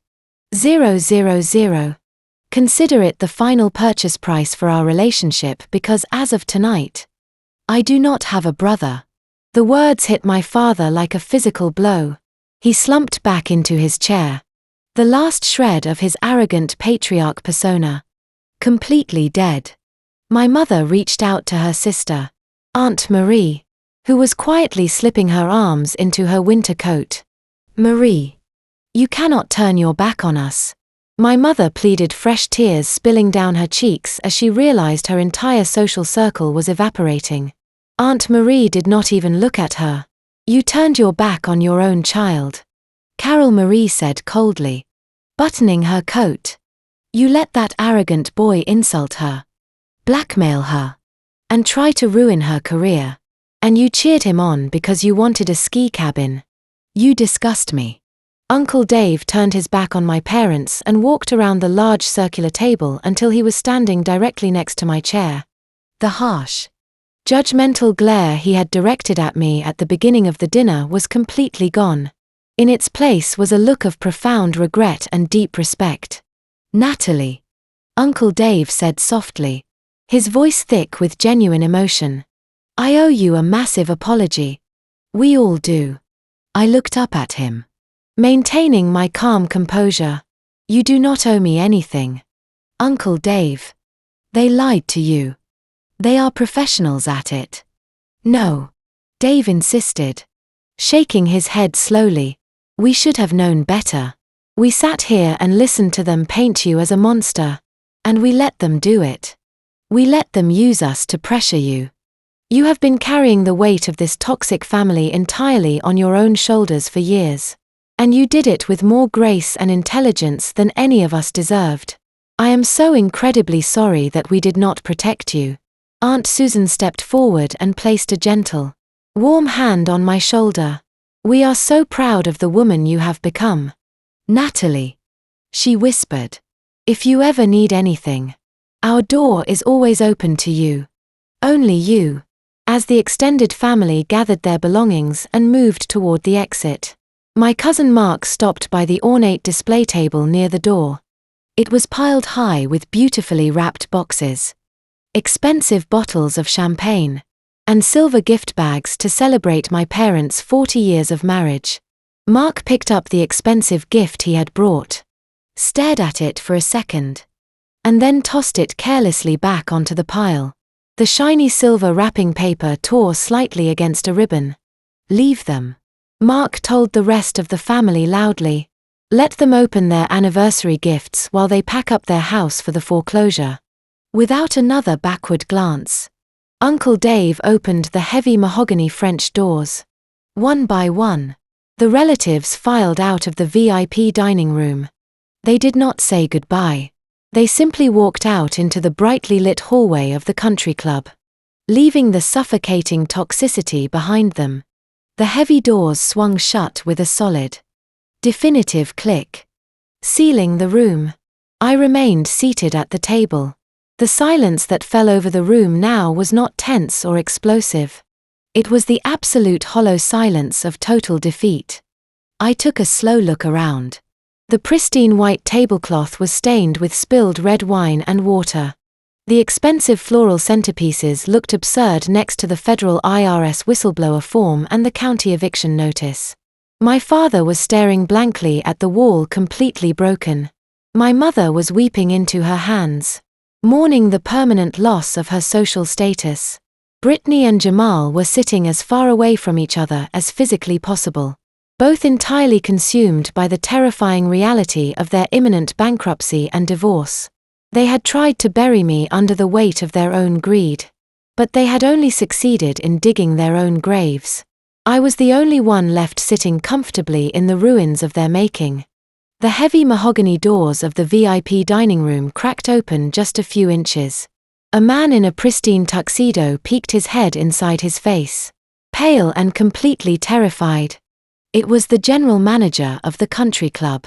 Consider it the final purchase price for our relationship because as of tonight, I do not have a brother." The words hit my father like a physical blow. He slumped back into his chair, the last shred of his arrogant patriarch persona, completely dead. My mother reached out to her sister, Aunt Marie, who was quietly slipping her arms into her winter coat. "Marie, you cannot turn your back on us." My mother pleaded, fresh tears spilling down her cheeks as she realized her entire social circle was evaporating. Aunt Marie did not even look at her. "You turned your back on your own child," Carol Marie said coldly, buttoning her coat. "You let that arrogant boy insult her, blackmail her, and try to ruin her career. And you cheered him on because you wanted a ski cabin. You disgust me." Uncle Dave turned his back on my parents and walked around the large circular table until he was standing directly next to my chair. The harsh, judgmental glare he had directed at me at the beginning of the dinner was completely gone. In its place was a look of profound regret and deep respect. "Natalie," Uncle Dave said softly, his voice thick with genuine emotion, I owe you a massive apology. We all do. I looked up at him, maintaining my calm composure. You do not owe me anything. Uncle Dave. They lied to you. They are professionals at it. No. Dave insisted, shaking his head slowly. We should have known better. We sat here and listened to them paint you as a monster. And we let them do it. We let them use us to pressure you. You have been carrying the weight of this toxic family entirely on your own shoulders for years. And you did it with more grace and intelligence than any of us deserved. I am so incredibly sorry that we did not protect you. Aunt Susan stepped forward and placed a gentle, warm hand on my shoulder. We are so proud of the woman you have become. Natalie. She whispered. If you ever need anything, our door is always open to you. Only you. As the extended family gathered their belongings and moved toward the exit, my cousin Mark stopped by the ornate display table near the door. It was piled high with beautifully wrapped boxes, expensive bottles of champagne, and silver gift bags to celebrate my parents' 40 years of marriage. Mark picked up the expensive gift he had brought, stared at it for a second, and then tossed it carelessly back onto the pile. The shiny silver wrapping paper tore slightly against a ribbon. Leave them. Mark told the rest of the family loudly. Let them open their anniversary gifts while they pack up their house for the foreclosure. Without another backward glance, Uncle Dave opened the heavy mahogany French doors. One by one, the relatives filed out of the VIP dining room. They did not say goodbye. They simply walked out into the brightly lit hallway of the country club, leaving the suffocating toxicity behind them. The heavy doors swung shut with a solid, definitive click, sealing the room. I remained seated at the table. The silence that fell over the room now was not tense or explosive. It was the absolute hollow silence of total defeat. I took a slow look around. The pristine white tablecloth was stained with spilled red wine and water. The expensive floral centerpieces looked absurd next to the federal IRS whistleblower form and the county eviction notice. My father was staring blankly at the wall, completely broken. My mother was weeping into her hands, mourning the permanent loss of her social status. Brittany and Jamal were sitting as far away from each other as physically possible, both entirely consumed by the terrifying reality of their imminent bankruptcy and divorce. They had tried to bury me under the weight of their own greed, but they had only succeeded in digging their own graves. I was the only one left sitting comfortably in the ruins of their making. The heavy mahogany doors of the VIP dining room cracked open just a few inches. A man in a pristine tuxedo peeked his head inside his face, pale and completely terrified. It was the general manager of the country club.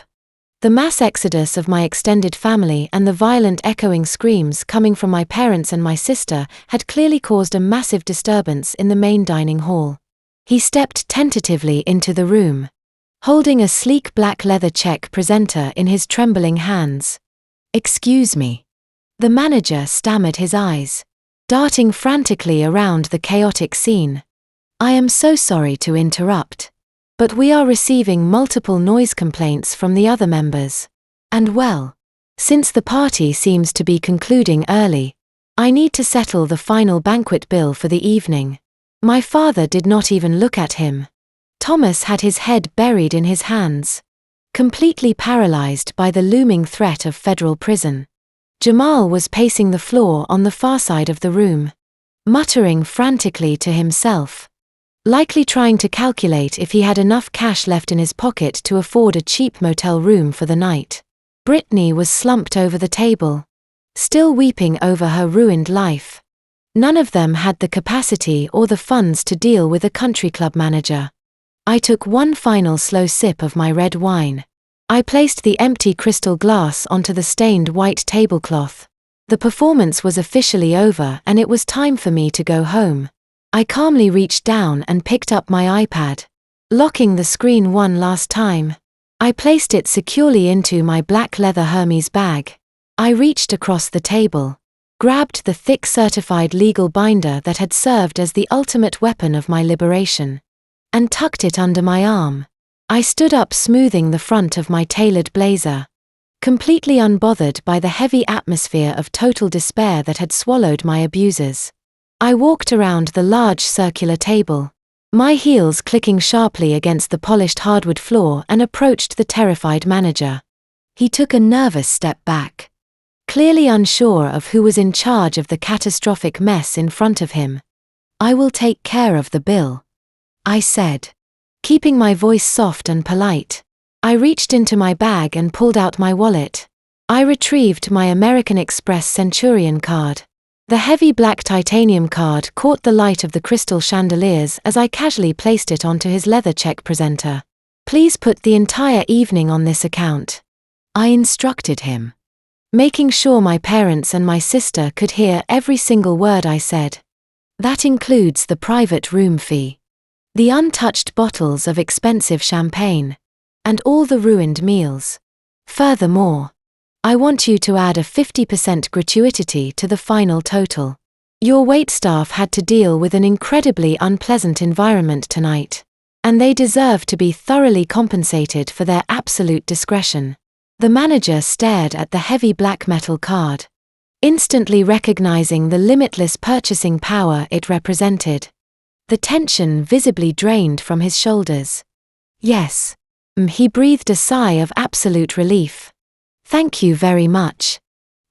The mass exodus of my extended family and the violent echoing screams coming from my parents and my sister had clearly caused a massive disturbance in the main dining hall. He stepped tentatively into the room, holding a sleek black leather check presenter in his trembling hands. "Excuse me." The manager stammered, his eyes darting frantically around the chaotic scene. "I am so sorry to interrupt, but we are receiving multiple noise complaints from the other members. And well, since the party seems to be concluding early, I need to settle the final banquet bill for the evening." My father did not even look at him. Thomas had his head buried in his hands, completely paralyzed by the looming threat of federal prison. Jamal was pacing the floor on the far side of the room, muttering frantically to himself, likely trying to calculate if he had enough cash left in his pocket to afford a cheap motel room for the night. Brittany was slumped over the table, still weeping over her ruined life. None of them had the capacity or the funds to deal with a country club manager. I took one final slow sip of my red wine. I placed the empty crystal glass onto the stained white tablecloth. The performance was officially over and it was time for me to go home. I calmly reached down and picked up my iPad, locking the screen one last time. I placed it securely into my black leather Hermes bag. I reached across the table, grabbed the thick certified legal binder that had served as the ultimate weapon of my liberation, and tucked it under my arm. I stood up, smoothing the front of my tailored blazer, completely unbothered by the heavy atmosphere of total despair that had swallowed my abusers. I walked around the large circular table, my heels clicking sharply against the polished hardwood floor, and approached the terrified manager. He took a nervous step back, clearly unsure of who was in charge of the catastrophic mess in front of him. "I will take care of the bill," I said, keeping my voice soft and polite. I reached into my bag and pulled out my wallet. I retrieved my American Express Centurion card. The heavy black titanium card caught the light of the crystal chandeliers as I casually placed it onto his leather check presenter. "Please put the entire evening on this account," I instructed him, making sure my parents and my sister could hear every single word I said. "That includes the private room fee, the untouched bottles of expensive champagne, and all the ruined meals. Furthermore, I want you to add a 50% gratuity to the final total. Your waitstaff had to deal with an incredibly unpleasant environment tonight, and they deserve to be thoroughly compensated for their absolute discretion." The manager stared at the heavy black metal card, instantly recognizing the limitless purchasing power it represented. The tension visibly drained from his shoulders. "Yes." He breathed a sigh of absolute relief. "Thank you very much.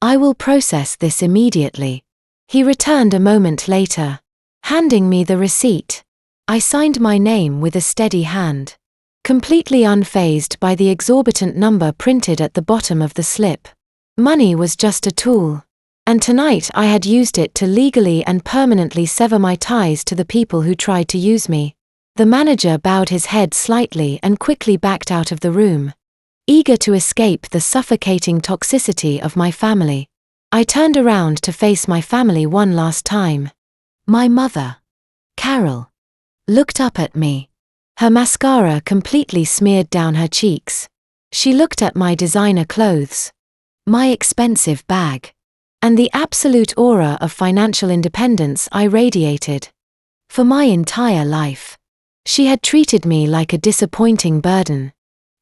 I will process this immediately." He returned a moment later, handing me the receipt. I signed my name with a steady hand, completely unfazed by the exorbitant number printed at the bottom of the slip. Money was just a tool, and tonight I had used it to legally and permanently sever my ties to the people who tried to use me. The manager bowed his head slightly and quickly backed out of the room, eager to escape the suffocating toxicity of my family. I turned around to face my family one last time. My mother, Carol, looked up at me, her mascara completely smeared down her cheeks. She looked at my designer clothes, my expensive bag, and the absolute aura of financial independence I radiated. For my entire life, she had treated me like a disappointing burden.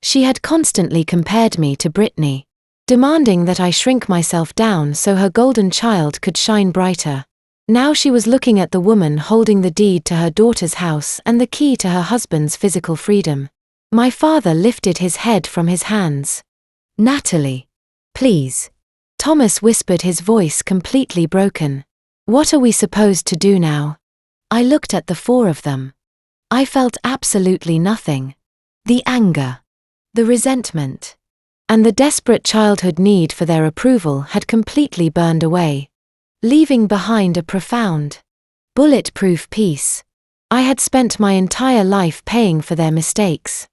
She had constantly compared me to Brittany, demanding that I shrink myself down so her golden child could shine brighter. Now she was looking at the woman holding the deed to her daughter's house and the key to her husband's physical freedom. My father lifted his head from his hands. "Natalie, please," Thomas whispered, his voice completely broken. "What are we supposed to do now?" I looked at the four of them. I felt absolutely nothing. The anger, the resentment, and the desperate childhood need for their approval had completely burned away, leaving behind a profound, bulletproof peace. I had spent my entire life paying for their mistakes,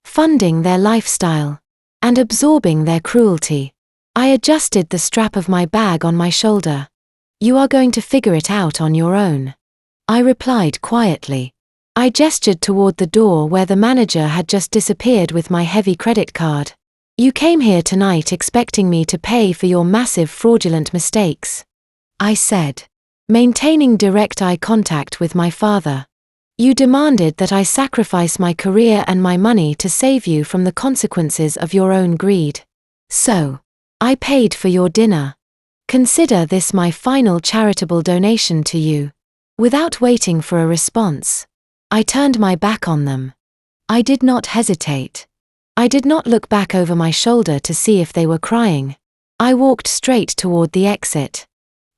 funding their lifestyle, and absorbing their cruelty. I adjusted the strap of my bag on my shoulder. "You are going to figure it out on your own," I replied quietly. I gestured toward the door where the manager had just disappeared with my heavy credit card. "You came here tonight expecting me to pay for your massive fraudulent mistakes," I said, maintaining direct eye contact with my father. "You demanded that I sacrifice my career and my money to save you from the consequences of your own greed. So, I paid for your dinner. Consider this my final charitable donation to you." Without waiting for a response, I turned my back on them. I did not hesitate. I did not look back over my shoulder to see if they were crying. I walked straight toward the exit.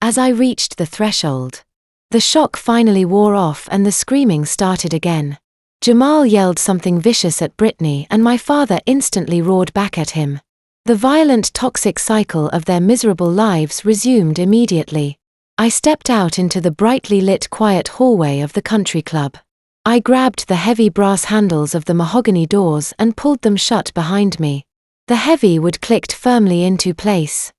As I reached the threshold, the shock finally wore off and the screaming started again. Jamal yelled something vicious at Brittany and my father instantly roared back at him. The violent, toxic cycle of their miserable lives resumed immediately. I stepped out into the brightly lit, quiet hallway of the country club. I grabbed the heavy brass handles of the mahogany doors and pulled them shut behind me. The heavy wood clicked firmly into place,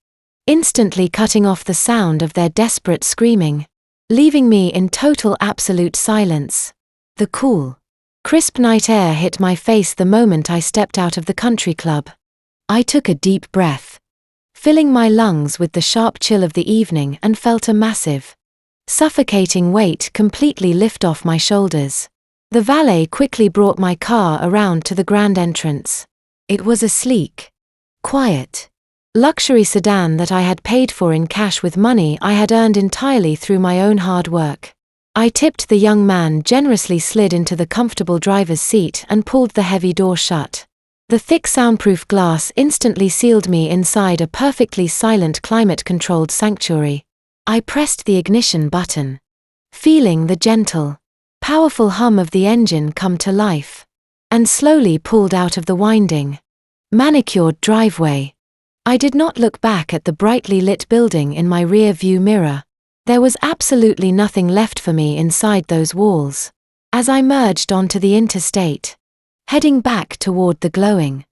instantly cutting off the sound of their desperate screaming, leaving me in total absolute silence. The cool, crisp night air hit my face the moment I stepped out of the country club. I took a deep breath, filling my lungs with the sharp chill of the evening, and felt a massive, suffocating weight completely lift off my shoulders. The valet quickly brought my car around to the grand entrance. It was a sleek, quiet, luxury sedan that I had paid for in cash with money I had earned entirely through my own hard work. I tipped the young man generously, slid into the comfortable driver's seat, and pulled the heavy door shut. The thick soundproof glass instantly sealed me inside a perfectly silent, climate-controlled sanctuary. I pressed the ignition button, feeling the gentle, powerful hum of the engine come to life, and slowly pulled out of the winding, manicured driveway. I did not look back at the brightly lit building in my rear view mirror. There was absolutely nothing left for me inside those walls. As I merged onto the interstate, heading back toward the glowing,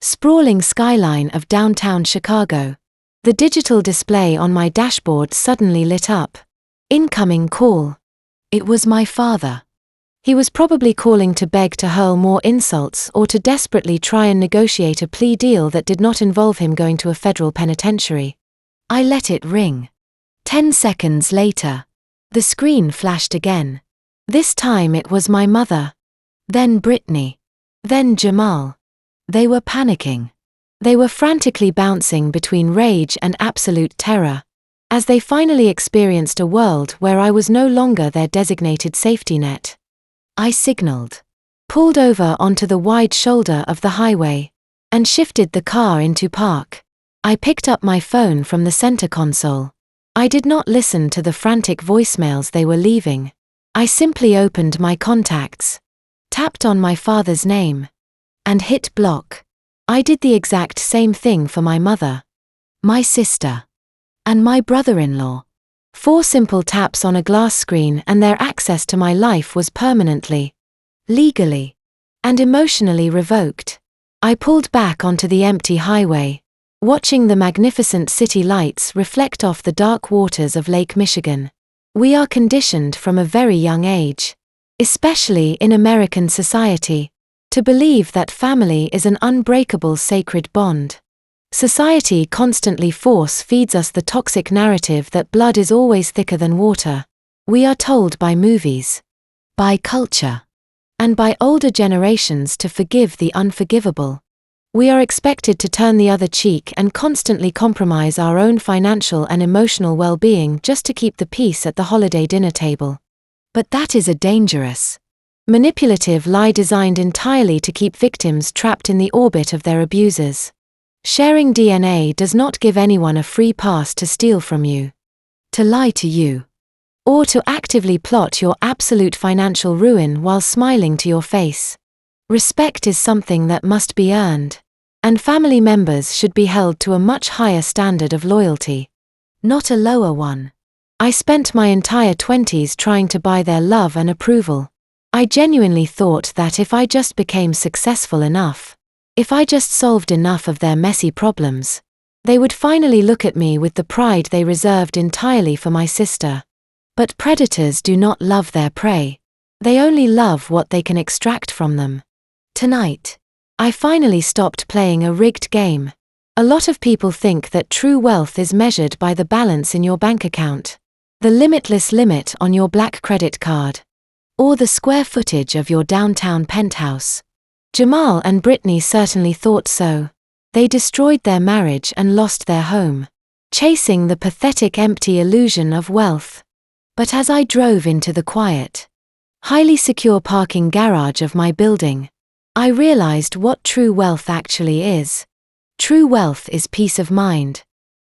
sprawling skyline of downtown Chicago, the digital display on my dashboard suddenly lit up. Incoming call. It was my father. He was probably calling to beg to hurl more insults or to desperately try and negotiate a plea deal that did not involve him going to a federal penitentiary. I let it ring. 10 seconds later, the screen flashed again. This time it was my mother. Then Brittany. Then Jamal. They were panicking. They were frantically bouncing between rage and absolute terror, as they finally experienced a world where I was no longer their designated safety net. I signaled, pulled over onto the wide shoulder of the highway, and shifted the car into park. I picked up my phone from the center console. I did not listen to the frantic voicemails they were leaving. I simply opened my contacts, tapped on my father's name, and hit block. I did the exact same thing for my mother, my sister, and my brother-in-law. 4 simple taps on a glass screen and their access to my life was permanently, legally, and emotionally revoked. I pulled back onto the empty highway, watching the magnificent city lights reflect off the dark waters of Lake Michigan. We are conditioned from a very young age, especially in American society, to believe that family is an unbreakable sacred bond. Society constantly force-feeds us the toxic narrative that blood is always thicker than water. We are told by movies, by culture, and by older generations to forgive the unforgivable. We are expected to turn the other cheek and constantly compromise our own financial and emotional well-being just to keep the peace at the holiday dinner table. But that is a dangerous, manipulative lie designed entirely to keep victims trapped in the orbit of their abusers. Sharing DNA does not give anyone a free pass to steal from you, to lie to you, or to actively plot your absolute financial ruin while smiling to your face. Respect is something that must be earned, and family members should be held to a much higher standard of loyalty, not a lower one. I spent my entire 20s trying to buy their love and approval. I genuinely thought that if I just became successful enough, if I just solved enough of their messy problems, they would finally look at me with the pride they reserved entirely for my sister. But predators do not love their prey. They only love what they can extract from them. Tonight, I finally stopped playing a rigged game. A lot of people think that true wealth is measured by the balance in your bank account, the limitless limit on your black credit card, or the square footage of your downtown penthouse. Jamal and Brittany certainly thought so. They destroyed their marriage and lost their home, chasing the pathetic empty illusion of wealth. But as I drove into the quiet, highly secure parking garage of my building, I realized what true wealth actually is. True wealth is peace of mind.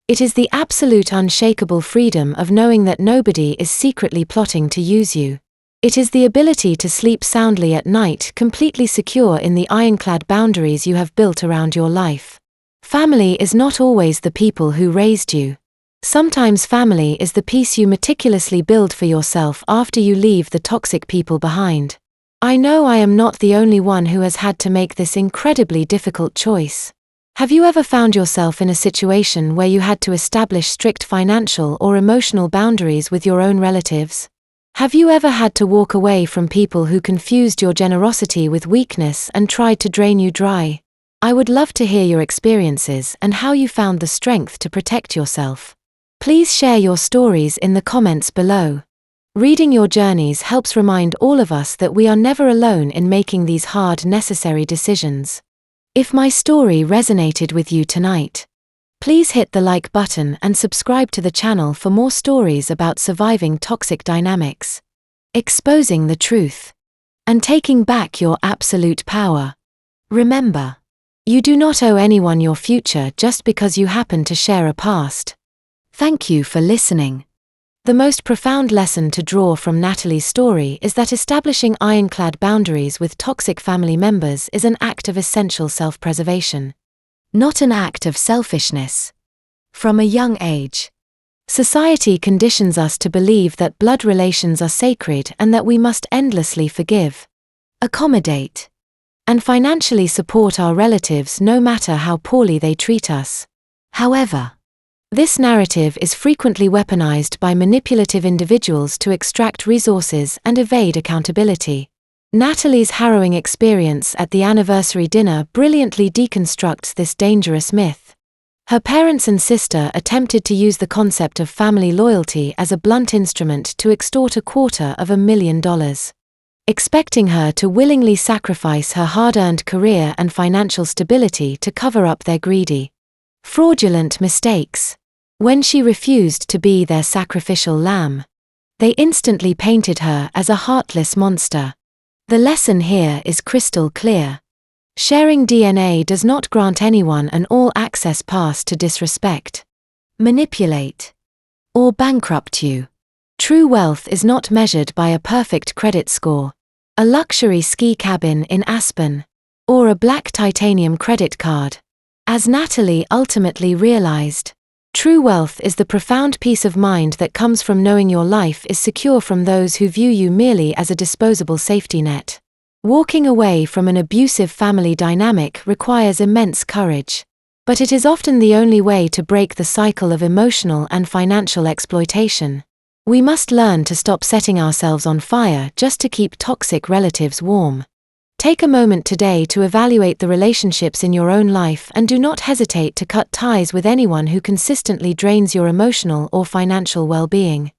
It is the absolute unshakable freedom of knowing that nobody is secretly plotting to use you. It is the ability to sleep soundly at night, completely secure in the ironclad boundaries you have built around your life. Family is not always the people who raised you. Sometimes family is the peace you meticulously build for yourself after you leave the toxic people behind. I know I am not the only one who has had to make this incredibly difficult choice. Have you ever found yourself in a situation where you had to establish strict financial or emotional boundaries with your own relatives? Have you ever had to walk away from people who confused your generosity with weakness and tried to drain you dry? I would love to hear your experiences and how you found the strength to protect yourself. Please share your stories in the comments below. Reading your journeys helps remind all of us that we are never alone in making these hard, necessary decisions. If my story resonated with you tonight, please hit the like button and subscribe to the channel for more stories about surviving toxic dynamics, exposing the truth, and taking back your absolute power. Remember, you do not owe anyone your future just because you happen to share a past. Thank you for listening. The most profound lesson to draw from Natalie's story is that establishing ironclad boundaries with toxic family members is an act of essential self-preservation, not an act of selfishness. From a young age, society conditions us to believe that blood relations are sacred and that we must endlessly forgive, accommodate, and financially support our relatives no matter how poorly they treat us. However, this narrative is frequently weaponized by manipulative individuals to extract resources and evade accountability. Natalie's harrowing experience at the anniversary dinner brilliantly deconstructs this dangerous myth. Her parents and sister attempted to use the concept of family loyalty as a blunt instrument to extort $250,000, expecting her to willingly sacrifice her hard-earned career and financial stability to cover up their greedy, fraudulent mistakes. When she refused to be their sacrificial lamb, they instantly painted her as a heartless monster. The lesson here is crystal clear. Sharing DNA does not grant anyone an all-access pass to disrespect, manipulate, or bankrupt you. True wealth is not measured by a perfect credit score, a luxury ski cabin in Aspen, or a black titanium credit card. As Natalie ultimately realized, true wealth is the profound peace of mind that comes from knowing your life is secure from those who view you merely as a disposable safety net. Walking away from an abusive family dynamic requires immense courage, but it is often the only way to break the cycle of emotional and financial exploitation. We must learn to stop setting ourselves on fire just to keep toxic relatives warm. Take a moment today to evaluate the relationships in your own life and do not hesitate to cut ties with anyone who consistently drains your emotional or financial well-being.